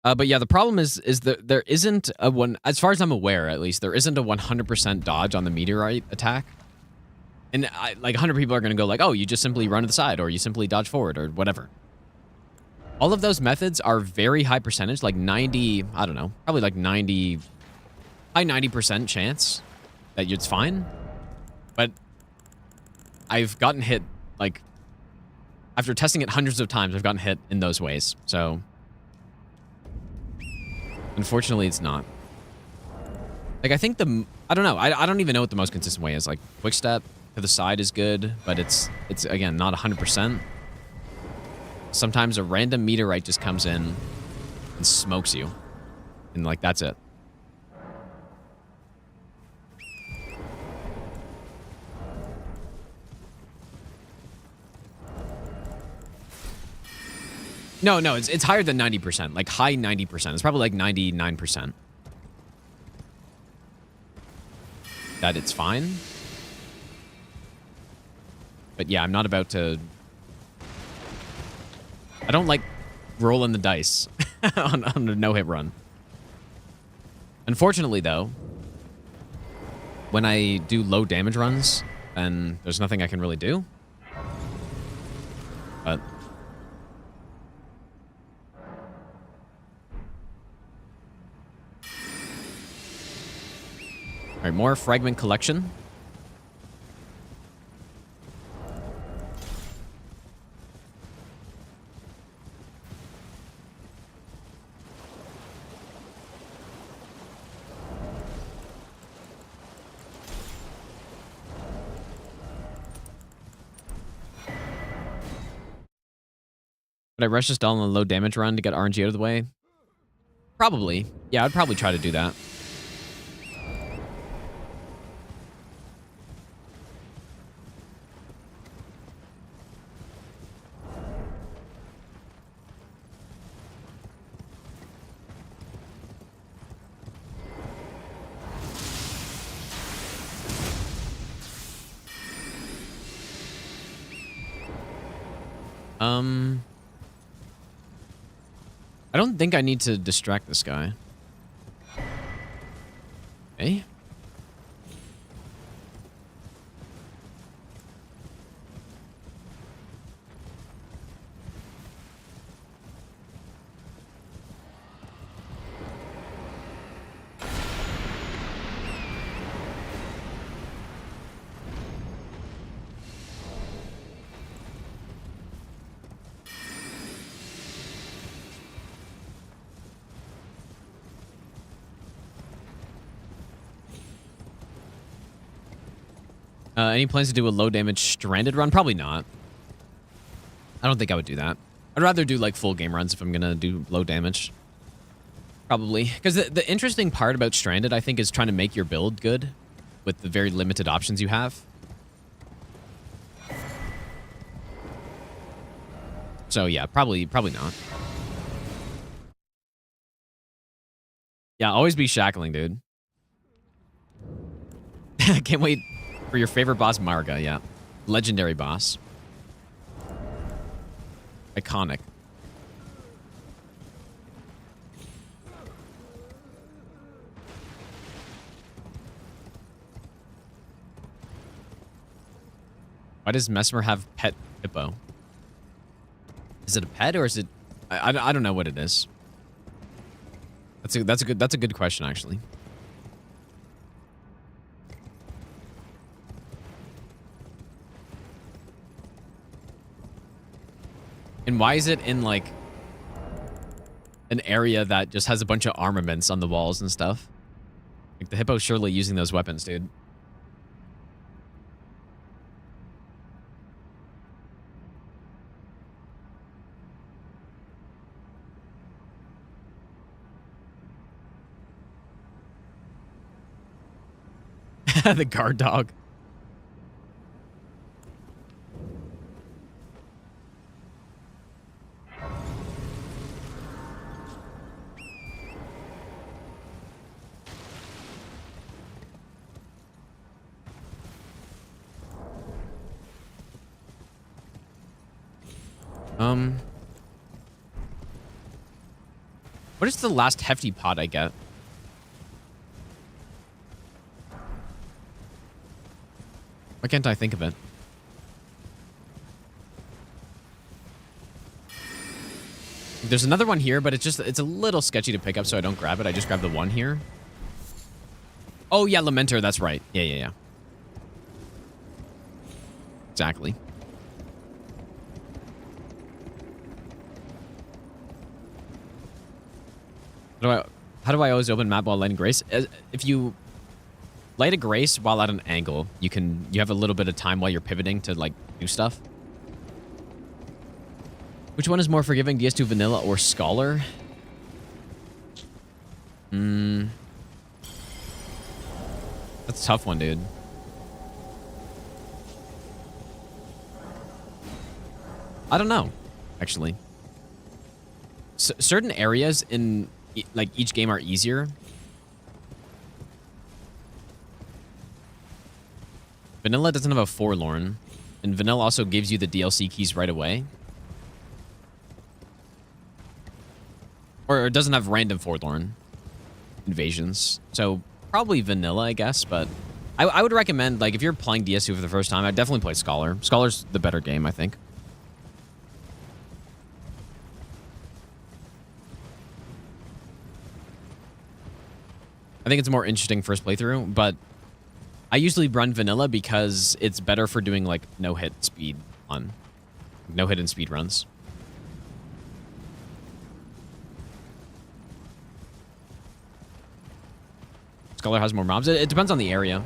But yeah, the problem is that there isn't a one, as far as I'm aware, at least, there isn't a 100% dodge on the meteorite attack. And like 100 people are going to go like, oh, you just simply run to the side or you simply dodge forward or whatever. All of those methods are very high percentage, like 90, I don't know, probably like 90, high 90% chance that it's fine. But I've gotten hit, like, after testing it hundreds of times, I've gotten hit in those ways. So, unfortunately, it's not. Like, I think I don't know. I don't even know what the most consistent way is. Like, quick step to the side is good, but it's again, not 100%. Sometimes a random meteorite just comes in and smokes you. And, like, that's it. No, it's higher than 90%. Like, high 90%. It's probably like 99%. That it's fine. But yeah, I'm not about to... I don't like rolling the dice on a no-hit run. Unfortunately, though, when I do low damage runs, then there's nothing I can really do. But... all right, more fragment collection. Would I rush this doll on a low damage run to get RNG out of the way? Probably. Yeah, I'd probably try to do that. I don't think I need to distract this guy. Okay. Any plans to do a low damage stranded run? Probably not. I don't think I would do that. I'd rather do like full game runs if I'm gonna do low damage. Probably. Because the interesting part about stranded, I think, is trying to make your build good with the very limited options you have. So yeah, probably not. Yeah, always be shackling, dude. Can't wait for your favorite boss, Marga, yeah. Legendary boss. Iconic. Why does Mesmer have pet hippo? Is it a pet or is it... I don't know what it is. That's a good question, actually. And why is it in, like, an area that just has a bunch of armaments on the walls and stuff? Like, the hippo's surely using those weapons, dude. The guard dog. What is the last hefty pot I get? Why can't I think of it? There's another one here, but it's a little sketchy to pick up, so I don't grab it. I just grab the one here. Oh, yeah, Lamenter. That's right. Yeah. Exactly. How do I always open map while lighting Grace? If you light a Grace while at an angle, you have a little bit of time while you're pivoting to like do stuff. Which one is more forgiving, DS2 Vanilla or Scholar? That's a tough one, dude. I don't know, actually. Certain areas in like each game are easier. Vanilla doesn't have a Forlorn, and Vanilla also gives you the DLC keys right away. Or it doesn't have random Forlorn invasions. So probably Vanilla, I guess, but I would recommend, like, if you're playing DS2 for the first time, I'd definitely play Scholar. Scholar's the better game, I think. I think it's a more interesting first playthrough, but I usually run Vanilla because it's better for doing, like, no-hit speed on. No-hit and speed runs. Scholar has more mobs. It depends on the area.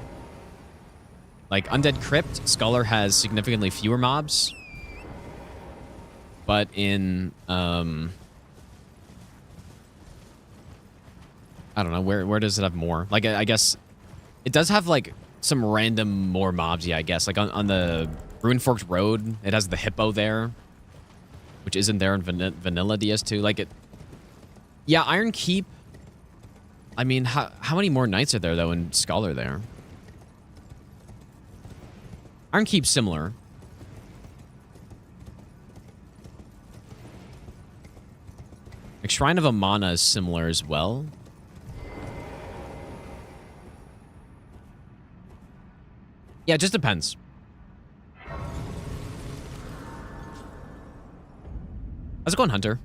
Like, Undead Crypt, Scholar has significantly fewer mobs. But in, I don't know, where does it have more? Like, I guess it does have, like, some random more mobs, yeah, I guess. Like, on the Ruinforked Road, it has the hippo there, which isn't there in Vanilla DS2. Like, it... Yeah, Iron Keep... I mean, how many more knights are there, though, in Scholar there? Iron Keep's similar. Like, Shrine of Amana is similar as well. Yeah, it just depends. How's it going, Hunter?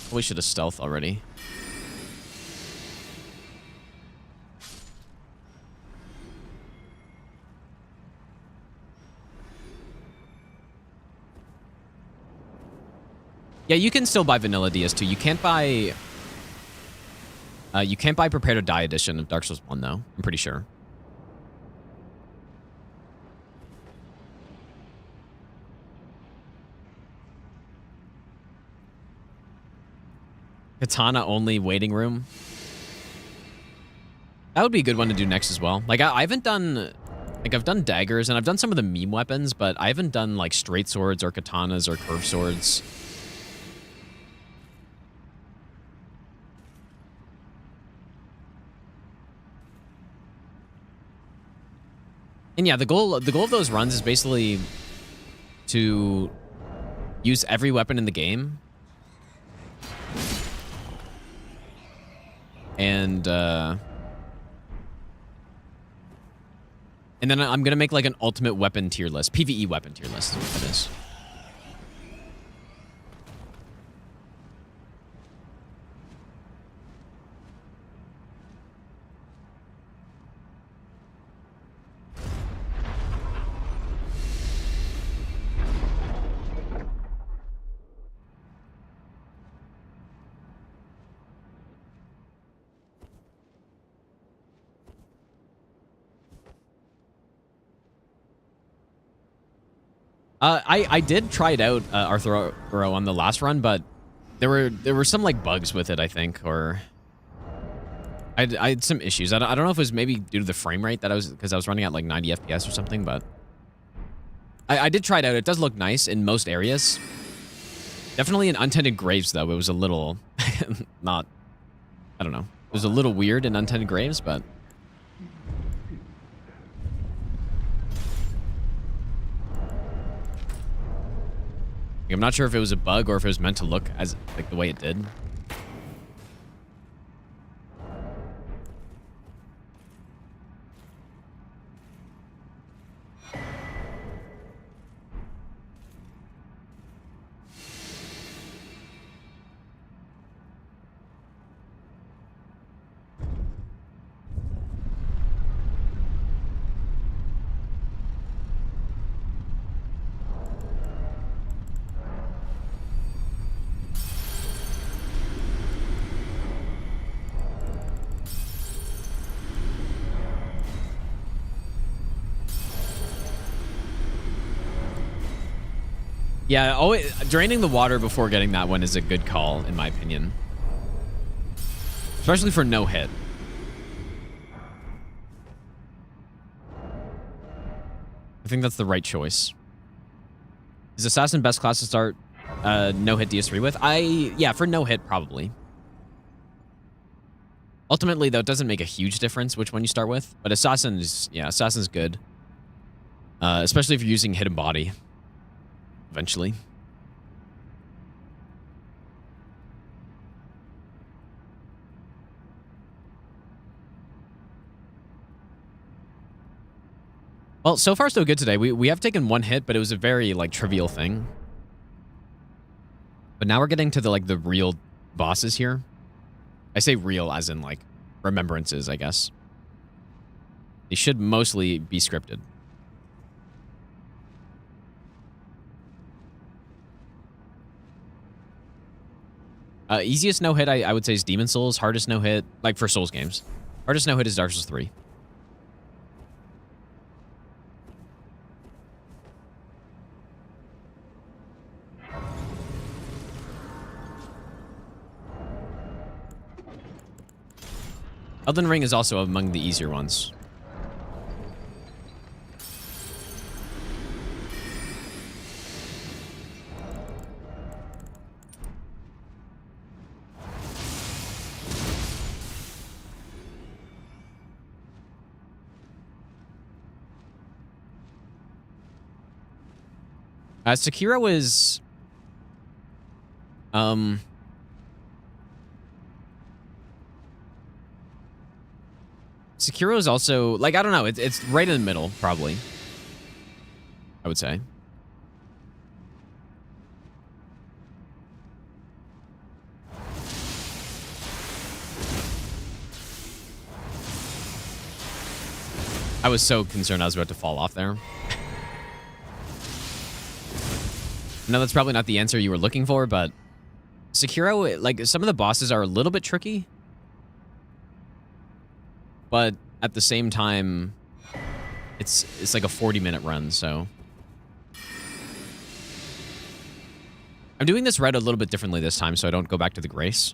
We should have stealth already. Yeah, you can still buy Vanilla DS2. You can't buy Prepare to Die edition of Dark Souls 1 though. I'm pretty sure. Katana only waiting room. That would be a good one to do next as well. Like, I haven't done... Like, I've done daggers, and I've done some of the meme weapons, but I haven't done, like, straight swords or katanas or curved swords. And yeah, the goal of those runs is basically to use every weapon in the game. And then I'm going to make, like, an ultimate weapon tier list. PvE weapon tier list is what that is. I did try it out, Arthur on the last run, but there were some, like, bugs with it, I think, or I had some issues. I don't know if it was maybe due to the frame rate that because I was running at like 90 FPS or something, but I did try it out. It does look nice in most areas. Definitely in Untended Graves, though, it was a little not, I don't know. It was a little weird in Untended Graves, but I'm not sure if it was a bug or if it was meant to look as like the way it did. Yeah, always draining the water before getting that one is a good call, in my opinion. Especially for no hit. I think that's the right choice. Is Assassin best class to start no hit DS3 with? Yeah, for no hit, probably. Ultimately, though, it doesn't make a huge difference which one you start with. But Assassin is, yeah, Assassin's good. Especially if you're using hidden body. Eventually. Well, so far so good today. We have taken one hit, but it was a very like trivial thing. But now we're getting to the real bosses here. I say real as in like remembrances, I guess. They should mostly be scripted. Easiest no hit I would say is Demon Souls. Hardest no hit, like for Souls games. Hardest no hit is Dark Souls 3. Elden Ring is also among the easier ones. Sekiro is... Sekiro is also... Like, I don't know. It's right in the middle, probably. I would say. I was so concerned I was about to fall off there. No, that's probably not the answer you were looking for, but Sekiro, like, some of the bosses are a little bit tricky. But at the same time, it's like a 40-minute run, so. I'm doing this right a little bit differently this time, so I don't go back to the Grace.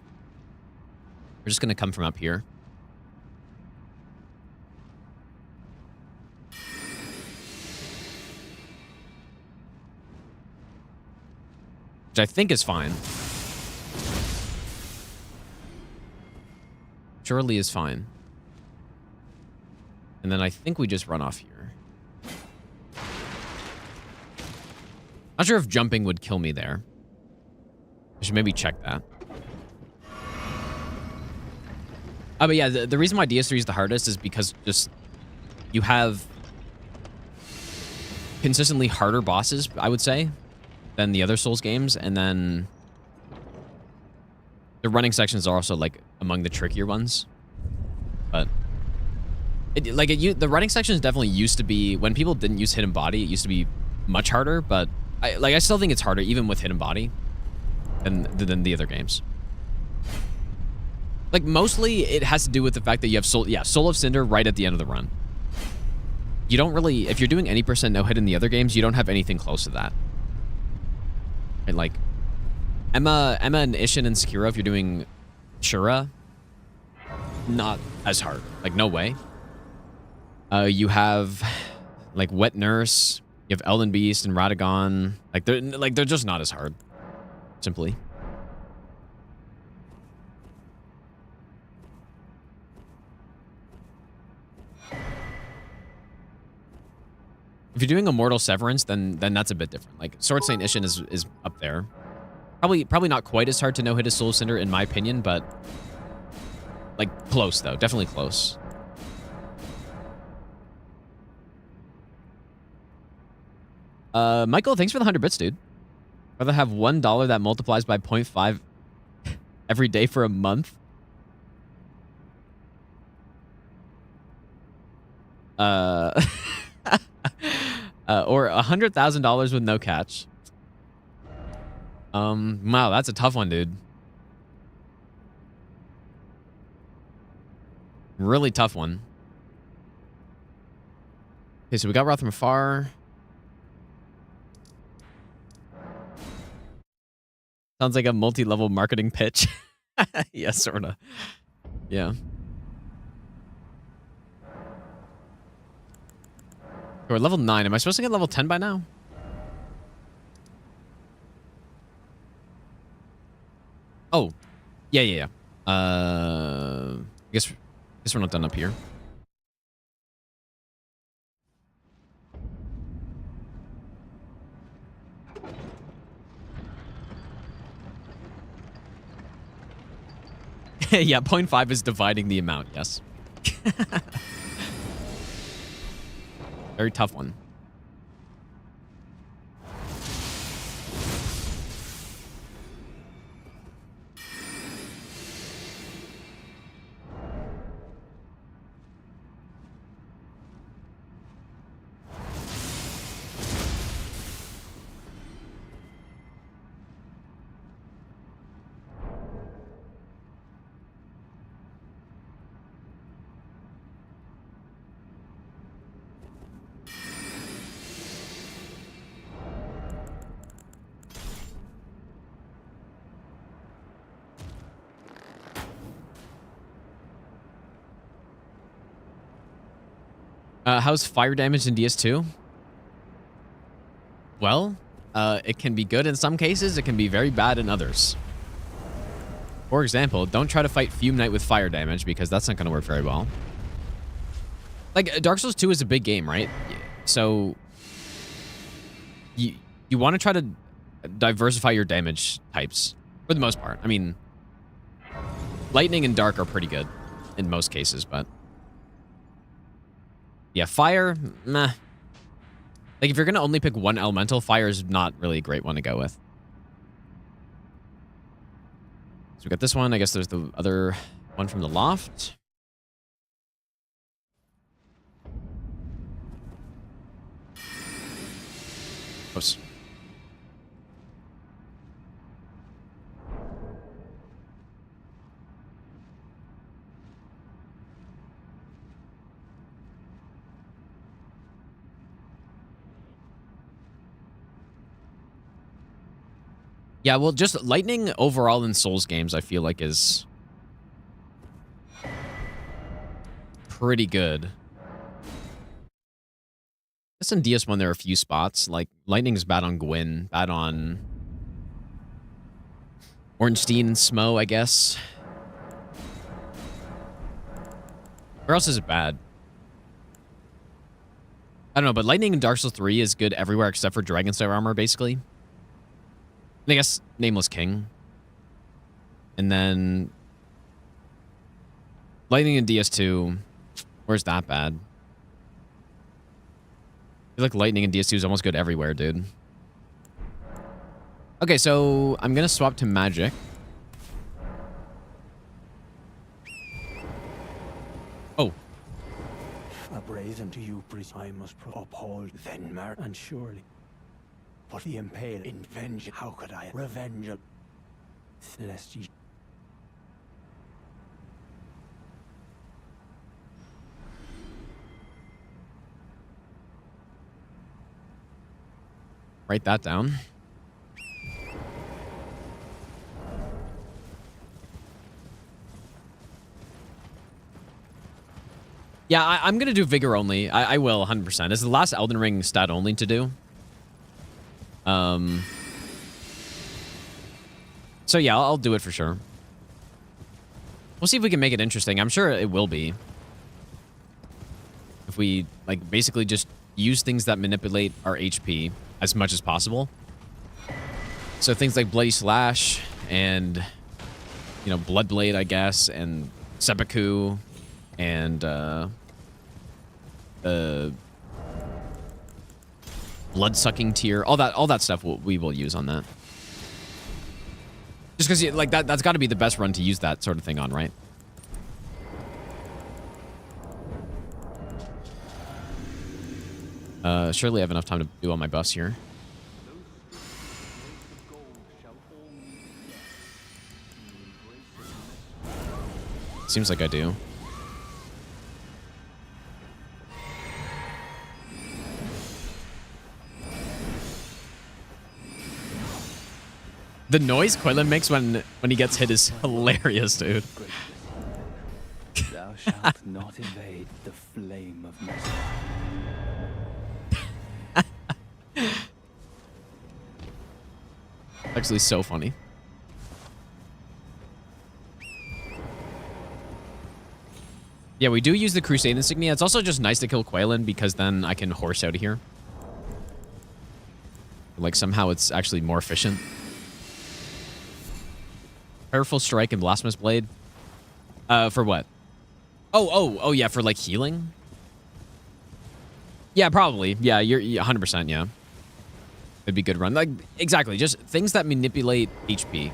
We're just going to come from up here. Which I think is fine. Surely is fine. And then I think we just run off here. Not sure if jumping would kill me there. I should maybe check that. Oh, but yeah, the reason why DS3 is the hardest is because just you have consistently harder bosses, I would say, than the other Souls games, and then the running sections are also like among the trickier ones. But the running sections definitely used to be, when people didn't use hidden body, it used to be much harder. But I still think it's harder even with hidden body than the other games. Like mostly it has to do with the fact that you have Soul of Cinder right at the end of the run. You don't really, if you're doing any % no hit in the other games, you don't have anything close to that. Right, like Emma and Ishin and Sekiro, if you're doing Shura, not as hard. Like, no way. You have like Wet Nurse, you have Elden Beast and Radagon. They're just not as hard. Simply. If you're doing Immortal Severance, then that's a bit different. Like Sword Saint Ishin is up there. Probably not quite as hard to no hit as Soul Cinder in my opinion, but like close though, definitely close. Michael, thanks for the 100 bits, dude. Rather have $1 that multiplies by 0.5 every day for a month. Or $100,000 with no catch. Wow, that's a tough one, dude. Really tough one. Okay, so we got Wrath from Afar. Sounds like a multi-level marketing pitch. Yeah, sorta. Yeah. We're level 9. Am I supposed to get level 10 by now? Oh. Yeah. I guess we're not done up here. Yeah, 0.5 is dividing the amount, yes. Very tough one. How's fire damage in DS2? Well, it can be good in some cases. It can be very bad in others. For example, don't try to fight Fume Knight with fire damage because that's not going to work very well. Like, Dark Souls 2 is a big game, right? So, you want to try to diversify your damage types for the most part. I mean, lightning and dark are pretty good in most cases, but... yeah, fire, meh. Like, if you're going to only pick one elemental, fire is not really a great one to go with. So we got this one. I guess there's the other one from the loft. Close. Yeah, well, just lightning overall in Souls games, I feel like, is pretty good. I guess in DS1 there are a few spots. Like, lightning is bad on Gwyn, bad on Ornstein and Smo, I guess. Where else is it bad? I don't know, but lightning in Dark Souls 3 is good everywhere except for Dragonslayer armor, basically. I guess Nameless King. And then lightning in DS2. Where's that bad? I feel like lightning in DS2 is almost good everywhere, dude. Okay, so I'm going to swap to magic. Oh. A brazen to you, priest, I must uphold, then mar, and surely. But the impale in vengeance, how could I revenge a celestial? Write that down. Yeah, I'm going to do Vigor only. I will, 100%. It's the last Elden Ring stat only to do. So yeah, I'll do it for sure. We'll see if we can make it interesting. I'm sure it will be. If we, like, basically just use things that manipulate our HP as much as possible. So things like Bloody Slash and, you know, Bloodblade, I guess, and Seppuku and Blood-sucking Tear, all that stuff we will use on that. Just because, like, that's got to be the best run to use that sort of thing on, right? Surely I have enough time to do all my buffs here. Seems like I do. The noise Quillen makes when he gets hit is hilarious, dude. Thou shalt not evade the flame of mercy. Actually so funny. Yeah, we do use the Crusade Insignia. It's also just nice to kill Quaylen because then I can horse out of here. Like, somehow it's actually more efficient. Powerful Strike and Blasphemous Blade. For what? Oh, yeah, for, like, healing? Yeah, probably. Yeah, you're 100%, yeah. It'd be a good run. Like, exactly. Just things that manipulate HP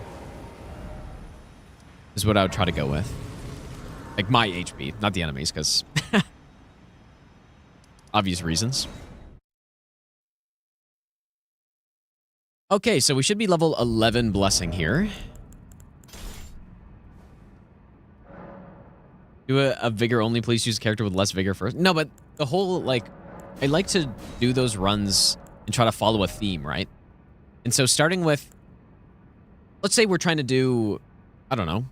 is what I would try to go with. Like, my HP, not the enemies, because obvious reasons. Okay, so we should be level 11 Blessing here. Do a Vigor only, please use a character with less Vigor first. No, but the whole, like, I like to do those runs and try to follow a theme, right? And so starting with, let's say we're trying to do, I don't know,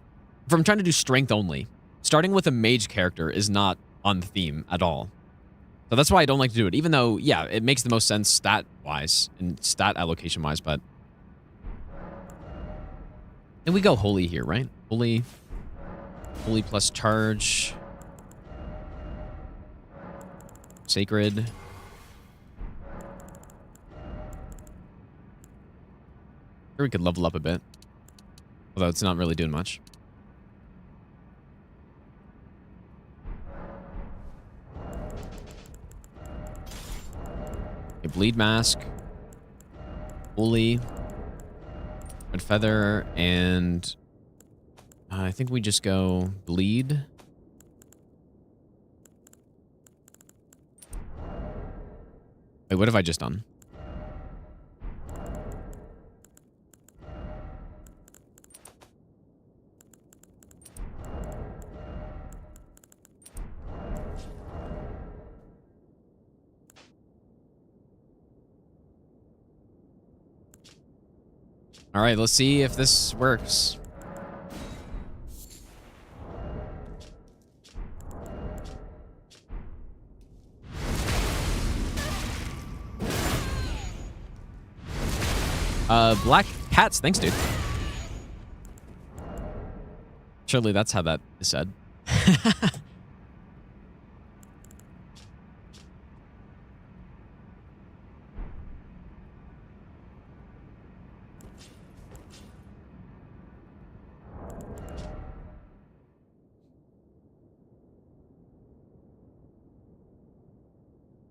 if I'm trying to do Strength only, starting with a mage character is not on theme at all. So that's why I don't like to do it, even though, yeah, it makes the most sense stat-wise and stat allocation-wise, but... And we go Holy here, right? Holy plus Charge. Sacred. Here we could level up a bit. Although it's not really doing much. Okay, Bleed Mask. Holy. Red Feather. And I think we just go Bleed. Wait, what have I just done? All right, let's see if this works. Black cats. Thanks, dude. Surely that's how that is said.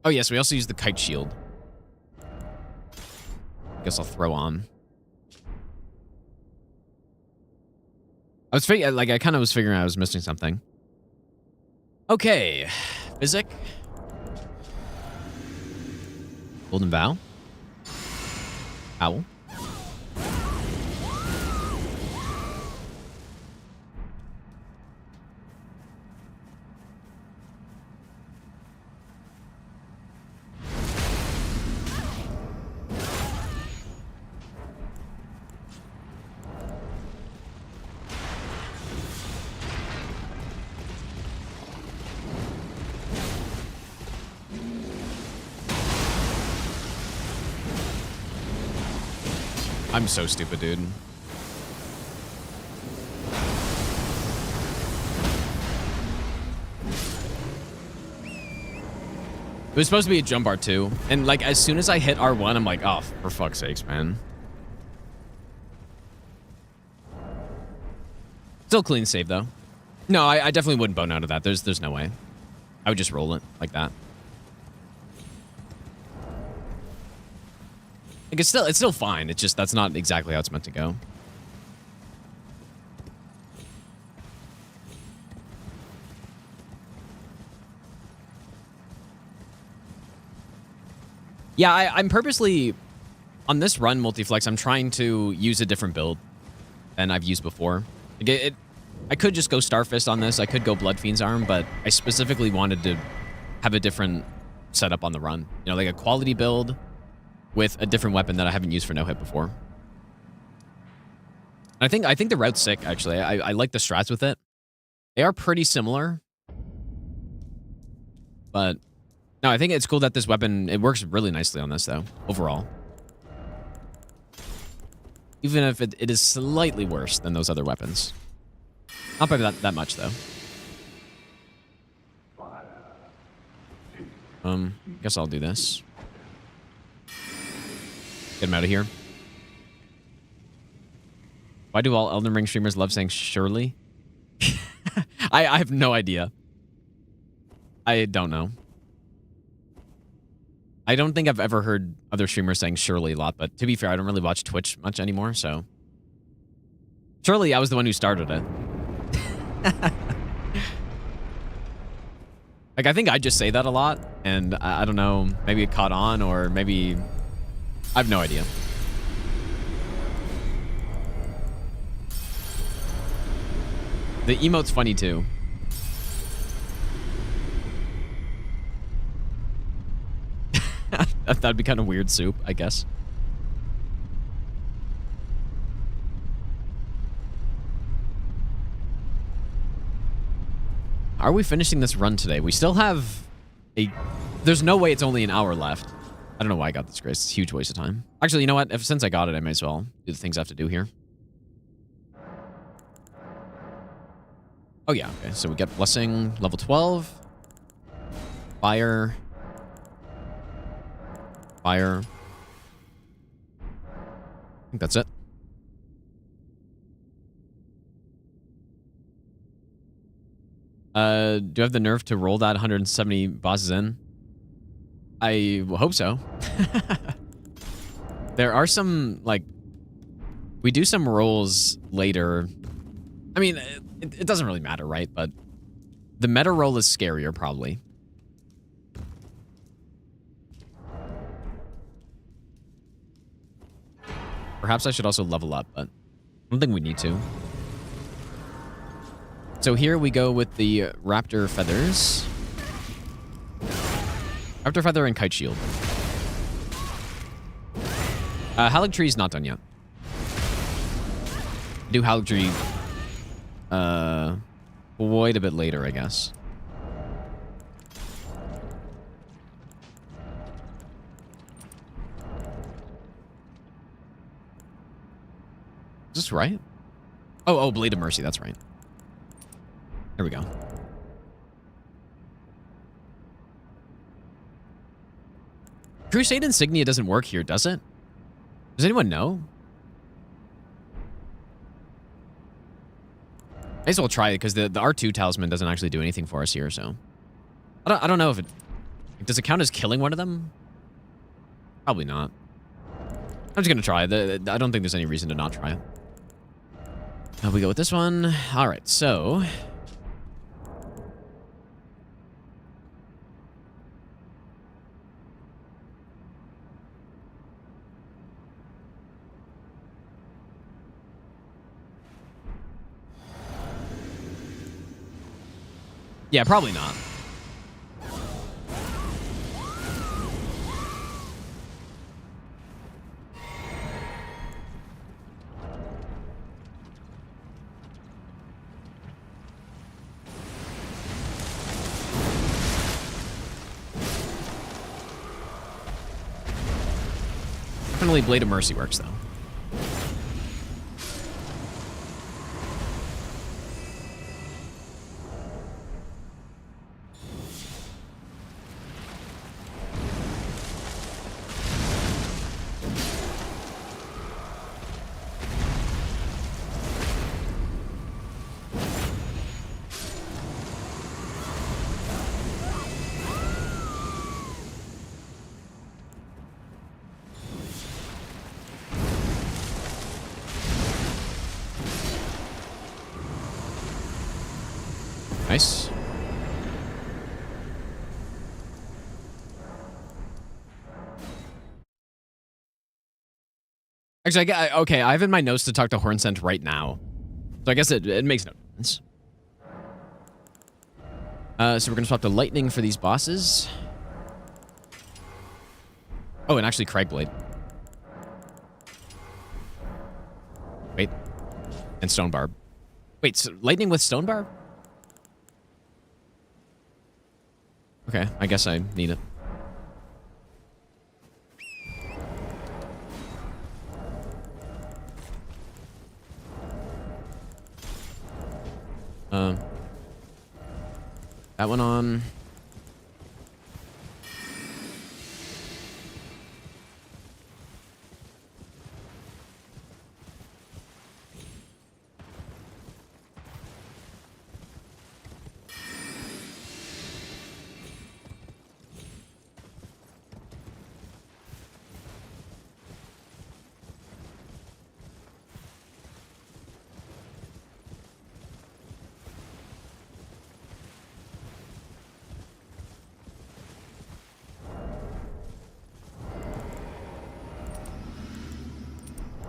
Oh, yes, we also use the Kite Shield. I guess I'll throw on. I kind of was figuring I was missing something. Okay. Physic. Golden Vow. Owl. I'm so stupid, dude. It was supposed to be a jump bar too. And like as soon as I hit R1, I'm like, oh, for fuck's sakes, man. Still clean save though. No, I definitely wouldn't bone out of that. There's no way. I would just roll it like that. Like it's still fine. It's just that's not exactly how it's meant to go. Yeah, I'm purposely on this run multiflex. I'm trying to use a different build than I've used before. Like I could just go Starfist on this. I could go Blood Fiend's Arm, but I specifically wanted to have a different setup on the run. You know, like a quality build with a different weapon that I haven't used for no hit before. I think the route's sick, actually. I like the strats with it. They are pretty similar. But no, I think it's cool that this weapon, it works really nicely on this, though, overall. Even if it is slightly worse than those other weapons. Not by that much, though. Guess I'll do this. Get him out of here. Why do all Elden Ring streamers love saying Shirley? I have no idea. I don't know. I don't think I've ever heard other streamers saying Shirley a lot, but to be fair, I don't really watch Twitch much anymore, so. Shirley, I was the one who started it. Like, I think I just say that a lot, and I don't know, maybe it caught on, or maybe... I have no idea. The emote's funny, too. That'd be kind of weird soup, I guess. Are we finishing this run today? We still have a... There's no way it's only an hour left. I don't know why I got this, Grace. It's a huge waste of time. Actually, you know what? Since I got it, I may as well do the things I have to do here. Oh, yeah. Okay, so we get Blessing, level 12. Fire. Fire. I think that's it. Do I have the nerve to roll that 170 bosses in? I hope so. There are some, like... We do some rolls later. I mean, it doesn't really matter, right? But the meta roll is scarier, probably. Perhaps I should also level up, but I don't think we need to. So here we go with the Raptor Feathers. Raptor Feather and Kite Shield. Haligtree is not done yet. Do Haligtree quite a bit later, I guess. Is this right? Oh, Blade of Mercy, that's right. There we go. Crusade Insignia doesn't work here, does it? Does anyone know? May as well try it, because the R2 talisman doesn't actually do anything for us here, so... I don't know if it... Does it count as killing one of them? Probably not. I'm just gonna try it. I don't think there's any reason to not try it. Now we go with this one. Alright, so... Yeah, probably not. Definitely Blade of Mercy works, though. Actually, okay, I have in my notes to talk to Hornsent right now. So I guess it makes no difference. So we're going to swap to Lightning for these bosses. Oh, and actually Craigblade. Wait. And Stone Barb. Wait, so Lightning with Stone Barb? Okay, I guess I need it. That one on.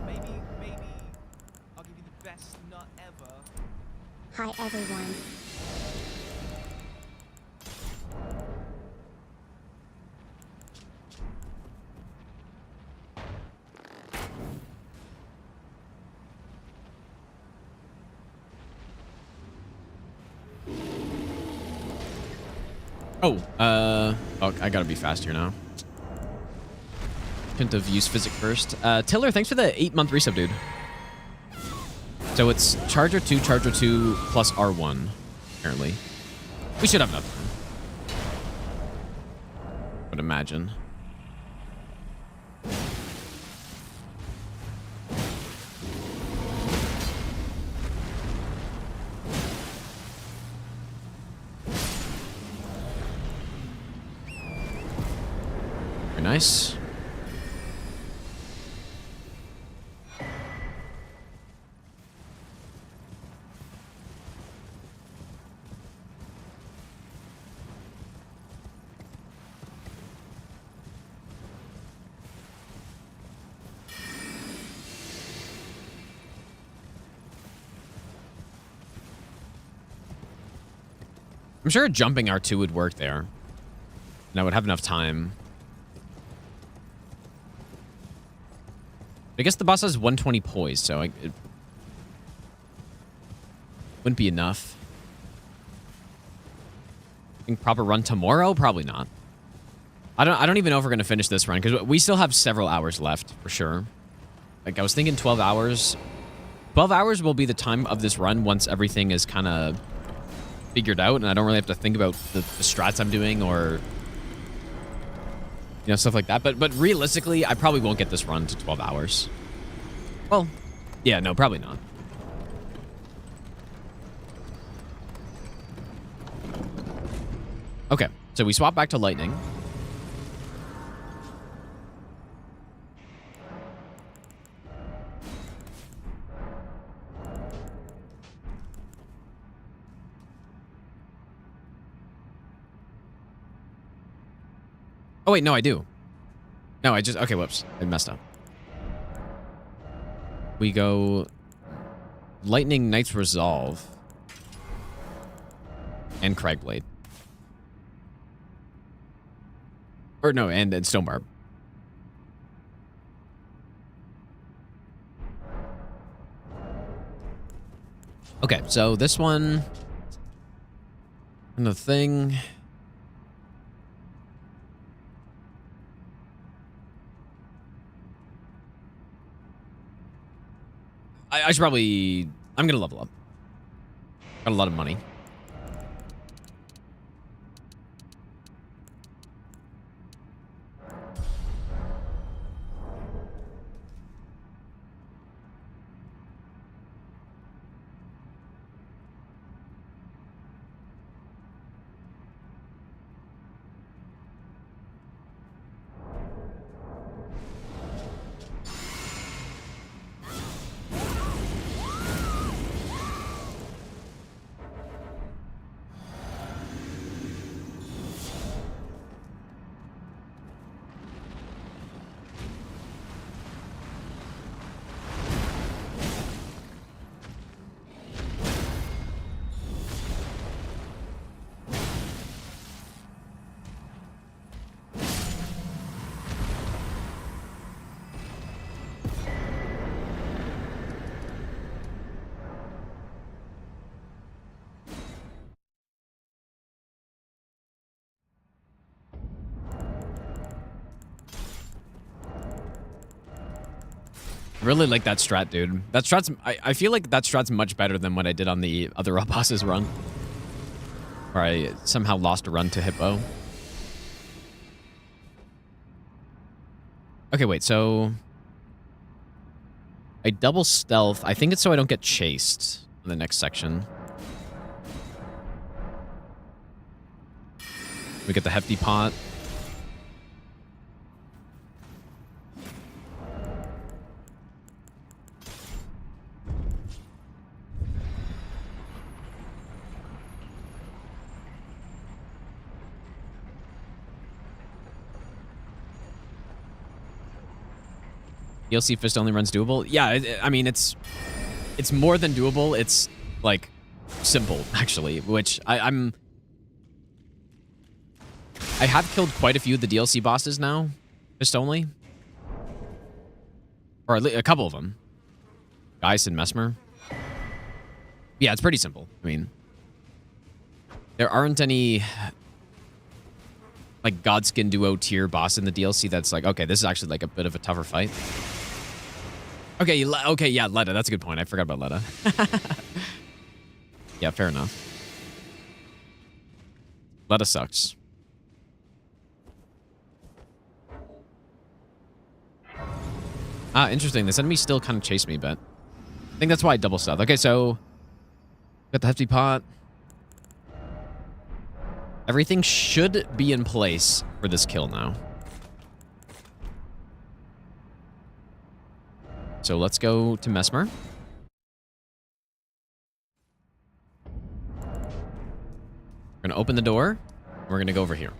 Maybe I'll give you the best nut ever. Hi everyone. Oh, I gotta be fast here now. Couldn't have used physic first. Tiller, thanks for the 8-month resub, dude. So it's Charger 2 plus R1, apparently. We should have enough time. Would imagine. Very nice. I'm sure jumping R2 would work there. And I would have enough time. I guess the boss has 120 poise, so it wouldn't be enough. I think proper run tomorrow? Probably not. I don't even know if we're gonna finish this run, because we still have several hours left, for sure. Like, I was thinking 12 hours. 12 hours will be the time of this run once everything is kind of figured out, and I don't really have to think about the strats I'm doing or, you know, stuff like that. But realistically, I probably won't get this run to 12 hours. Well, yeah, no, probably not. Okay, so we swap back to Lightning. Oh, wait, no, I do. No, okay, whoops. I messed up. We go Lightning, Knight's Resolve, and Craigblade. Or no, and Stone Barb. Okay, so this one and the thing. I should probably... I'm gonna level up. Got a lot of money. Really like that strat, dude. That strat's... I feel like that strat's much better than what I did on the other raw bosses run. Where I somehow lost a run to Hippo. Okay, wait, so... I double stealth. I think it's so I don't get chased in the next section. We get the hefty pot. DLC fist only runs doable. Yeah, I mean it's more than doable. It's like simple actually, which I have killed quite a few of the DLC bosses now, fist only, or at least a couple of them. Geist and Mesmer. Yeah, it's pretty simple. I mean, there aren't any like Godskin duo tier boss in the DLC that's like, okay, this is actually like a bit of a tougher fight. Okay, okay, yeah, Letta. That's a good point. I forgot about Letta. Yeah, fair enough. Letta sucks. Ah, interesting. This enemy still kind of chased me, but I think that's why I double stealth. Okay, so got the hefty pot. Everything should be in place for this kill now. So let's go to Mesmer. We're going to open the door. And we're going to go over here.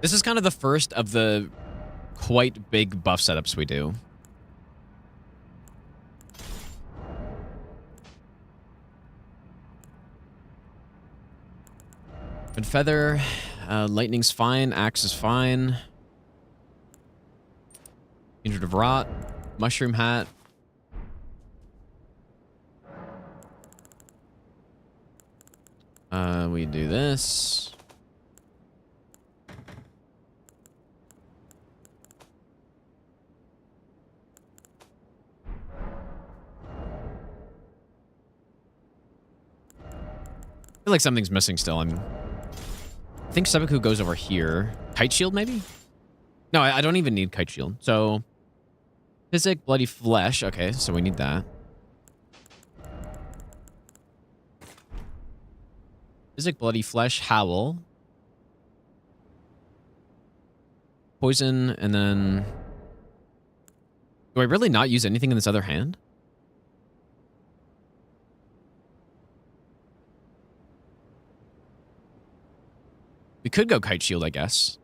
This is kind of the first of the quite big buff setups we do. Red Feather, Lightning's fine, Axe is fine. Injured of Rot, Mushroom Hat. We do this. I feel like something's missing still. I think Seppuku goes over here. Kite Shield, maybe? No, I don't even need Kite Shield. So, Physic, Bloody Flesh. Okay, so we need that. Physic, Bloody Flesh, Howl. Poison, and then... Do I really not use anything in this other hand? We could go Kite Shield, I guess.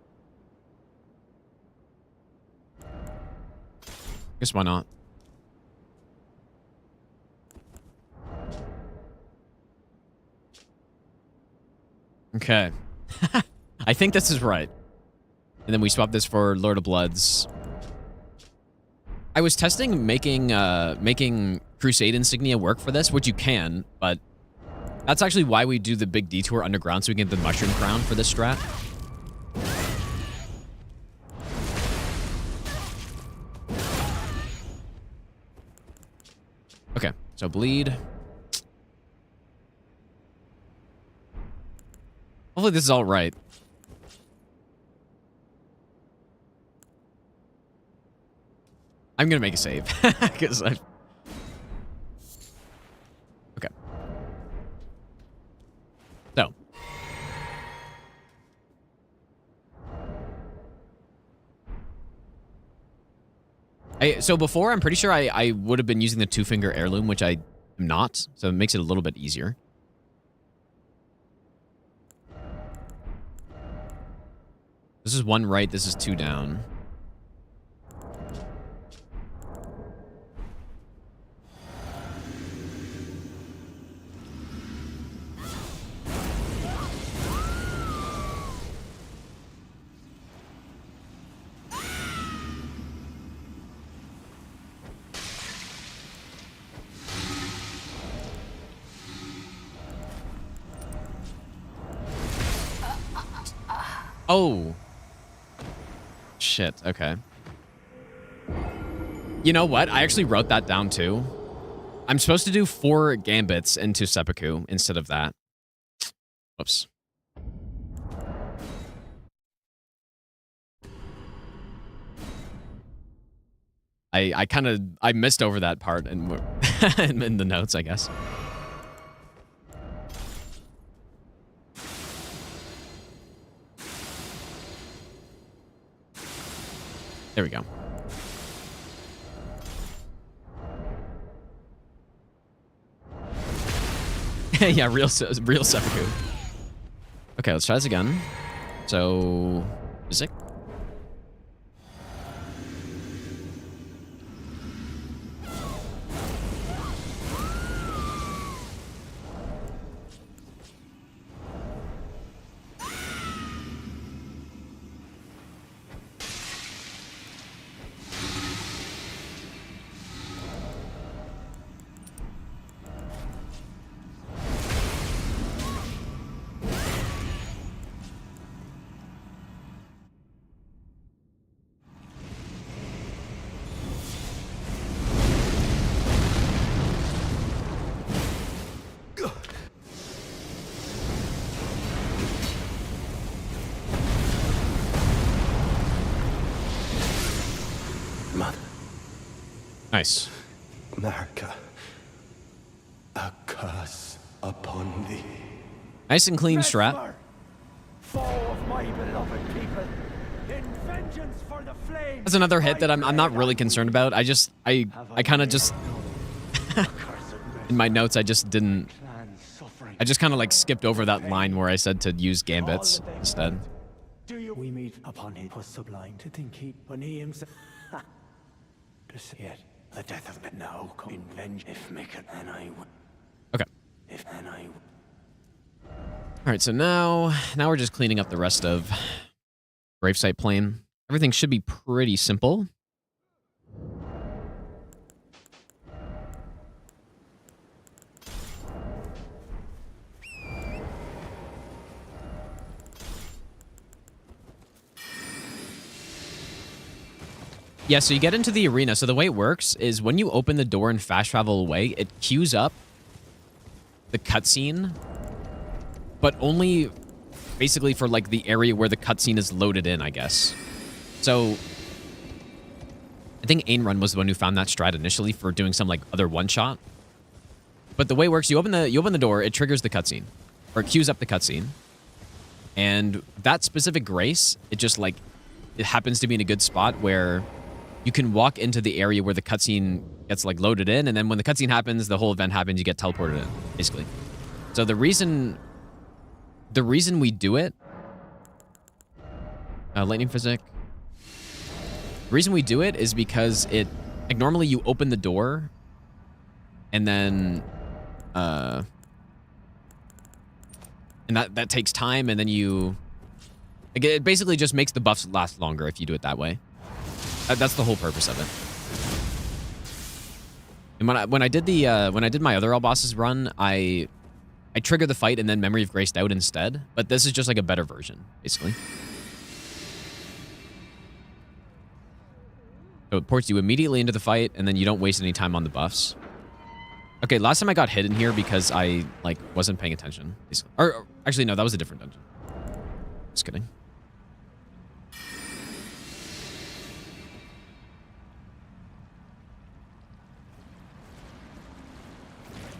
Guess why not? Okay. I think this is right. And then we swap this for Lord of Bloods. I was testing making Crusade Insignia work for this, which you can, but that's actually why we do the big detour underground, so we can get the Mushroom Crown for this strat. Okay, so bleed. Hopefully this is all right. I'm gonna make a save, because I... Okay. So before, I'm pretty sure I would have been using the two-finger heirloom, which I am not, so it makes it a little bit easier. This is one right, this is two down. Oh. Shit, okay. You know what? I actually wrote that down too. I'm supposed to do 4 gambits into seppuku instead of that. Oops. I missed over that part in, in the notes, I guess. There we go. Yeah, real seppuku. Okay, let's try this again. So, music. Mother. Nice. Marka, a curse upon thee. Nice and clean strat. Mesmer, foe of my beloved people, in vengeance for the flames. That's another hit that I'm not really concerned about. I kind of just in my notes I just didn't. I just kind of like skipped over that line where I said to use gambits instead. We meet upon it was sublime to think he when he himself to see it. The death of it now come in venge if make it and I would. Okay. If and I would. All right, so now we're just cleaning up the rest of Gravesite Plain. Everything should be pretty simple. Yeah, so you get into the arena. So the way it works is when you open the door and fast travel away, it queues up the cutscene, but only basically for like the area where the cutscene is loaded in, I guess. So I think Ainrun was the one who found that strat initially for doing some like other one-shot. But the way it works, you open the door, it triggers the cutscene, or it queues up the cutscene, and that specific grace, it just like it happens to be in a good spot where you can walk into the area where the cutscene gets like loaded in, and then when the cutscene happens, the whole event happens, you get teleported in, basically. So the reason we do it, lightning physic. The reason we do it is because it, like normally you open the door, and then, and that takes time, and then you, like, it basically just makes the buffs last longer if you do it that way. That's the whole purpose of it. And when I did my other all bosses run, I triggered the fight and then Memory of Graced out instead. But this is just like a better version, basically. So it ports you immediately into the fight, and then you don't waste any time on the buffs. Okay, last time I got hit in here because I like wasn't paying attention. Or actually, no, that was a different dungeon. Just kidding.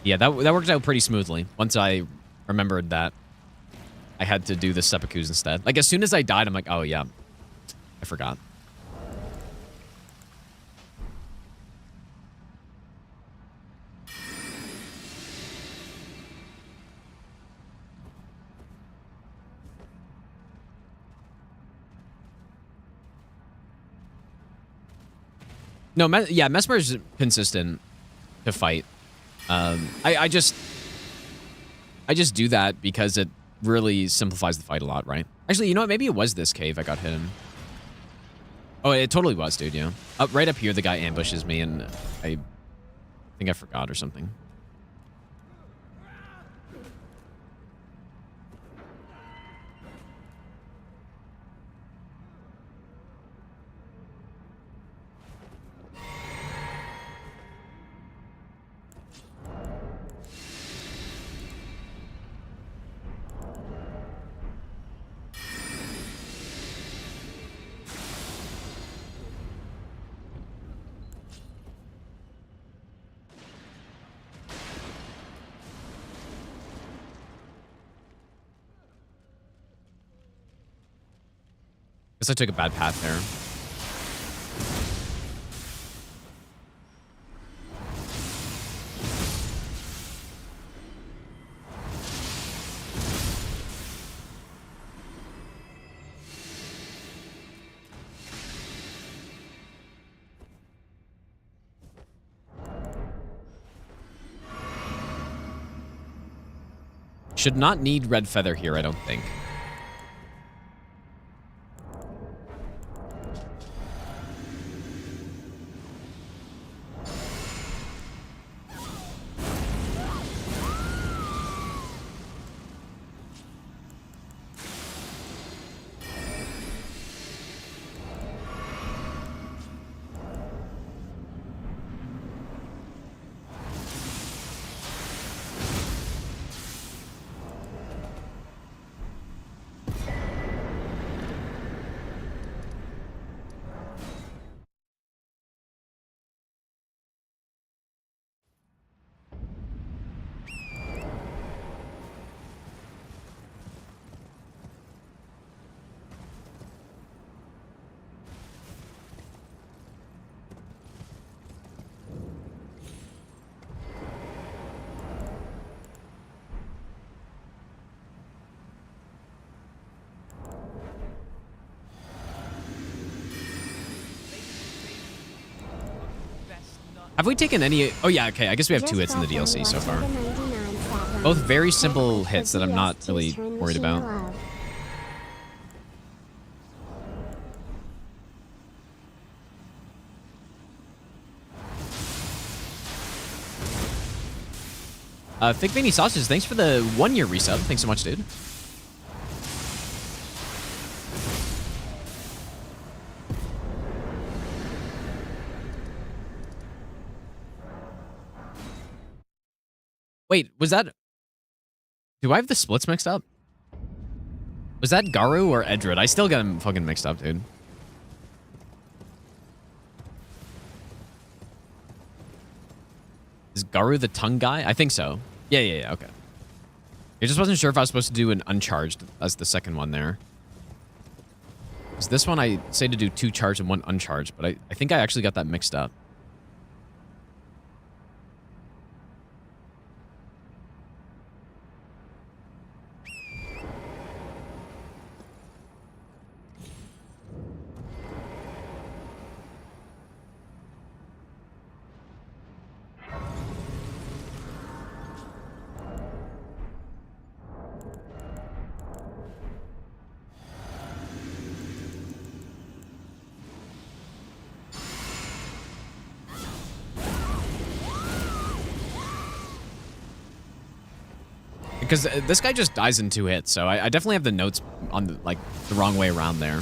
Yeah, that worked out pretty smoothly. Once I remembered that I had to do the seppukus instead. Like, as soon as I died, I'm like, oh, yeah. I forgot. No, yeah, Mesmer is consistent to fight. I just do that because it really simplifies the fight a lot, right? Actually, you know what? Maybe it was this cave I got hit in. Oh, it totally was, dude, yeah. Right up here, the guy ambushes me, and I think I forgot or something. Guess I took a bad path there. Should not need red feather here, I don't think. Have we taken any... Oh, yeah, okay. I guess we have 2 hits in the DLC so far. Both very simple hits that I'm not really worried about. Thick Veiny Sausage, thanks for the 1-year resub. Thanks so much, dude. Wait, was that... Do I have the splits mixed up? Was that Garu or Edred? I still got them fucking mixed up, dude. Is Garu the tongue guy? I think so. Yeah, okay. I just wasn't sure if I was supposed to do an uncharged as the second one there. Because this one I say to do 2 charged and 1 uncharged, but I think I actually got that mixed up. Because this guy just dies in 2 hits, so I definitely have the notes on the, like the wrong way around there.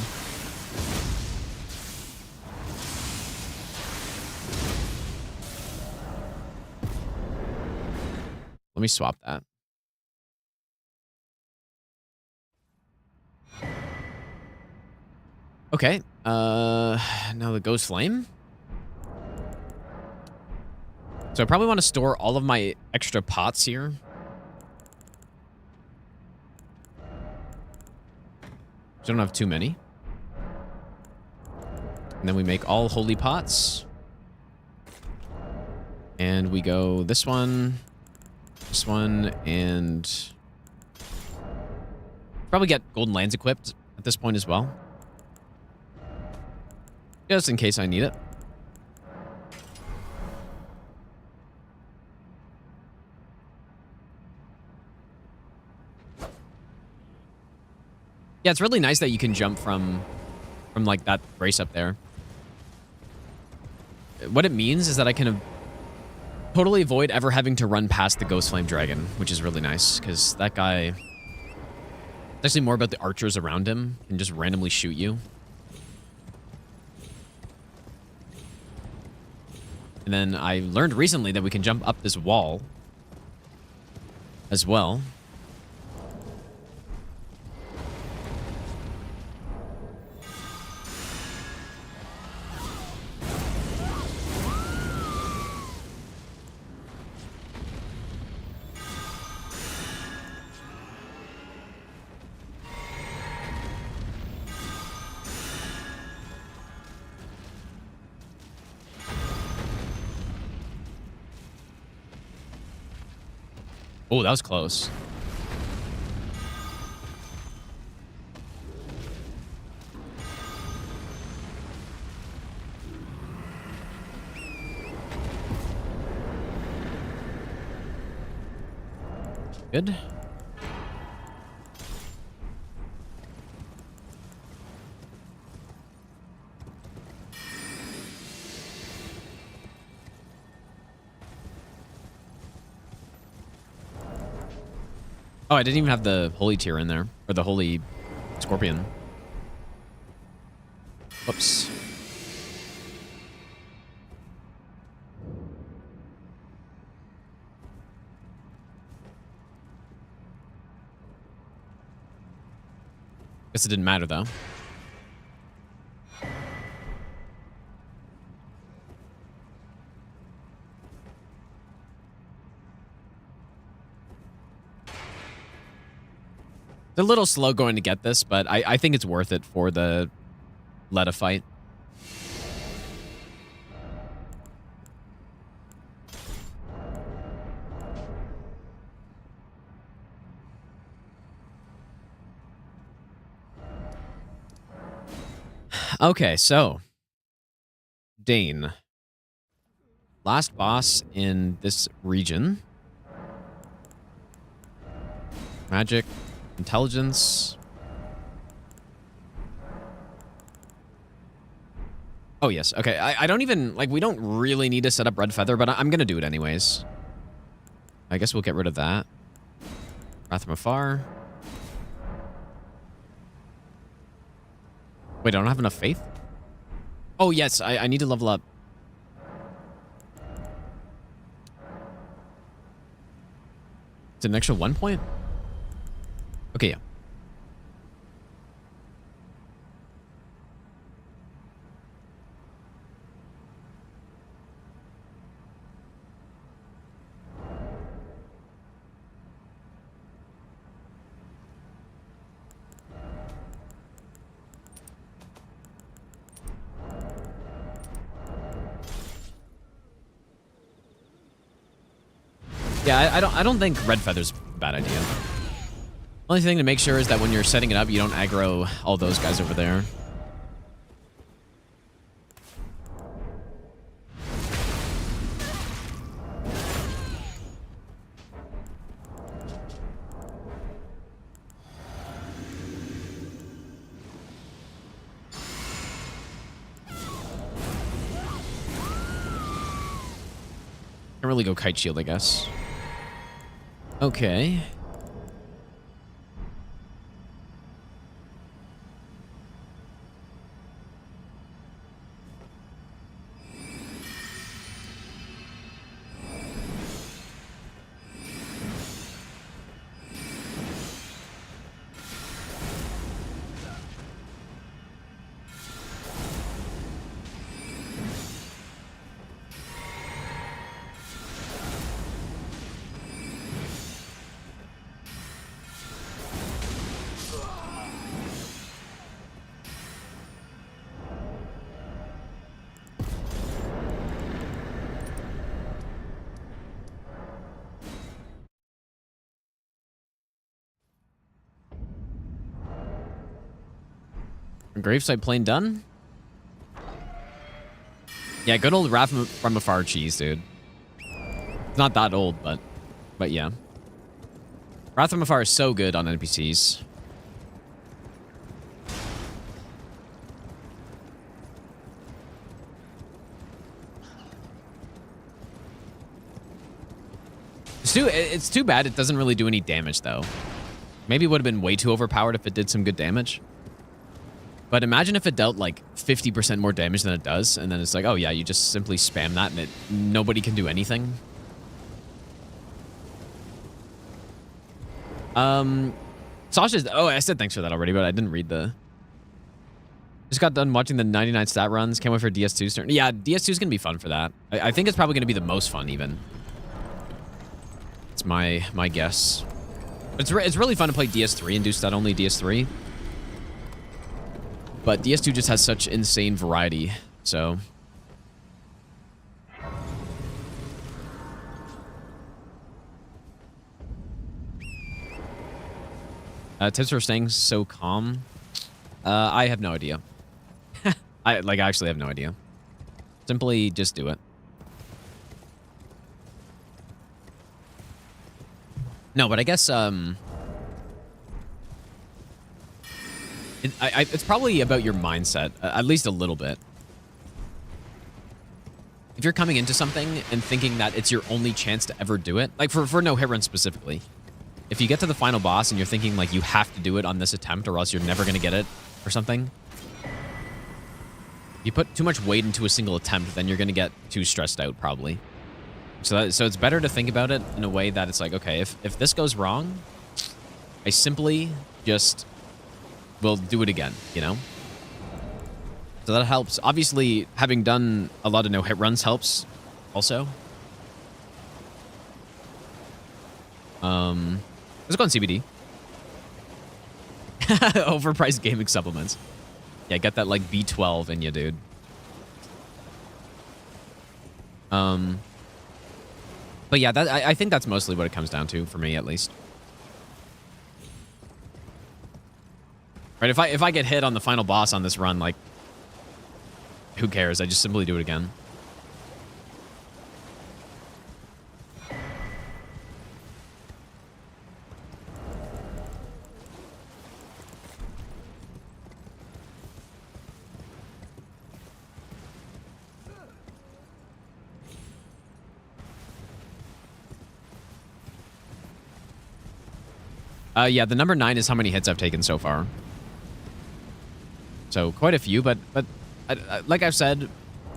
Let me swap that. Okay. Now the Ghost Flame. So I probably want to store all of my extra pots here. So I don't have too many. And then we make all holy pots. And we go this one, and probably get golden lands equipped at this point as well. Just in case I need it. Yeah, it's really nice that you can jump from like that brace up there. What it means is that I can totally avoid ever having to run past the Ghost Flame Dragon, which is really nice, because that guy... It's actually more about the archers around him and just randomly shoot you. And then I learned recently that we can jump up this wall as well. Oh, that was close. Good. Oh, I didn't even have the holy tier in there. Or the holy scorpion. Whoops. Guess it didn't matter, though. It's a little slow going to get this, but I think it's worth it for the Letta fight. Okay, so Dane. Last boss in this region. Magic. Intelligence. Oh, yes. Okay, I don't even... Like, we don't really need to set up Red Feather, but I'm going to do it anyways. I guess we'll get rid of that. Wrath from Afar. Wait, I don't have enough faith? Oh, yes, I need to level up. It's an extra 1 point? Okay, yeah. Yeah, I don't think Red Feather's a bad idea. Only thing to make sure is that when you're setting it up, you don't aggro all those guys over there. Can't really go Kite Shield, I guess. Okay. Gravesite plane done? Yeah, good old Wrath from Afar cheese, dude. It's not that old, but yeah. Wrath from Afar is so good on NPCs. It's too bad it doesn't really do any damage, though. Maybe it would have been way too overpowered if it did some good damage. But imagine if it dealt like 50% more damage than it does, and then it's like, oh yeah, you just simply spam that and nobody can do anything. Sasha's... Oh, I said thanks for that already, but I didn't read the... Just got done watching the 99 stat runs. Can't wait for DS2's turn. Yeah, DS2 is going to be fun for that. I think it's probably going to be the most fun, even. It's my guess. It's really fun to play DS3 and do stat only DS3. But DS2 just has such insane variety, so... Tips for staying so calm. I have no idea. I actually have no idea. Simply just do it. No, but I guess it's probably about your mindset, at least a little bit. If you're coming into something and thinking that it's your only chance to ever do it, like for no hit run specifically, if you get to the final boss and you're thinking like you have to do it on this attempt or else you're never going to get it or something, you put too much weight into a single attempt, then you're going to get too stressed out probably. So it's better to think about it in a way that it's like, okay, if this goes wrong, I simply just will do it again, you know? So that helps. Obviously, having done a lot of no-hit runs helps also. Let's go on CBD. Overpriced gaming supplements. Yeah, get that, like, B12 in you, dude. But yeah, I think that's mostly what it comes down to, for me, at least. Right, if I get hit on the final boss on this run, like, who cares? I just simply do it again. Yeah, the number 9 is how many hits I've taken so far. So quite a few, but like I've said,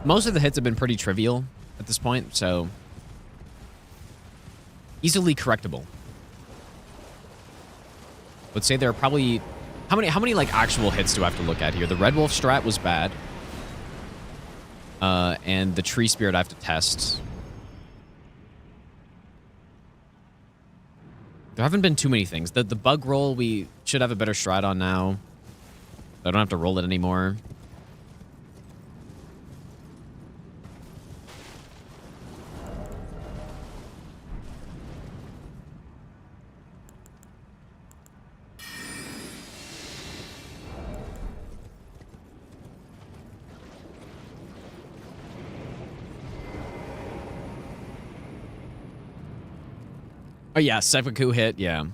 most of the hits have been pretty trivial at this point, so easily correctable. Would say there are probably how many like actual hits do I have to look at here? The Red Wolf strat was bad, and the Tree Spirit I have to test. There haven't been too many things. The bug roll we should have a better strat on now. I don't have to roll it anymore. Oh yeah, seppuku hit, yeah.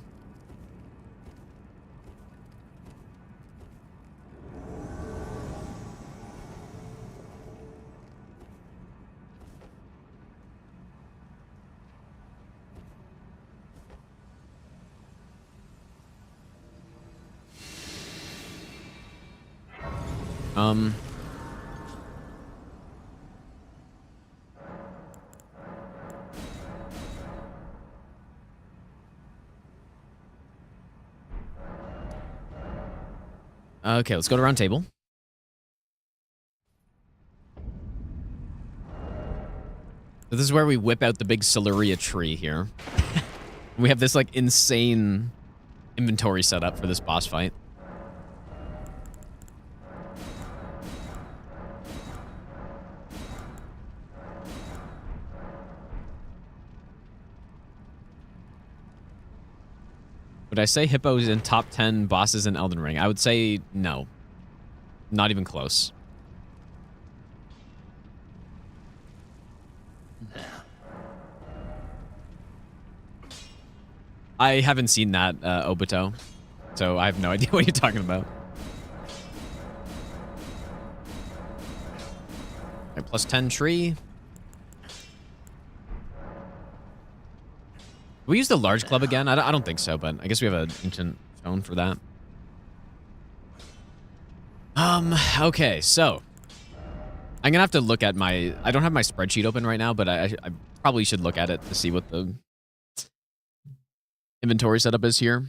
Okay, let's go to round table. So this is where we whip out the big Siluria tree here. We have this, like, insane inventory setup for this boss fight. Would I say Hippo's in top 10 bosses in Elden Ring? I would say no. Not even close. I haven't seen that, Obito. So I have no idea what you're talking about. Okay, plus 10 tree. We use the large club again? I don't think so, but I guess we have an ancient stone for that. Okay, so I'm gonna have to look at my... I don't have my spreadsheet open right now, but I probably should look at it to see what the inventory setup is here.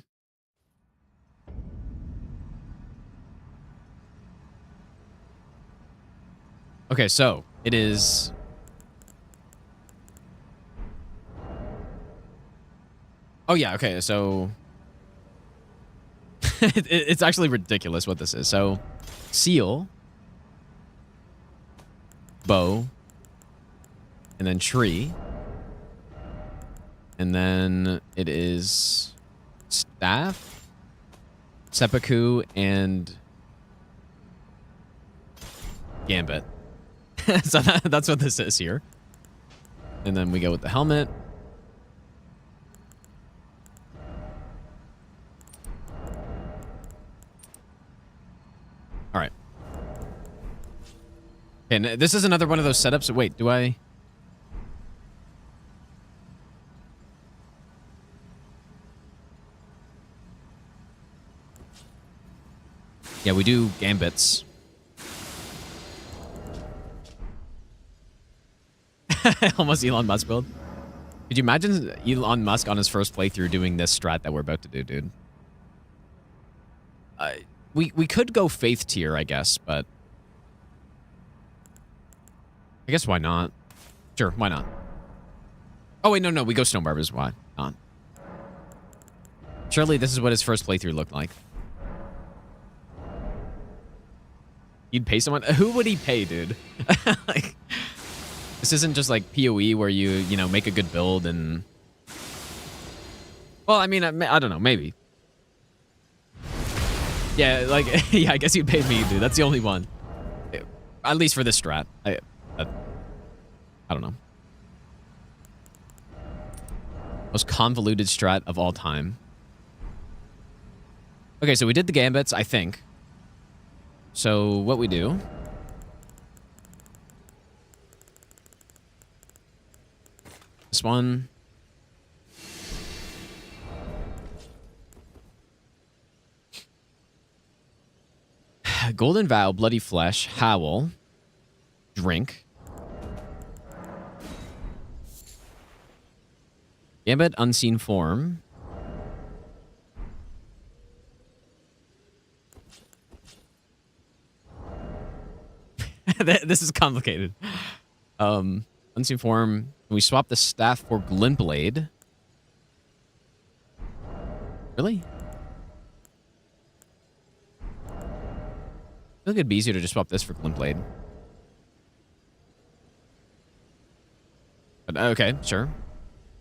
Okay, so it is... Oh, yeah, okay, so... it's actually ridiculous what this is. So, seal, bow, and then tree, and then it is staff, Seppuku, and Gambit. So that's what this is here. And then we go with the helmet. All right. And this is another one of those setups. Wait, do I? Yeah, we do gambits. Almost Elon Musk build. Could you imagine Elon Musk on his first playthrough doing this strat that we're about to do, dude? We could go faith tier, I guess, but I guess why not? Sure, why not? Oh wait, no, we go Stone Barbers. Why not? Surely this is what his first playthrough looked like. He'd pay someone? Who would he pay, dude? Like, this isn't just like PoE where you know, make a good build and... Well, I mean, I don't know, maybe. Yeah, like, yeah, I guess you paid me, dude. That's the only one. At least for this strat. I don't know. Most convoluted strat of all time. Okay, so we did the gambits, I think. So what we do... This one. Golden Vow, Bloody Flesh, Howl, Drink. Gambit, Unseen Form. This is complicated. Unseen Form. We swap the staff for Glint Blade. Really? I feel like it'd be easier to just swap this for Glint Blade. But okay, sure.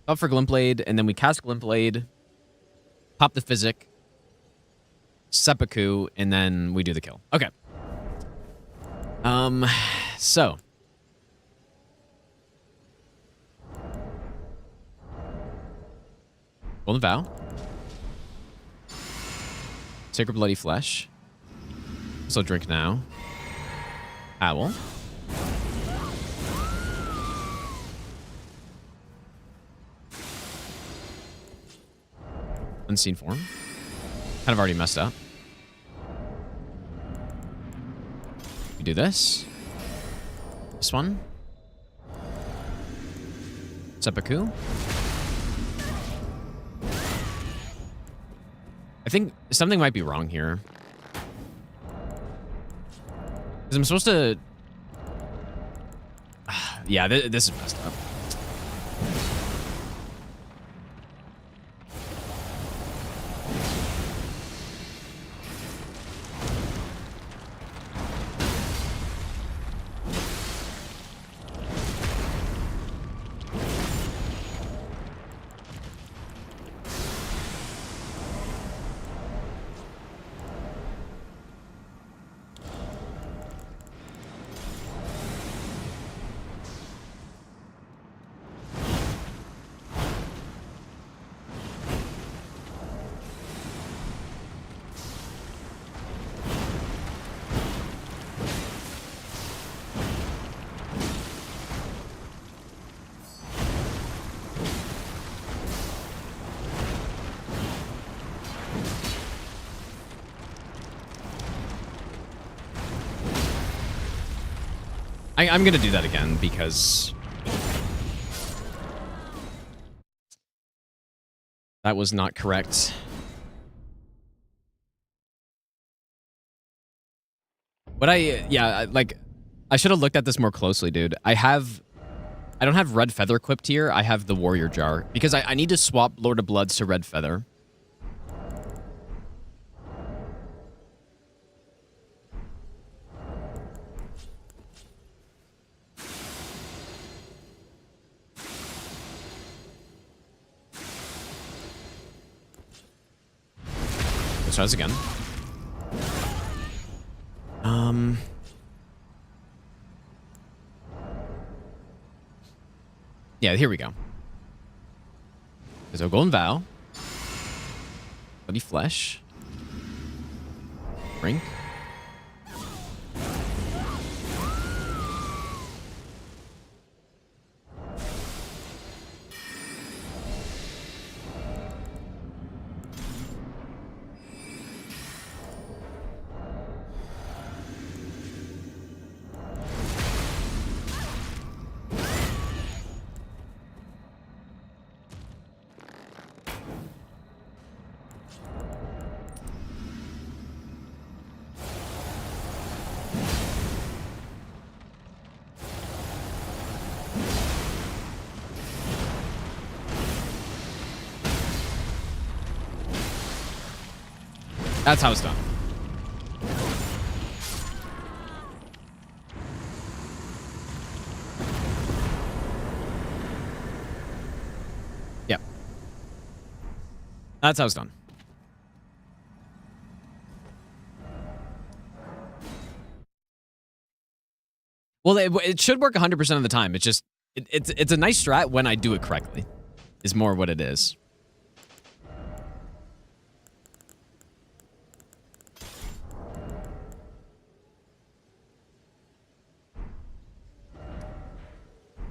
Swap for Glint Blade, and then we cast Glint Blade, pop the Physic, Seppuku, and then we do the kill. Okay. So. Golden Vow. Sacred Bloody Flesh. So Drink now. Owl. Unseen Form. Kind of already messed up. We do this. This one. Seppuku. I think something might be wrong here. Because I'm supposed to... Yeah, this is messed up. I'm gonna do that again because that was not correct. But like, I should have looked at this more closely, dude. I don't have Red Feather equipped here. I have the Warrior Jar because I need to swap Lord of Bloods to Red Feather. Let's try this again. Yeah, here we go. There's a golden vow. Bloody flesh. Drink. That's how it's done. Yep. That's how it's done. Well, it should work 100% of the time. It's just, it's a nice strat when I do it correctly, is more what it is.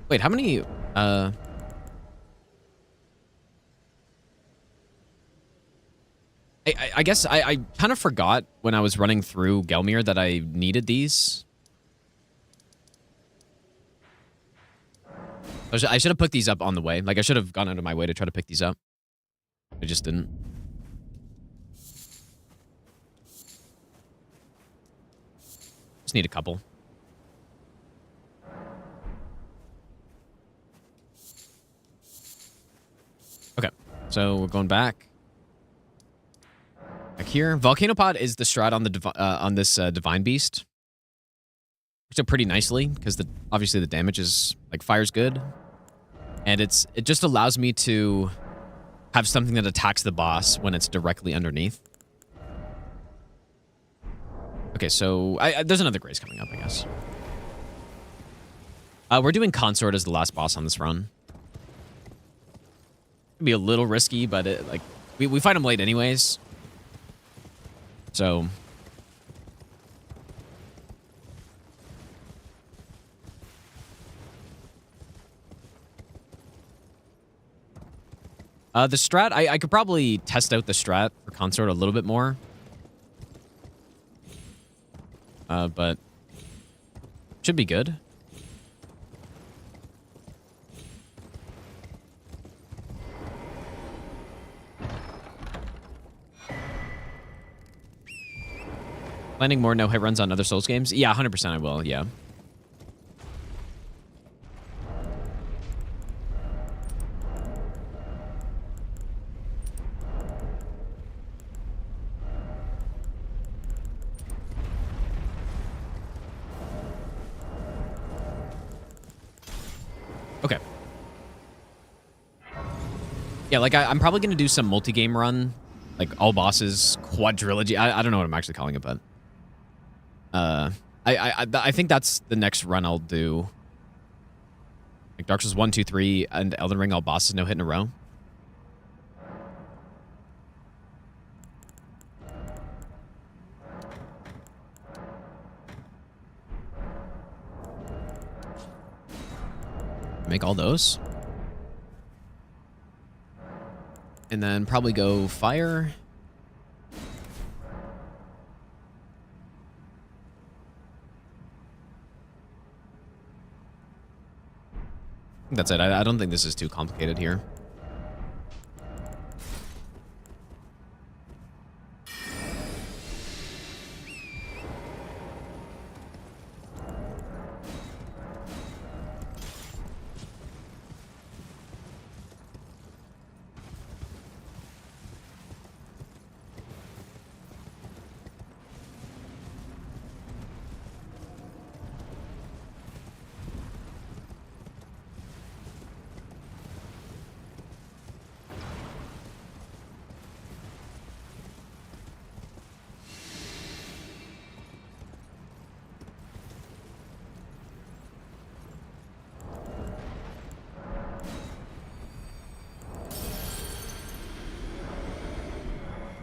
Wait, how many, I guess I kind of forgot when I was running through Gelmir that I needed these. I should have picked these up on the way. Like, I should have gone out of my way to try to pick these up. I just didn't. Just need a couple. Okay, so we're going back. Back here. Volcano Pod is the strat on the on this Divine Beast. Works out pretty nicely because obviously the damage is like fire's good, and it just allows me to have something that attacks the boss when it's directly underneath. Okay, so there's another Grace coming up, I guess. We're doing Consort as the last boss on this run. It'd be a little risky, but we fight him late anyways. So the strat, I could probably test out the strat for Consort a little bit more. But should be good. Planning more no-hit runs on other Souls games? Yeah, 100% I will, yeah. Okay. Yeah, like I'm probably going to do some multi-game run, like all bosses, quadrilogy. I don't know what I'm actually calling it, but I think that's the next run I'll do. Like Dark Souls 1, 2, 3, and Elden Ring, all bosses no hit in a row. Make all those. And then probably go fire. That's it. I don't think this is too complicated here.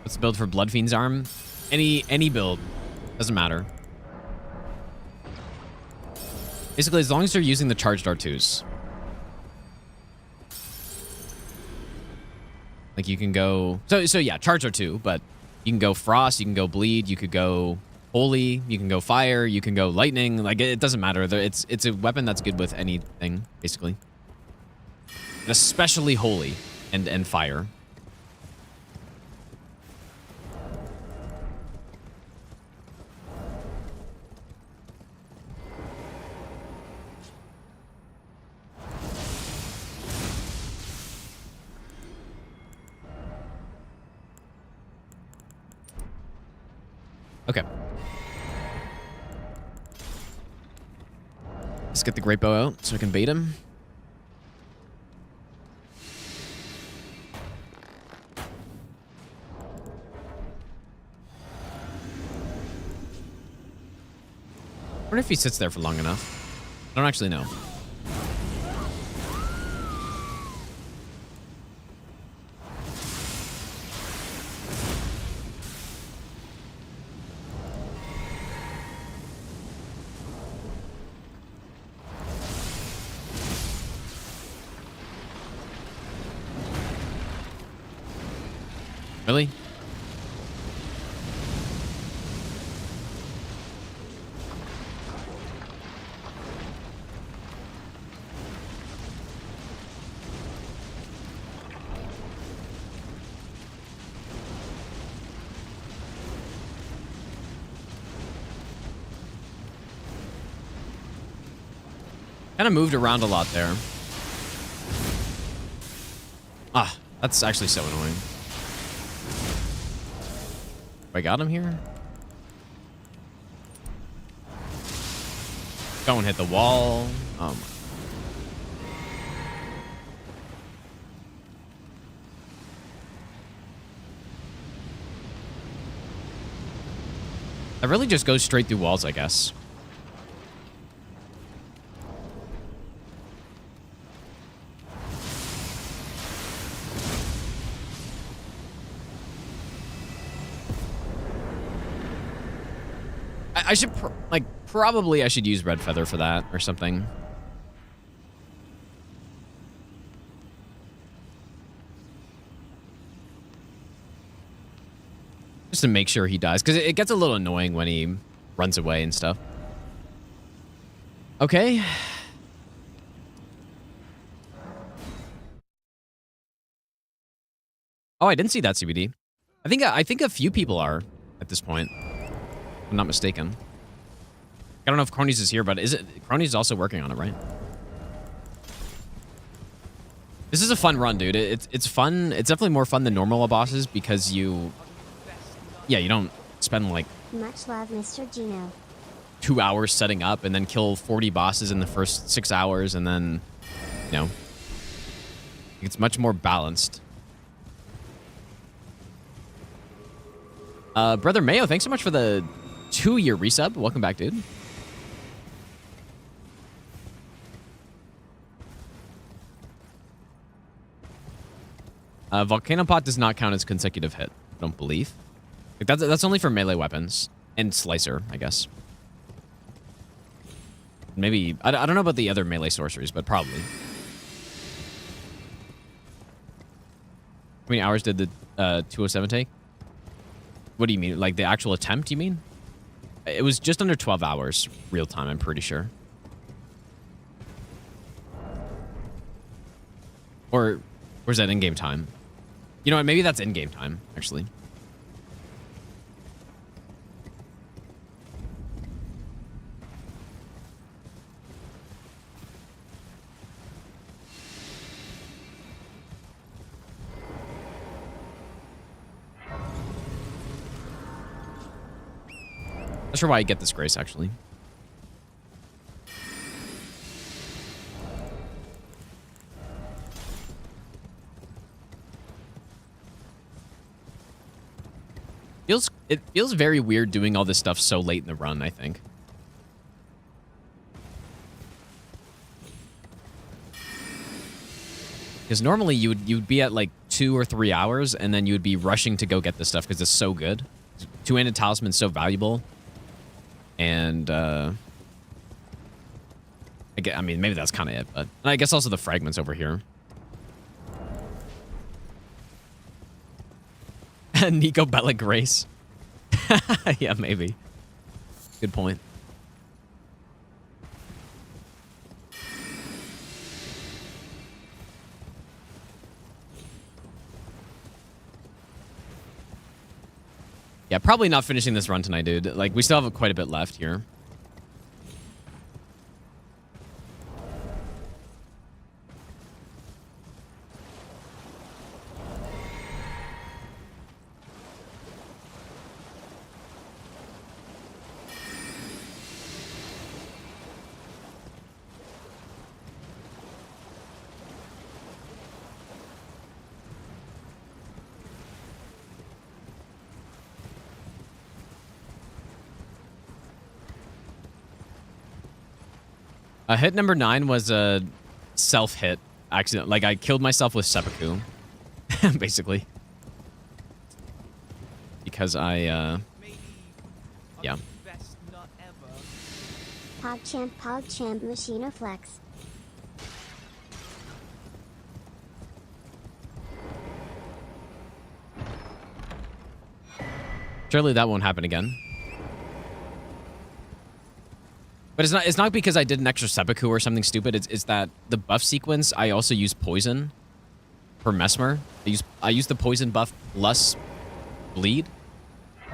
What's the build for Bloodfiend's arm? Any build. Doesn't matter. Basically, as long as they're using the charged R2s. Like you can go... So yeah, charged R2, but you can go Frost, you can go Bleed, you could go Holy, you can go Fire, you can go Lightning. Like, it doesn't matter. It's a weapon that's good with anything, basically. And especially Holy and Fire. Okay. Let's get the great bow out so I can bait him. I wonder if he sits there for long enough. I don't actually know. Really? Kind of moved around a lot there. Ah, that's actually so annoying. I got him here. Don't hit the wall. Oh my. That really just goes straight through walls, I guess. I should, probably I should use Red Feather for that or something. Just to make sure he dies, because it gets a little annoying when he runs away and stuff. Okay. Oh, I didn't see that CBD. I think a few people are at this point. If I'm not mistaken. I don't know if Cronies is here, but Cronies is also working on it, right? This is a fun run, dude. It's fun. It's definitely more fun than normal bosses because you don't spend like Much love, Mr. Gino. 2 hours setting up and then kill 40 bosses in the first 6 hours, and then, you know, it's much more balanced. Brother Mayo, thanks so much for the 2-year resub. Welcome back, dude. Volcano Pot does not count as consecutive hit, I don't believe. Like, that's only for melee weapons and Slicer, I guess. Maybe I don't know about the other melee sorceries, but probably. How many hours did the 207 take? What do you mean? Like the actual attempt, you mean? It was just under 12 hours real time, I'm pretty sure. Or is that in-game time? You know what? Maybe that's in-game time, actually. Not sure why I get this grace, actually. It feels very weird doing all this stuff so late in the run, I think. Because normally you'd be at like 2 or 3 hours, and then you would be rushing to go get this stuff because it's so good. Two-handed talisman's so valuable. And, I mean, maybe that's kind of it, but... And I guess also the fragments over here. Nico Bella Grace. Yeah, maybe. Good point. Yeah, probably not finishing this run tonight, dude. Like, we still have quite a bit left here. Hit number 9 was a self-hit accident. Like, I killed myself with seppuku, basically. Because I, yeah. Best nut ever. PogChamp, Machina Flex. Surely that won't happen again. But it's not because I did an extra seppuku or something stupid. It's that the buff sequence, I also use poison for Mesmer. I use the poison buff plus bleed.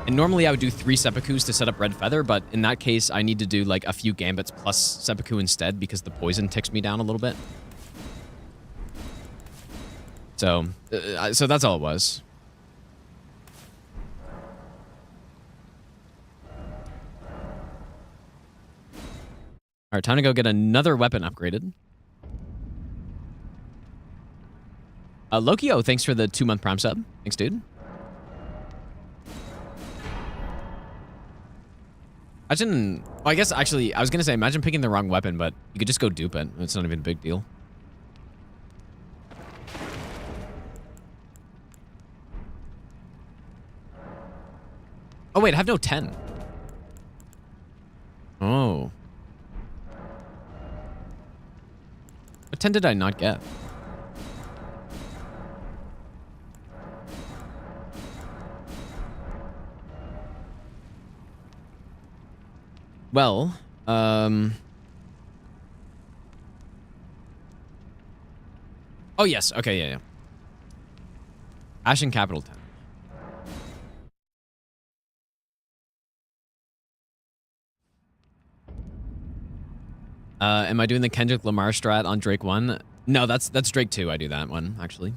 And normally I would do 3 seppukus to set up Red Feather, but in that case, I need to do like a few gambits plus seppuku instead because the poison ticks me down a little bit. So that's all it was. All right, time to go get another weapon upgraded. Lokio, thanks for the 2-month Prime sub. Thanks, dude. Imagine, well, I guess actually, I was going to say, imagine picking the wrong weapon, but you could just go dupe it. It's not even a big deal. Oh, wait, I have no 10. Oh. What 10 did I not get? Well, oh yes, okay, yeah. Ashen Capital 10. Am I doing the Kendrick Lamar strat on Drake 1? No, that's Drake 2. I do that one, actually.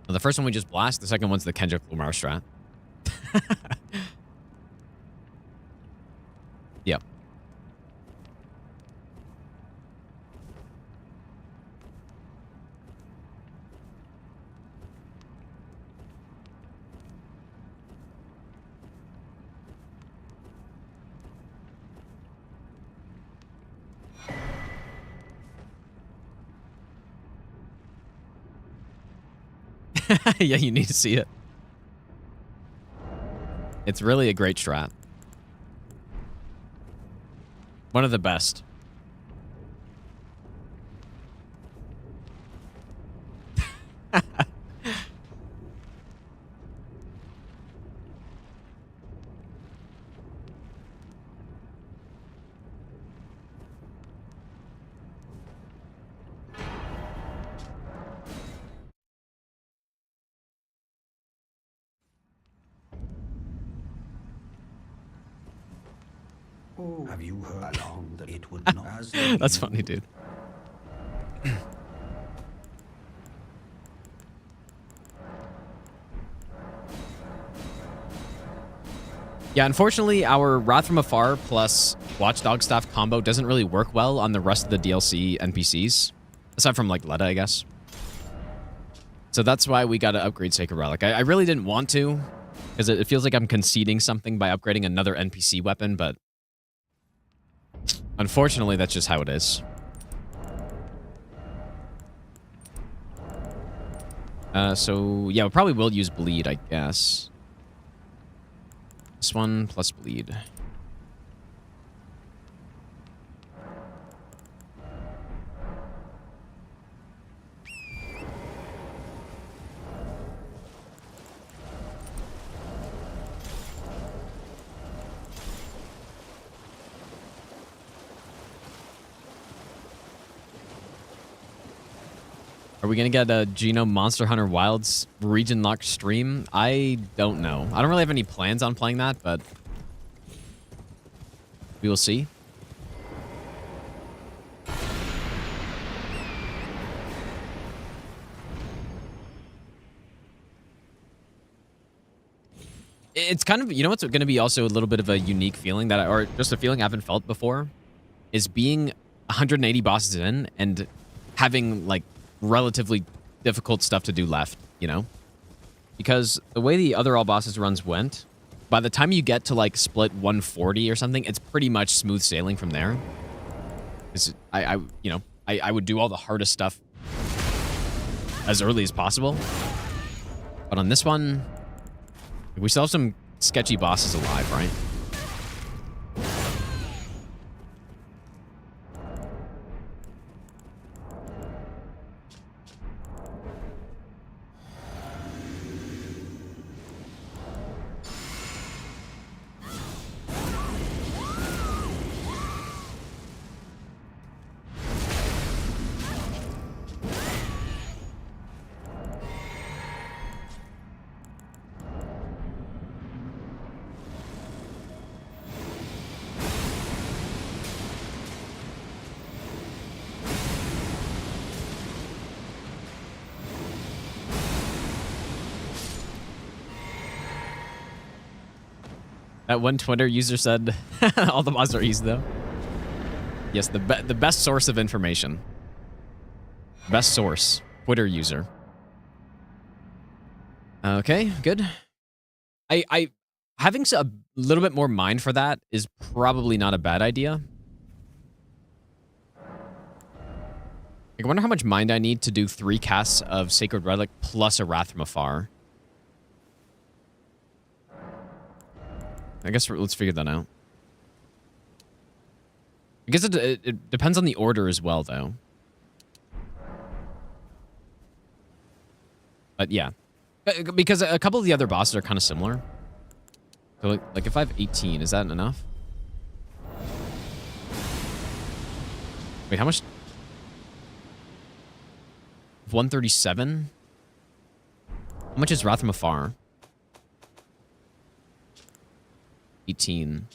The first one we just blast. The second one's the Kendrick Lamar strat. Yep. Yeah, you need to see it. It's really a great strat. One of the best. Oh, have you heard along that it would not? That's funny, dude. Yeah, unfortunately, our Wrath from Afar plus Watchdog Staff combo doesn't really work well on the rest of the DLC NPCs. Aside from, like, Leda, I guess. So that's why we gotta upgrade Sacred Relic. I really didn't want to, because it feels like I'm conceding something by upgrading another NPC weapon, but unfortunately, that's just how it is. So yeah, we probably will use bleed, I guess. This one plus bleed. Are we gonna get a Genome Monster Hunter Wilds region locked stream? I don't know. I don't really have any plans on playing that, but we will see. It's kind of, you know what's going to be also a little bit of a unique feeling that, or just a feeling I haven't felt before, is being 180 bosses in and having like relatively difficult stuff to do left, you know? Because the way the other all bosses runs went, by the time you get to like split 140 or something, it's pretty much smooth sailing from there. I would do all the hardest stuff as early as possible. But on this one, we still have some sketchy bosses alive, right? That one Twitter user said, all the mods are easy though. Yes, the best source of information. Best source, Twitter user. Okay, good. I having a little bit more mind for that is probably not a bad idea. I wonder how much mind I need to do 3 casts of Sacred Relic plus a Rathmafar. I guess let's figure that out. I guess it depends on the order as well, though. But yeah. Because a couple of the other bosses are kind of similar. So like if I have 18, is that enough? Wait, how much? 137? How much is Rathmafar? 18.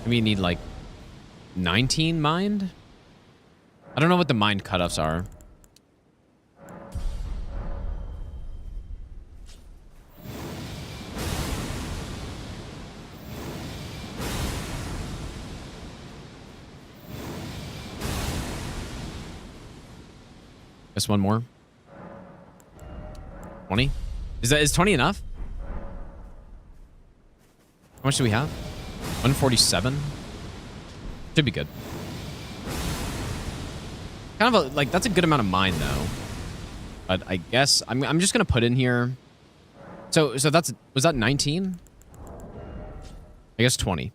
Maybe you need like 19 mind? I don't know what the mind cutoffs are. Just one more. 20? Is 20 enough? How much do we have? 147? Should be good. Kind of like, that's a good amount of mine, though. But I guess I'm just gonna put in here. So was that 19? I guess 20.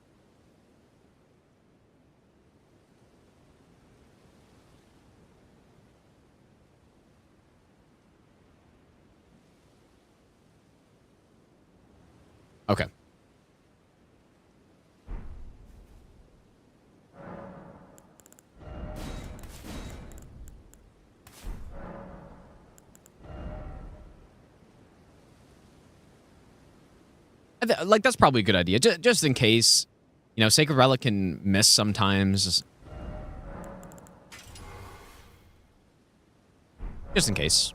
Okay. Like, that's probably a good idea. Just in case, you know, Sacred Relic can miss sometimes. Just in case.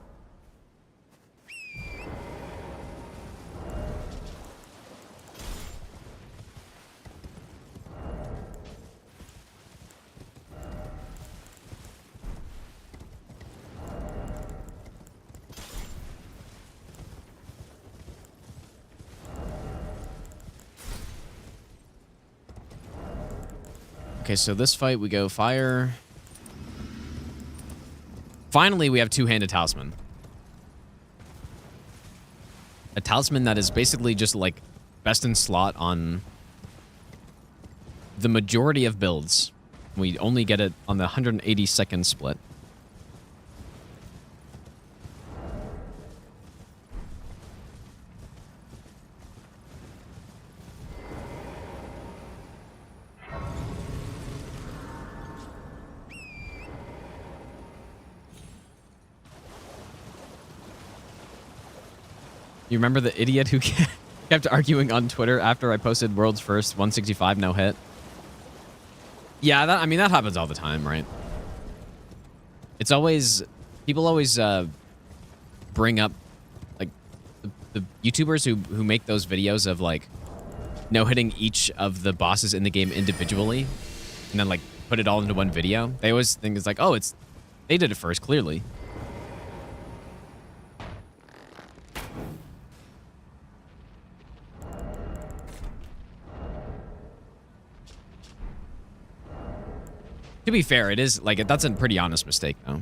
Okay, so this fight we go fire. Finally, we have two-handed talisman. A talisman that is basically just like best in slot on the majority of builds. We only get it on the 180-second split. You remember the idiot who kept arguing on Twitter after I posted world's first 165 no hit? Yeah, I mean, that happens all the time, right? It's always... People always bring up, like, the YouTubers who make those videos of, like, no-hitting each of the bosses in the game individually and then, like, put it all into one video. They always think it's like, oh, they did it first, clearly. To be fair, it is, like, that's a pretty honest mistake, though.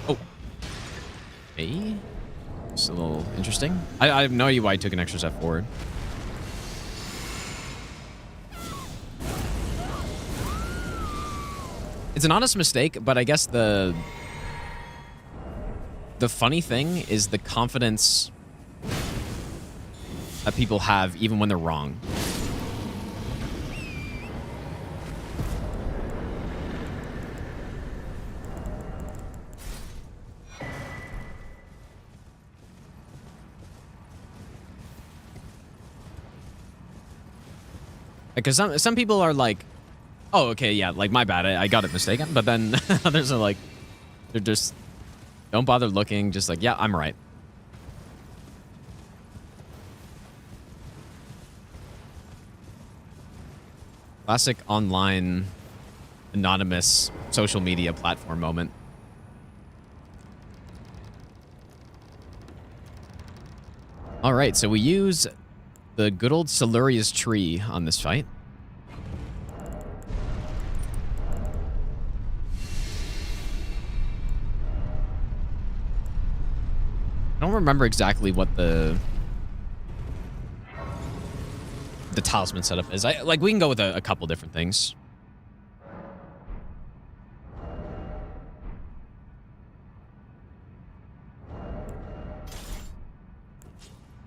Oh. Hey. It's a little interesting. I have no idea why I took an extra step forward. It's an honest mistake, but I guess the funny thing is the confidence that people have even when they're wrong. Because some people are like, oh, okay, yeah, like, my bad, I got it mistaken. But then others are like, they're just, don't bother looking, just like, yeah, I'm right. Classic online, anonymous social media platform moment. All right, so we use the good old Siluria's tree on this fight. I don't remember exactly what the talisman setup is. Like, we can go with a couple different things.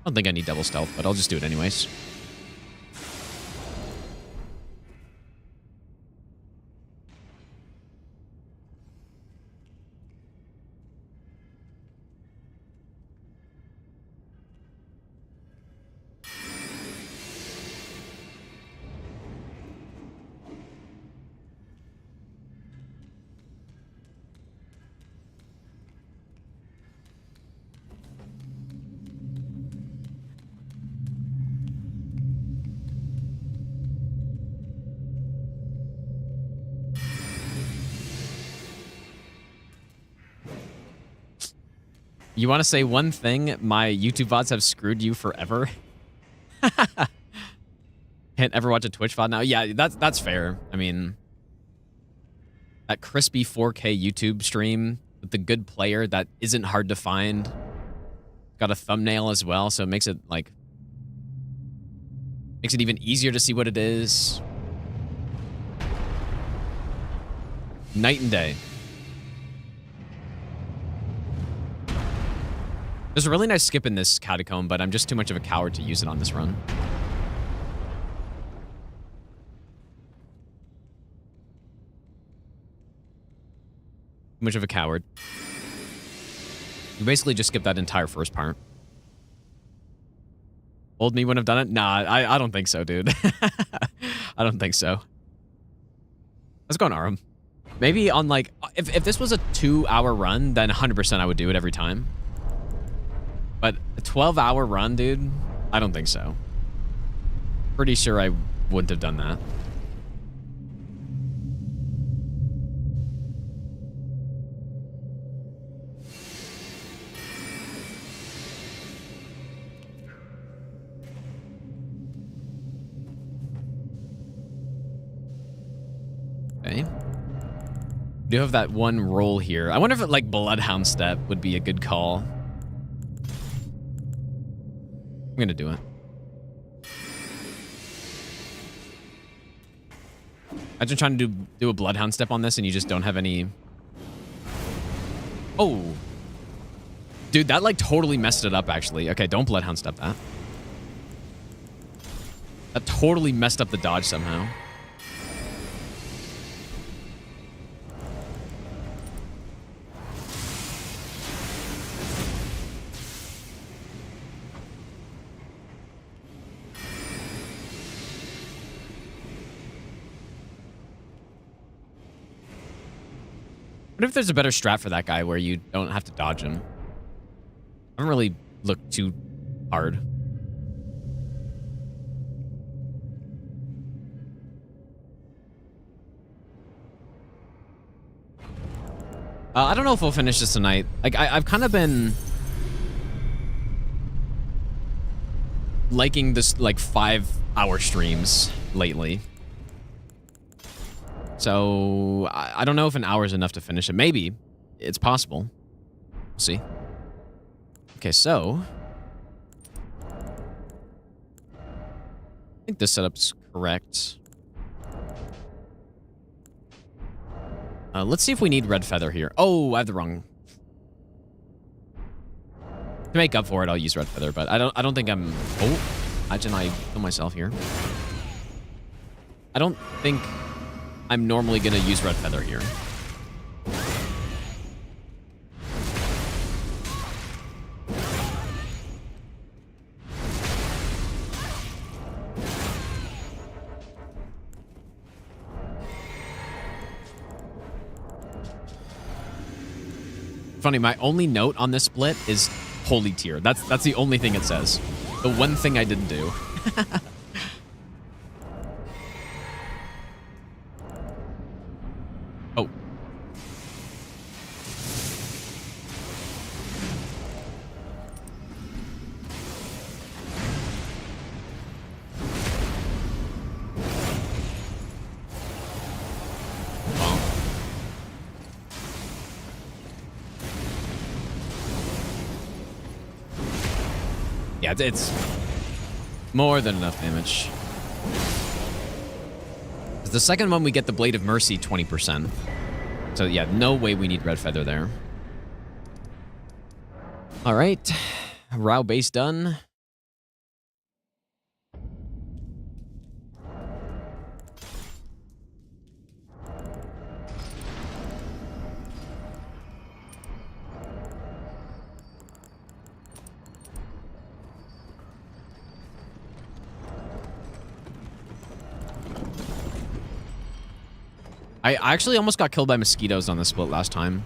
I don't think I need double stealth, but I'll just do it anyways. You want to say one thing? My YouTube VODs have screwed you forever. Can't ever watch a Twitch VOD now. Yeah, that's fair. I mean, that crispy 4K YouTube stream with the good player that isn't hard to find. Got a thumbnail as well, so it makes it like even easier to see what it is. Night and day. There's a really nice skip in this catacomb, but I'm just too much of a coward to use it on this run. Too much of a coward. You basically just skip that entire first part. Old me wouldn't have done it? Nah, I don't think so, dude. I don't think so. Let's go on Arum. Maybe on, like, if this was a 2-hour run, then 100% I would do it every time. But a 12-hour run, dude, I don't think so. Pretty sure I wouldn't have done that. Okay. We do have that one roll here. I wonder if it, like, Bloodhound Step would be a good call. I'm gonna do it. Imagine trying to do a Bloodhound Step on this and you just don't have any... Oh. Dude, that, like, totally messed it up, actually. Okay, don't Bloodhound Step that. That totally messed up the dodge somehow. What if there's a better strat for that guy where you don't have to dodge him? I don't really look too hard. I don't know if we'll finish this tonight. Like, I've kind of been liking this, like, 5-hour streams lately. So, I don't know if an hour is enough to finish it. Maybe. It's possible. We'll see. Okay, so... I think this setup's correct. Let's see if we need red feather here. Oh, I have the wrong... To make up for it, I'll use red feather, but I don't think I'm... Oh, imagine I kill myself here. I don't think I'm normally gonna use red feather here. Funny, my only note on this split is holy tier. That's the only thing it says. The one thing I didn't do. Oh. Yeah, it's more than enough damage. The second one, we get the Blade of Mercy 20%. So yeah, no way we need red feather there. All right, Rao base done. I actually almost got killed by mosquitoes on the split last time.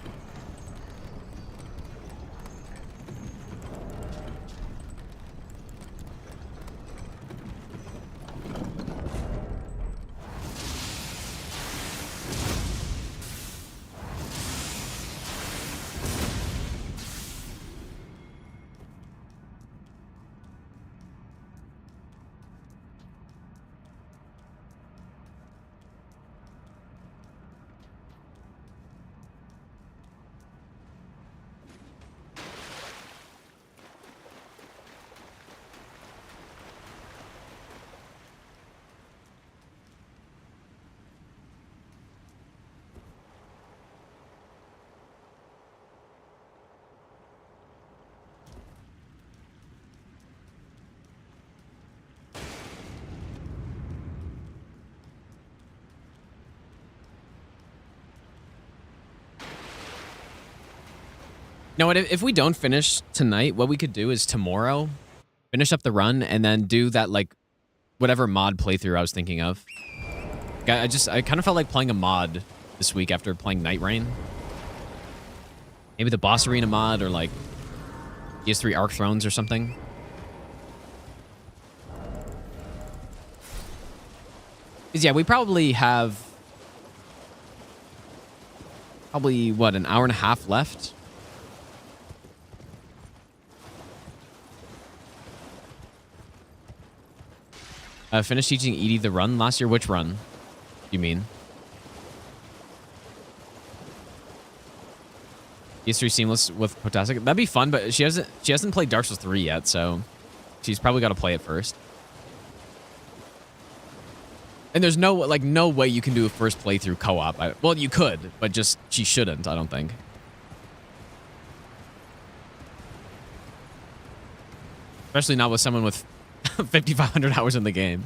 You know what? If we don't finish tonight, what we could do is tomorrow finish up the run and then do that, like, whatever mod playthrough I was thinking of. I kind of felt like playing a mod this week after playing Night Rain. Maybe the Boss Arena mod or, like, PS3 Arc Thrones or something. Because, yeah, we probably have... what, an hour and a half left? Finished teaching Edie the run last year? Which run do you mean? PS3 Seamless with Potastic. That'd be fun, but she hasn't played Dark Souls 3 yet, so she's probably got to play it first. And there's no way you can do a first playthrough co-op. Well, you could, but just she shouldn't, I don't think. Especially not with someone with 5,500 hours in the game.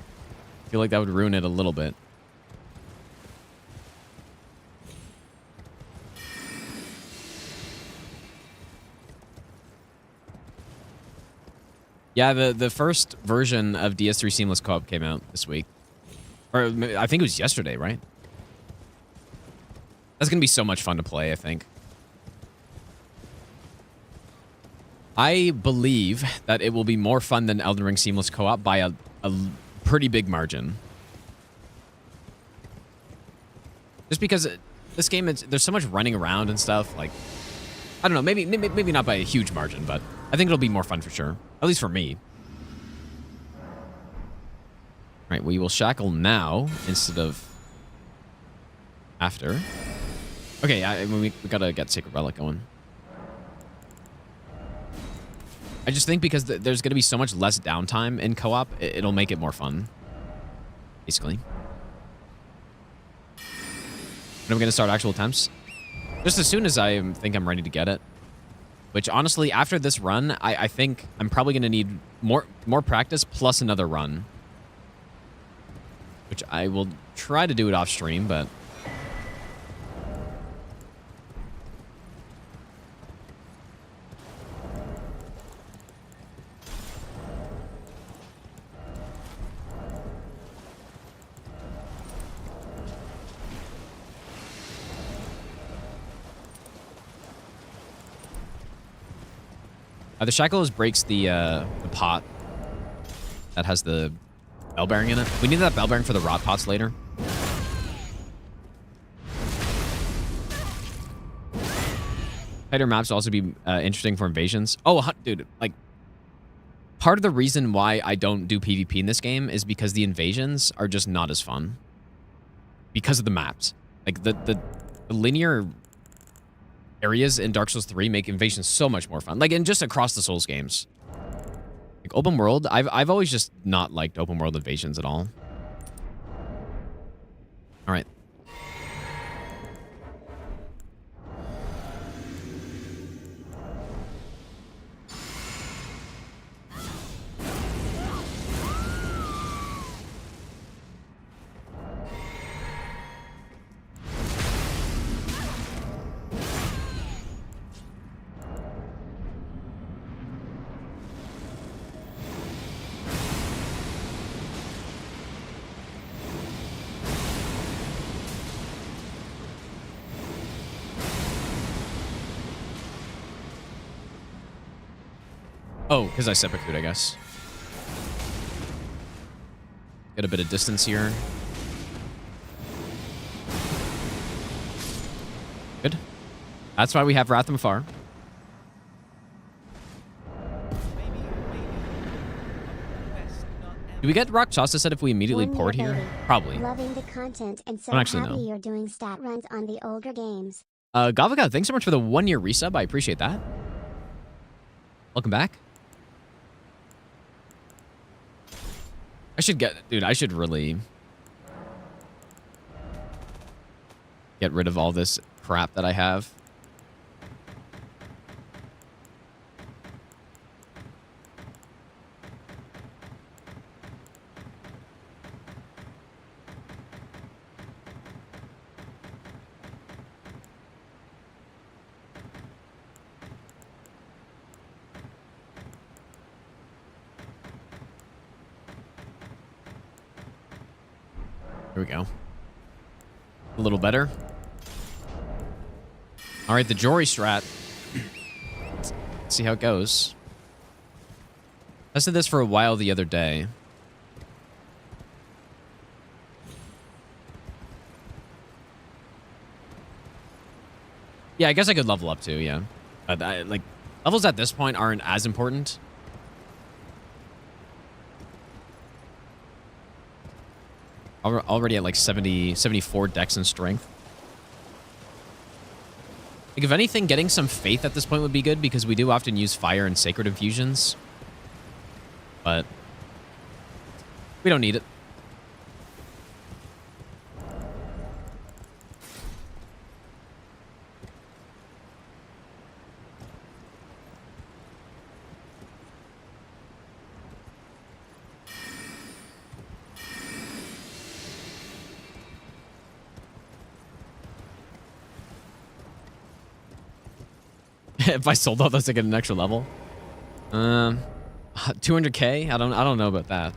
I feel like that would ruin it a little bit. Yeah, the first version of DS3 Seamless Co-op came out this week. Or I think it was yesterday, right? That's going to be so much fun to play, I think. I believe that it will be more fun than Elden Ring Seamless Co-op by a pretty big margin. Just because this game, there's so much running around and stuff. Like, I don't know, maybe not by a huge margin, but I think it'll be more fun for sure. At least for me. All right, we will shackle now instead of after. Okay, we gotta get Sacred Relic going. I just think because there's gonna be so much less downtime in co-op, it'll make it more fun. Basically. When are we gonna start actual attempts? Just as soon as I think I'm ready to get it. Which honestly, after this run, I think I'm probably gonna need more practice plus another run. Which I will try to do it off stream, but the shackles breaks the pot that has the bell bearing in it. We need that bell bearing for the rot pots later. Tighter maps will also be interesting for invasions. Oh, dude, like, part of the reason why I don't do PvP in this game is because the invasions are just not as fun. Because of the maps. Like, the linear areas in Dark Souls 3 make invasions so much more fun. Like, and just across the Souls games. Like, open world, I've always just not liked open world invasions at all. All right. Oh, because I seppuku, I guess. Get a bit of distance here. Good. That's why we have Wrath from Afar. Do we get Rock Chasta set if we immediately port here? Probably. Loving the content and so Actually, happy no. you're doing stat runs on the older games. Gavaga, thanks so much for the 1-year resub. I appreciate that. Welcome back. I should really get rid of all this crap that I have. Here we go. A little better. All right, the Jory strat. Let's see how it goes. I said this for a while the other day. Yeah, I guess I could level up too, yeah. But like, levels at this point aren't as important. Already at like 74 dex and strength. Like, if anything, getting some faith at this point would be good because we do often use fire and sacred infusions. But we don't need it. If I sold all those to get an extra level, 200K. I don't know about that.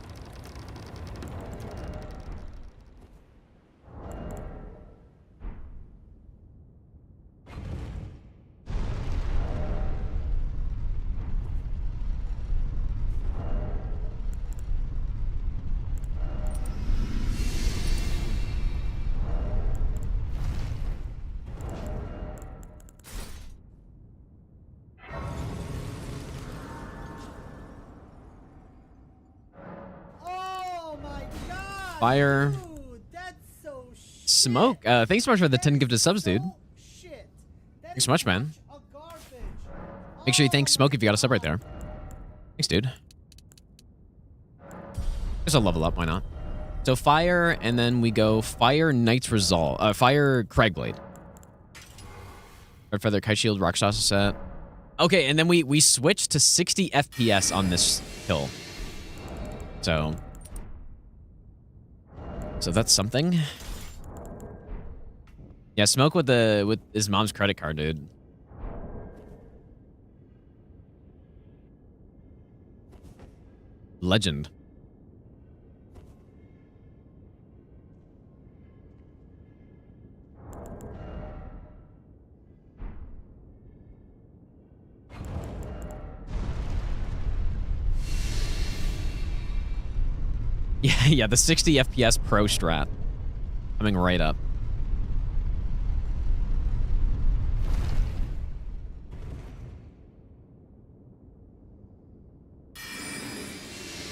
Oh my god! Fire. Dude, that's so shit. Smoke. Thanks so much for the 10 gifted subs, dude. So shit. That Thanks is so much, man. such a garbage. Make sure you thank Oh Smoke if you got a sub right my there. Thanks, dude. Guess I'll level up. Why not? So fire, and then we go fire Knight's Resolve. Fire Cragblade. Red Feather, Kite Shield, Rock Sauce set. Okay, and then we switch to 60 FPS on this kill. So that's something. Yeah, Smoke with his mom's credit card, dude. Legend. Yeah, the 60 FPS Pro strat. Coming right up.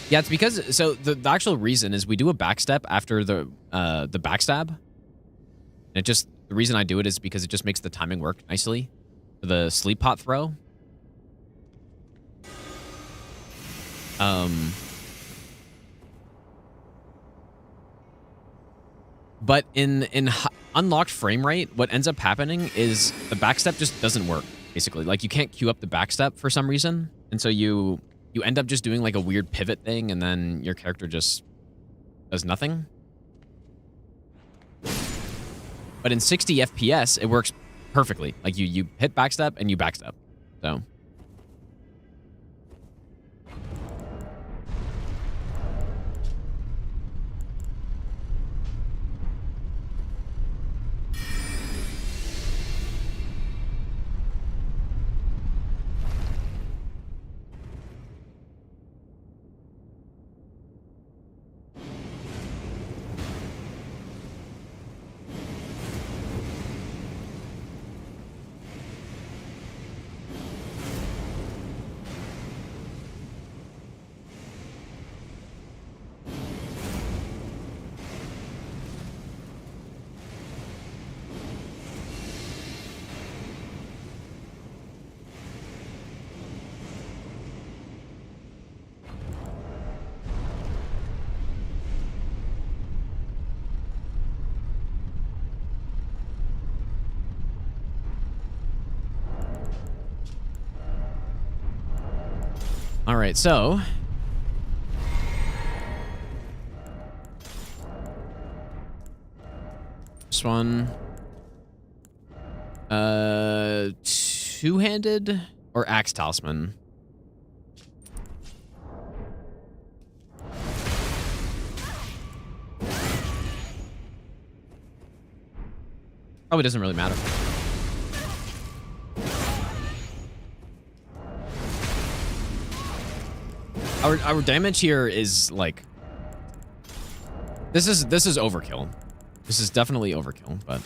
Yeah, it's because, so the actual reason is we do a backstep after the backstab. And it just, the reason I do it is because it just makes the timing work nicely for the sleep pot throw. But in unlocked frame rate, what ends up happening is the backstep just doesn't work, basically. Like, you can't queue up the backstep for some reason. And so you end up just doing like a weird pivot thing, and then your character just does nothing. But in 60 FPS, it works perfectly. Like, you hit backstep and you backstep. So all right, so this one, two-handed or axe talisman? Probably doesn't really matter. Our damage here is like, this is overkill. This is definitely overkill, but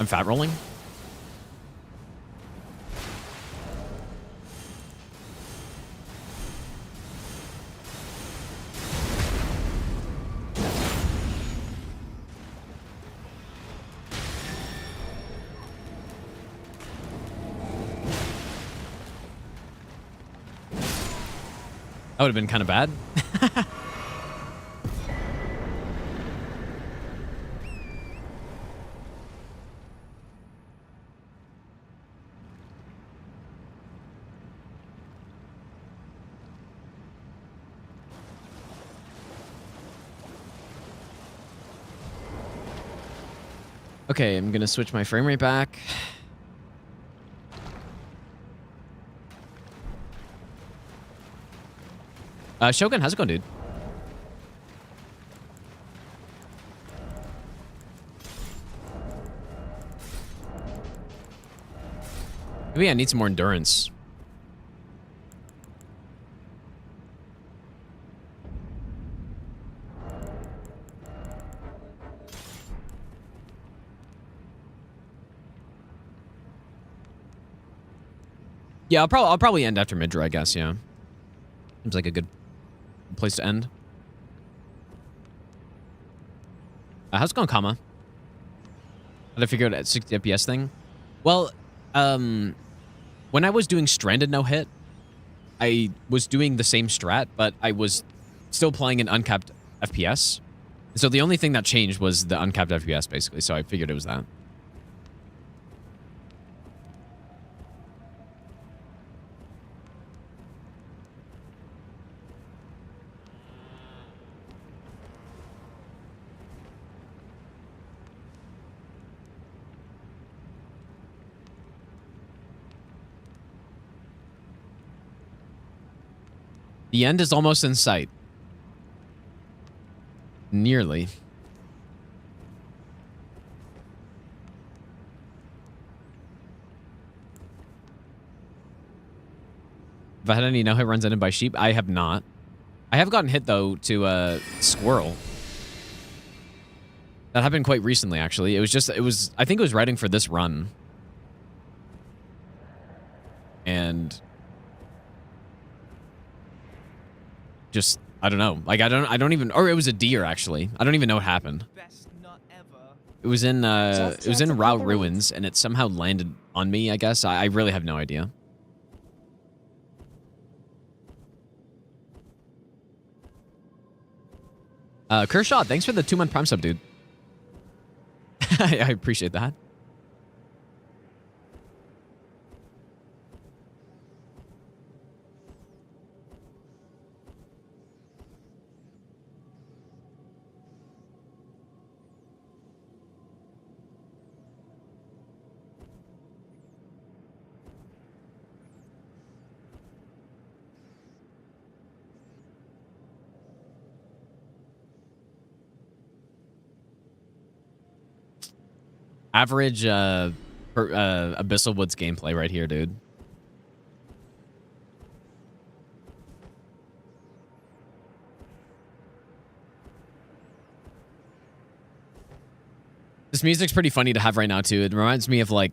I'm fat rolling. That would have been kind of bad. Okay, I'm gonna switch my frame rate back. Shogun, how's it going, dude? Maybe I need some more endurance. Yeah, I'll probably end after Midra, I guess, yeah. Seems like a good place to end. How's it going, Kama? How'd I figure out that 60 FPS thing? Well, when I was doing Stranded no hit, I was doing the same strat, but I was still playing an uncapped FPS. So the only thing that changed was the uncapped FPS, basically. So I figured it was that. The end is almost in sight. Nearly. Have I had any no-hit runs ended by sheep? I have not. I have gotten hit, though, to a squirrel. That happened quite recently, actually. I think it was writing for this run. And just, I don't know. Like, I don't even, or it was a deer, actually. I don't even know what happened. Best nut ever. It was in Just Rao the Ruins, and it somehow landed on me, I guess. I really have no idea. Kershaw, thanks for the 2-month Prime sub, dude. I appreciate that. Average Abyssal Woods gameplay right here, dude. This music's pretty funny to have right now, too. It reminds me of, like,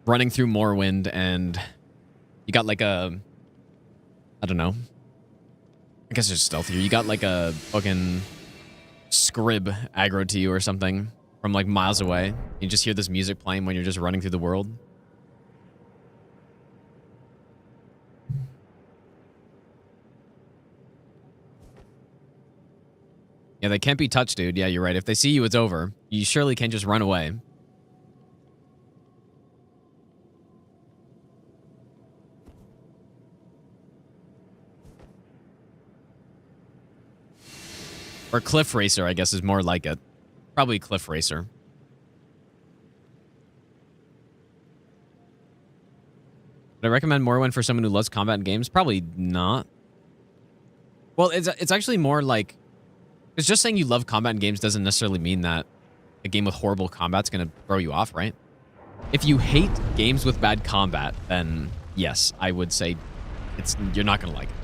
running through Morrowind, and you got, like, a... I don't know. I guess it's stealthier. You got, like, a fucking scrib aggro to you or something from, like, miles away. You just hear this music playing when you're just running through the world. Yeah, they can't be touched, dude. Yeah, you're right. If they see you, it's over. You surely can't just run away. Or Cliff Racer, I guess, is more like it. Probably Cliff Racer. Would I recommend Morrowind for someone who loves combat in games? Probably not. Well, it's actually more like... It's just saying you love combat in games doesn't necessarily mean that a game with horrible combat's going to throw you off, right? If you hate games with bad combat, then yes, I would say you're not going to like it.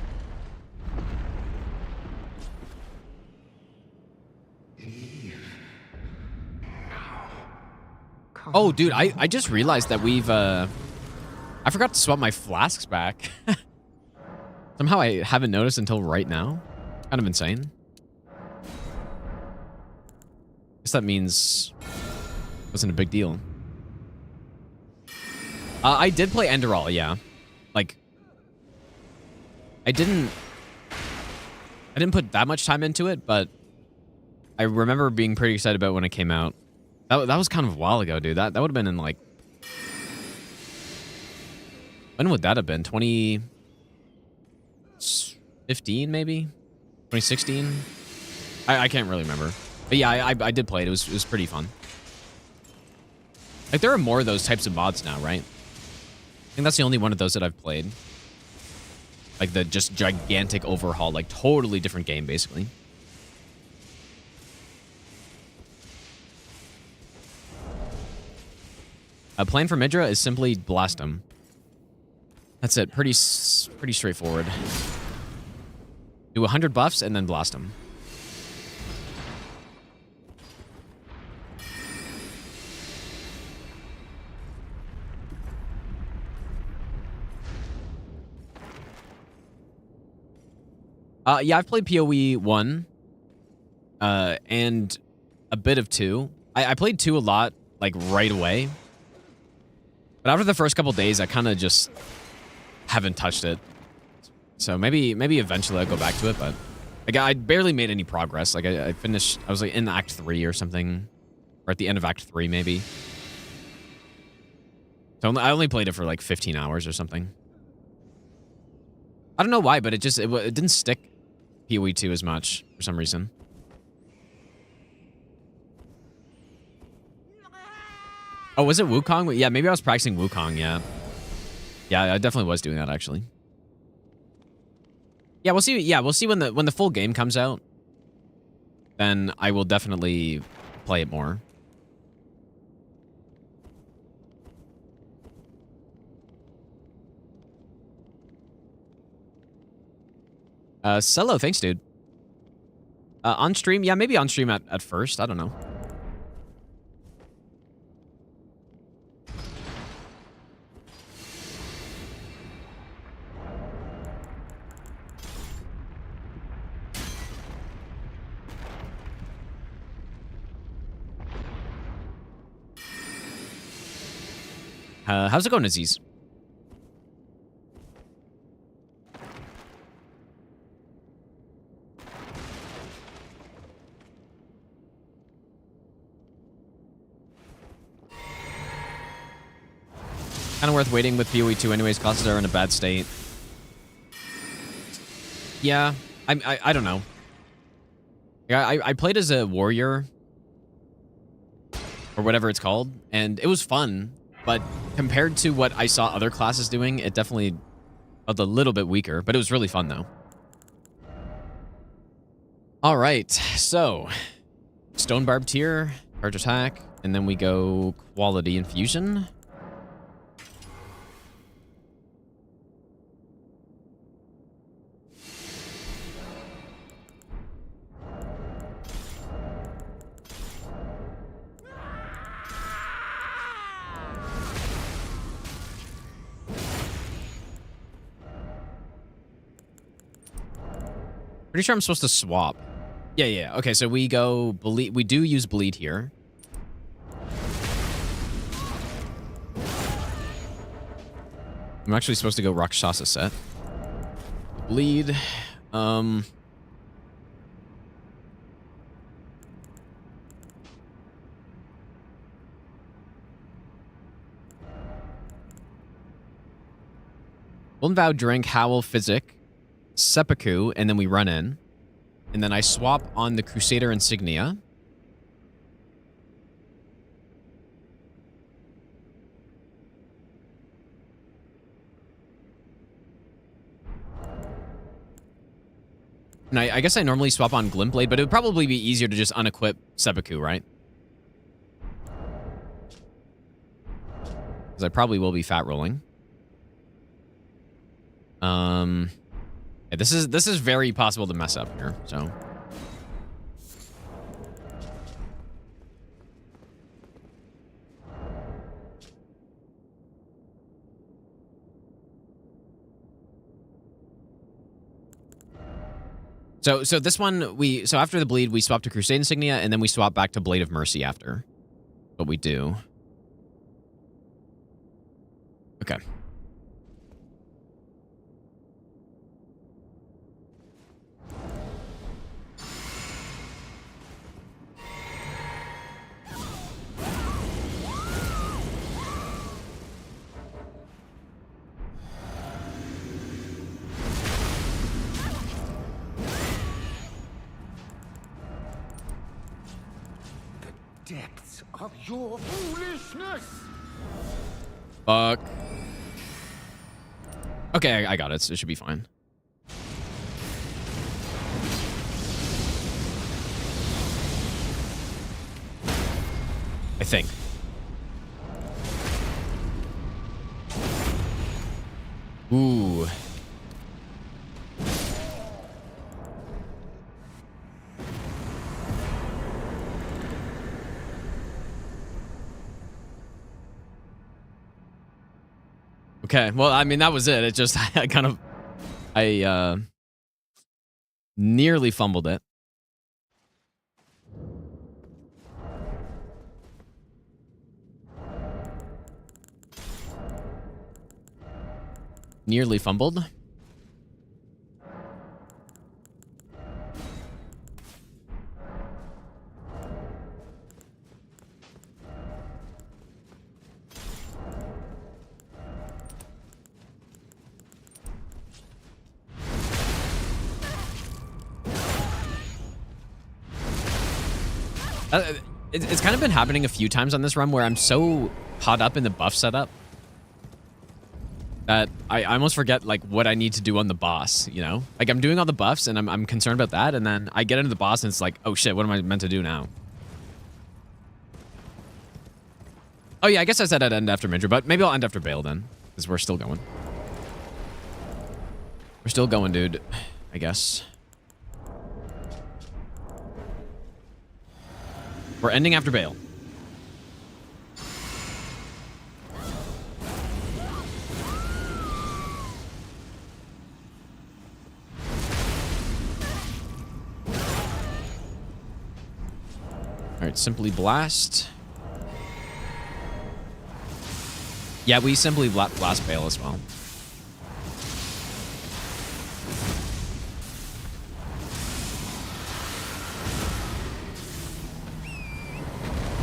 Oh, dude, I just realized that we've, I forgot to swap my flasks back. Somehow I haven't noticed until right now. Kind of insane. Guess that means it wasn't a big deal. I did play Enderal, yeah. Like, I didn't put that much time into it, but I remember being pretty excited about when it came out. That was kind of a while ago, dude. That would have been in like... When would that have been? 2015, maybe? 2016? I can't really remember. But yeah, I did play it. It was pretty fun. Like, there are more of those types of mods now, right? I think that's the only one of those that I've played. Like, the just gigantic overhaul. Like, totally different game, basically. A plan for Midra is simply blast him. That's it. Pretty straightforward. Do 100 buffs and then blast him. Yeah, I've played PoE 1. And a bit of 2. I played 2 a lot, like, right away. But after the first couple days, I kind of just haven't touched it. So maybe eventually I'll go back to it, but like, I barely made any progress. Like, I finished, I was like in Act 3 or something. Or at the end of Act 3, maybe. So I only played it for like 15 hours or something. I don't know why, but it didn't stick PoE 2 as much for some reason. Oh, was it Wukong? Yeah, maybe I was practicing Wukong, yeah. Yeah, I definitely was doing that, actually. Yeah, we'll see. Yeah, we'll see when the full game comes out. Then I will definitely play it more. Cello, thanks, dude. On stream? Yeah, maybe on stream at first. I don't know. How's it going, Aziz? Kind of worth waiting with PoE 2 anyways. Classes are in a bad state. Yeah, I don't know. I played as a warrior. Or whatever it's called. And it was fun. But compared to what I saw other classes doing, it definitely felt a little bit weaker. But it was really fun, though. Alright, so... Stone Barbed here. Charge attack. And then we go Quality Infusion. Pretty sure I'm supposed to swap. Yeah. Okay, so we go bleed. We do use bleed here. I'm actually supposed to go Rakshasa set. Bleed. Golden Vow, Drink, Howl, Physic, Seppuku, and then we run in. And then I swap on the Crusader Insignia. And I guess I normally swap on Glintblade, but it would probably be easier to just unequip Seppuku, right? Because I probably will be fat rolling. Yeah, this is very possible to mess up here, so. So this one, so after the bleed, we swap to Crusade Insignia, and then we swap back to Blade of Mercy after. What we do. Okay. Depths of your foolishness! Fuck. Okay, I got it. It should be fine. I think. Ooh. Okay, well, I mean, that was it. It just, I nearly fumbled it. Nearly fumbled. It's kind of been happening a few times on this run where I'm so caught up in the buff setup that I almost forget like what I need to do on the boss, you know? Like I'm doing all the buffs and I'm concerned about that, and then I get into the boss and it's like, oh shit, what am I meant to do now? Oh yeah, I guess I said I'd end after Midra, but maybe I'll end after Bale then, because we're still going. We're still going, dude, I guess. We're ending after Bale. All right, Simply Blast. Yeah, we Simply Blast Bale as well.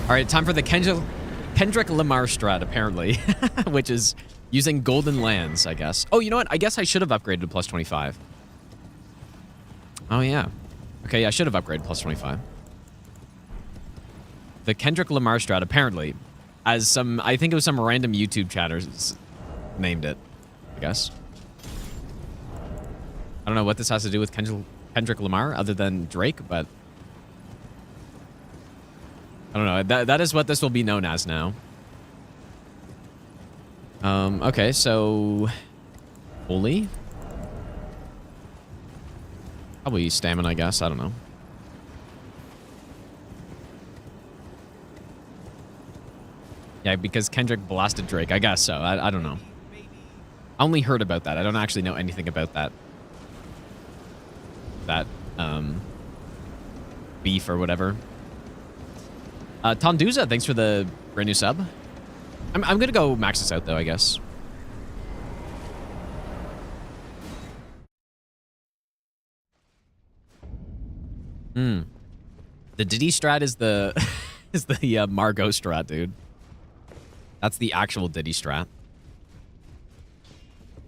All right, time for the Kendrick Lamar strat, apparently, which is using golden lands, I guess. Oh, you know what? I guess I should have upgraded to plus 25. Oh, yeah. Okay, yeah, I should have upgraded plus 25. The Kendrick Lamar strat, apparently, as some, I think it was some random YouTube chatters named it, I guess. I don't know what this has to do with Kendrick Lamar other than Drake, but I don't know. That is what this will be known as now. Okay, so Holy. Probably stamina, I guess. I don't know. Yeah, because Kendrick blasted Drake. I guess so. I don't know. I only heard about that. I don't actually know anything about that. Beef or whatever. Tonduza, thanks for the brand new sub. I'm gonna go max this out though, I guess. The Diddy strat is the is the Margot strat, dude. That's the actual Diddy strat.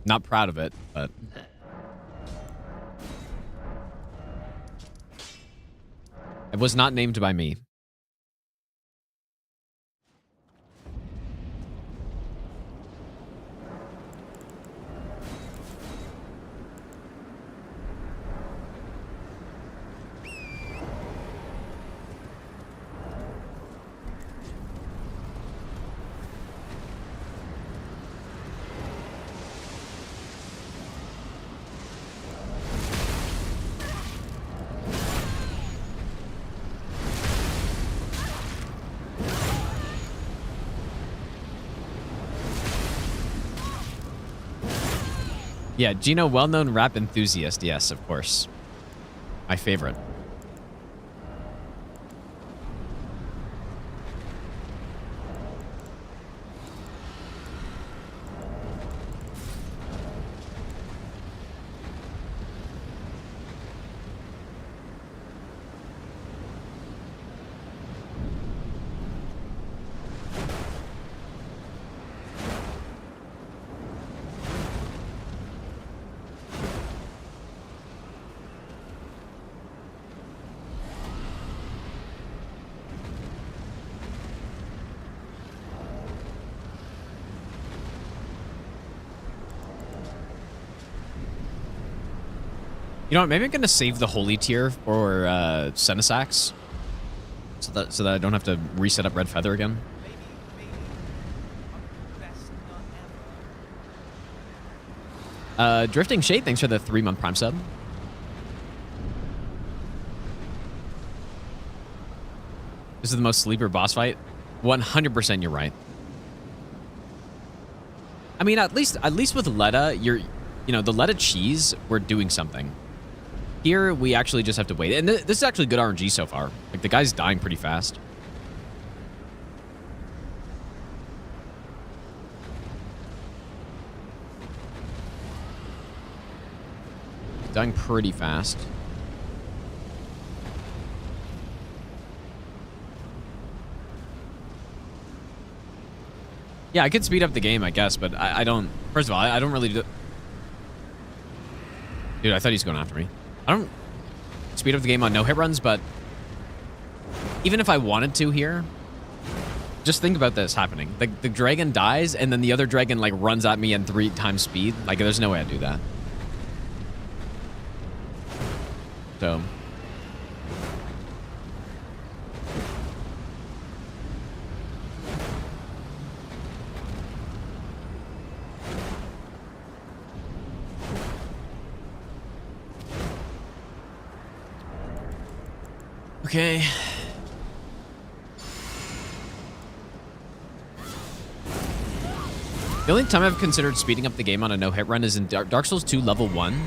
Not proud of it, but it was not named by me. Yeah, Gino, well-known rap enthusiast. Yes, of course. My favorite. You know what? Maybe I'm gonna save the holy tier for Senesax, so that I don't have to reset up Red Feather again. Maybe I'll give you the best nut ever. Drifting Shade, thanks for the 3-month Prime sub. This is the most sleeper boss fight. 100%, you're right. I mean, at least with Letta, you know, the Letta cheese, we're doing something. Here, we actually just have to wait. And this is actually good RNG so far. Like, the guy's dying pretty fast. He's dying pretty fast. Yeah, I could speed up the game, I guess, but I don't... First of all, I don't really do... Dude, I thought he was going after me. I don't speed up the game on no-hit runs, but even if I wanted to here, just think about this happening. The dragon dies, and then the other dragon, like, runs at me in 3 times speed. Like, there's no way I'd do that. So... Okay. The only time I've considered speeding up the game on a no-hit run is in Dark Souls 2 level 1.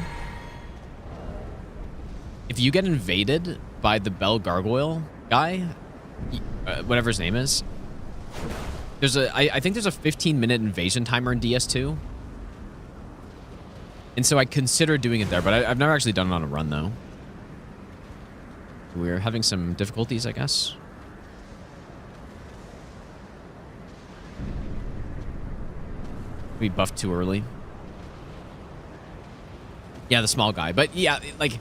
If you get invaded by the Bell Gargoyle guy, whatever his name is, I think there's a 15-minute invasion timer in DS2. And so I consider doing it there, but I've never actually done it on a run, though. We're having some difficulties, I guess. We buffed too early. Yeah, the small guy. But yeah, like,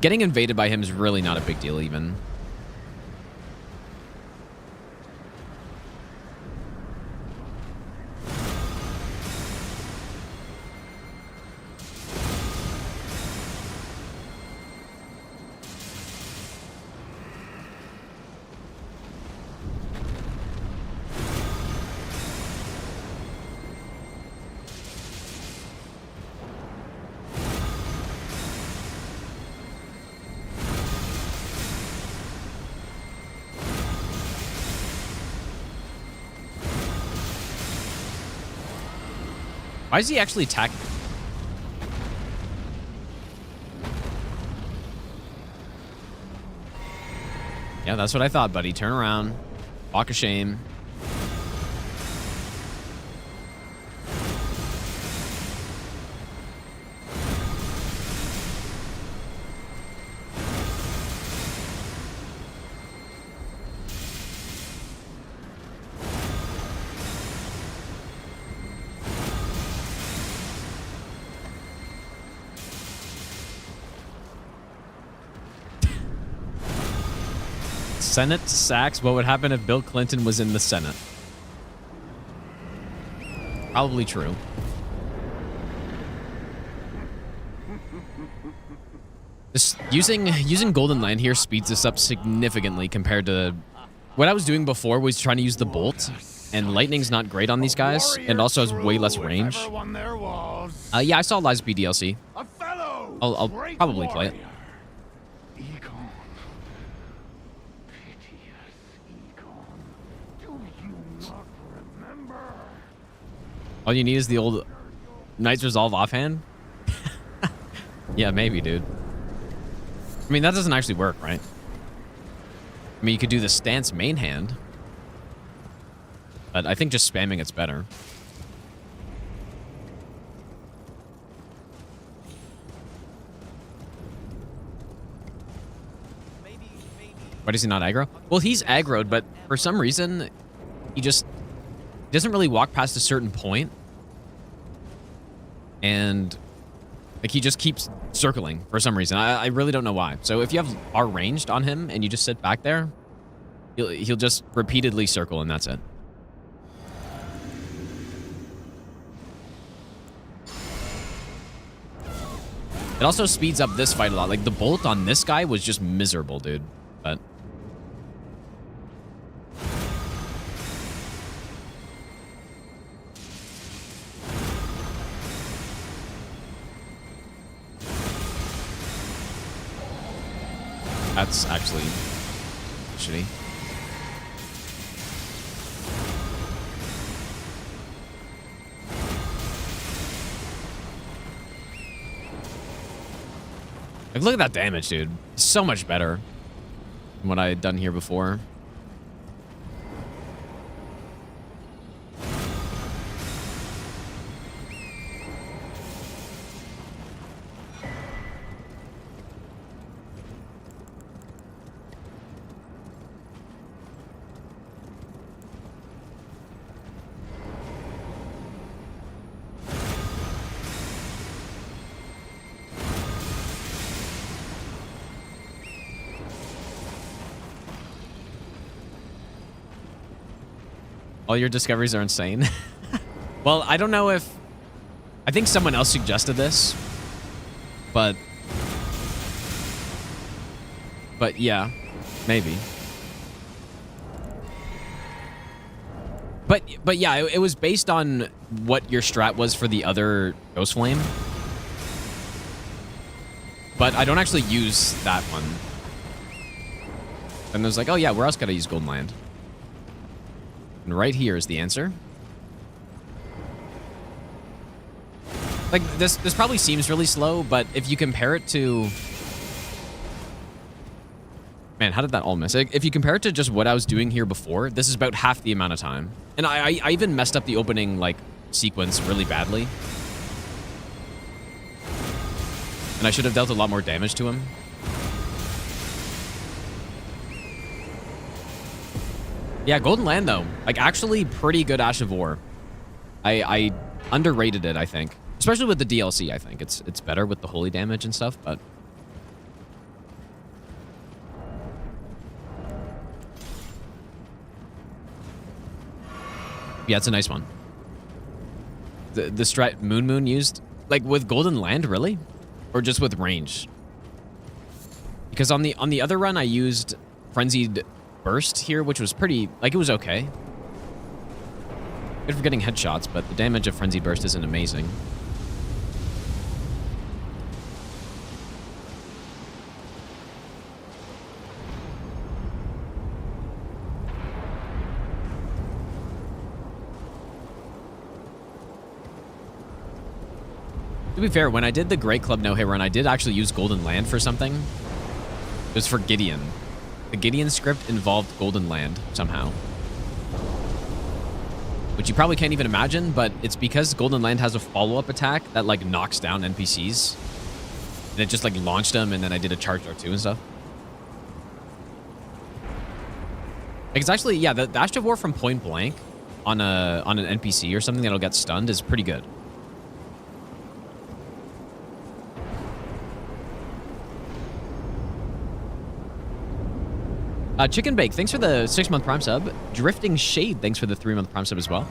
getting invaded by him is really not a big deal, even. Why is he actually attacking? Yeah, that's what I thought, buddy. Turn around. Walk of shame. Senate sacks. What would happen if Bill Clinton was in the Senate? Probably true. This, using Golden Land here speeds this up significantly compared to what I was doing before. Was trying to use the bolt, and lightning's not great on these guys, and also has way less range. Yeah, I saw Lies B DLC. I'll probably play it. All you need is the old Knight's Resolve offhand? Yeah, maybe, dude. I mean, that doesn't actually work, right? I mean, you could do the stance main hand. But I think just spamming it's better. Why does he not aggro? Well, he's aggroed, but for some reason, he doesn't really walk past a certain point. And like he just keeps circling for some reason. I really don't know why. So if you have R ranged on him and you just sit back there, he'll just repeatedly circle and that's it. It also speeds up this fight a lot. Like the bolt on this guy was just miserable, dude. But that's actually shitty. Like, look at that damage, dude. So much better than what I had done here before. All your discoveries are insane. Well, I don't know if... I think someone else suggested this. But yeah, maybe. But yeah, it was based on what your strat was for the other Ghost Flame. But I don't actually use that one. And I was like, oh yeah, where else could I use Golden Land? And right here is the answer. Like, this probably seems really slow, but if you compare it to... Man, how did that all miss? If you compare it to just what I was doing here before, this is about half the amount of time. And I even messed up the opening, like, sequence really badly. And I should have dealt a lot more damage to him. Yeah, Golden Land, though. Like, actually pretty good Ash of War. I underrated it, I think. Especially with the DLC, I think. It's better with the holy damage and stuff, but... Yeah, it's a nice one. The strat Moon used... Like, with Golden Land, really? Or just with range? Because on the other run, I used Frenzied Burst here, which was pretty... Like, it was okay. Good for getting headshots, but the damage of Frenzied Burst isn't amazing. To be fair, when I did the Great Club no-hit run, I did actually use Golden Land for something. It was for Gideon. The Gideon script involved Golden Land somehow. Which you probably can't even imagine, but it's because Golden Land has a follow-up attack that, like, knocks down NPCs. And it just, like, launched them, and then I did a charge R2 and stuff. Like, it's actually, yeah, the Ash of War from point blank on an NPC or something that'll get stunned is pretty good. Chicken Bake, thanks for the 6-month Prime sub. Drifting Shade, thanks for the 3-month Prime sub as well.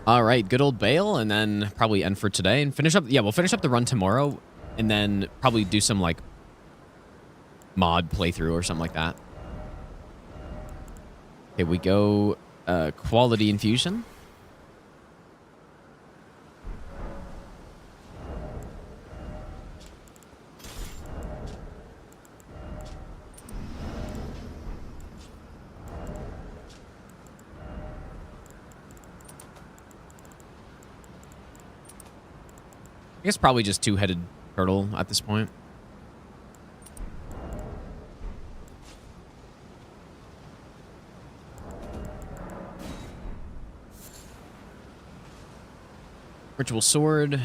All right, good old Bale, and then probably end for today and finish up. Yeah, we'll finish up the run tomorrow, and then probably do some like mod playthrough or something like that. Okay, we go Quality Infusion. I guess probably just two-headed turtle at this point. Ritual sword.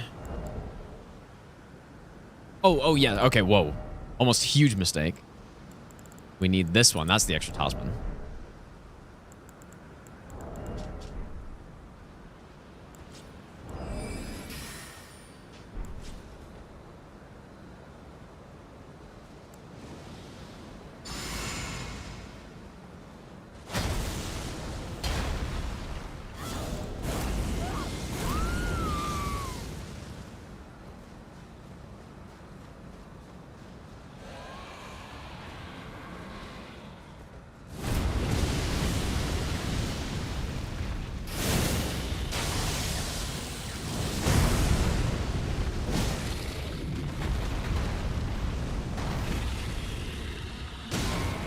Oh, yeah. Okay, whoa. Almost huge mistake. We need this one. That's the extra talisman.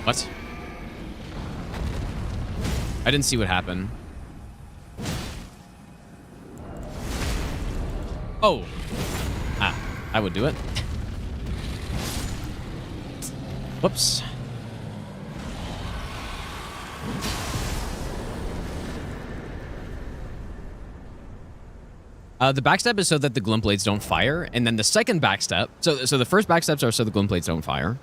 What? I didn't see what happened. Oh. Ah, I would do it. Whoops. The backstab is so that the glint blades don't fire, and then the second backstab. So the first backstabs are so the glint blades don't fire.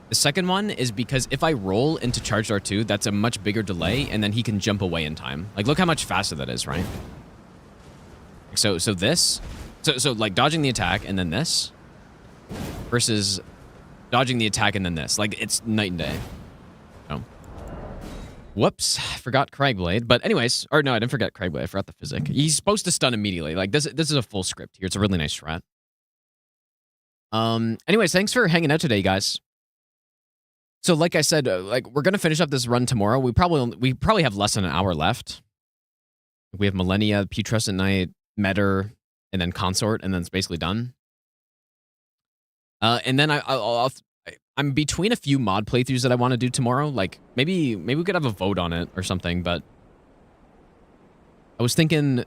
The second one is because if I roll into charged R2, that's a much bigger delay, and then he can jump away in time. Like, look how much faster that is, right? So this, so like dodging the attack and then this, versus dodging the attack and then this. Like, it's night and day. Oh, whoops, I forgot Cragblade. But anyways, or no, I didn't forget Cragblade. I forgot the physic. He's supposed to stun immediately. Like, this is a full script here. It's a really nice strat. Anyways, thanks for hanging out today, guys. So like I said, like we're gonna finish up this run tomorrow. We probably have less than an hour left. We have Millennia, Putrescent Knight, Metter, and then Consort, and then it's basically done. And then I'm between a few mod playthroughs that I want to do tomorrow. Like maybe we could have a vote on it or something. But I was thinking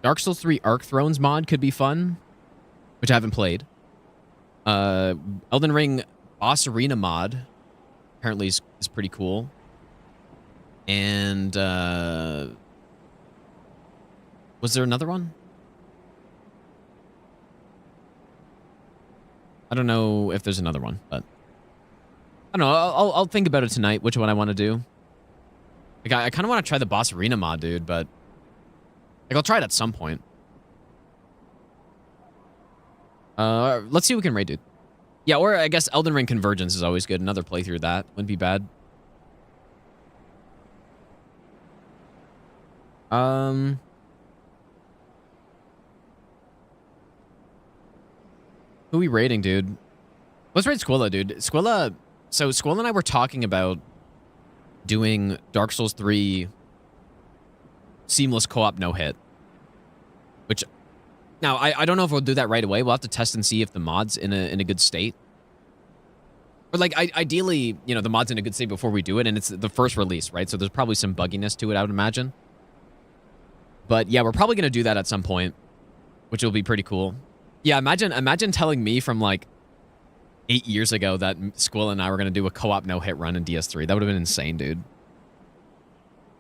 Dark Souls 3 Arc Thrones mod could be fun, which I haven't played. Elden Ring Boss Arena mod apparently is pretty cool. And was there another one? I don't know if there's another one, but I don't know. I'll think about it tonight, which one I want to do. Like, I kind of want to try the Boss Arena mod, dude, but like I'll try it at some point. Let's see what we can raid, dude. Yeah, or I guess Elden Ring Convergence is always good. Another playthrough of that wouldn't be bad. Who are we raiding, dude? Let's raid Squilla, dude. Squilla... So Squilla and I were talking about doing Dark Souls 3 seamless co-op no-hit. Which... Now, I don't know if we'll do that right away. We'll have to test and see if the mod's in a good state. Or, like, ideally, you know, the mod's in a good state before we do it, and it's the first release, right? So there's probably some bugginess to it, I would imagine. But, yeah, we're probably going to do that at some point, which will be pretty cool. Yeah, imagine telling me from, like, 8 years ago that Squilla and I were going to do a co-op no-hit run in DS3. That would have been insane, dude.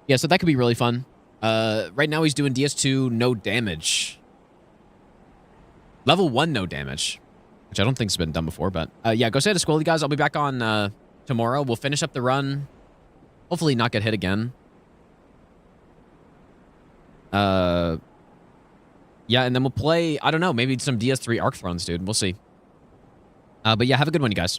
Yeah, so that could be really fun. Right now he's doing DS2 no damage. Level 1 no damage, which I don't think's been done before, but yeah, go say to Squilly, guys. I'll be back on tomorrow. We'll finish up the run. Hopefully not get hit again. Yeah, and then we'll play, I don't know, maybe some DS3 Arc Thrones, dude. We'll see. But yeah, have a good one, you guys.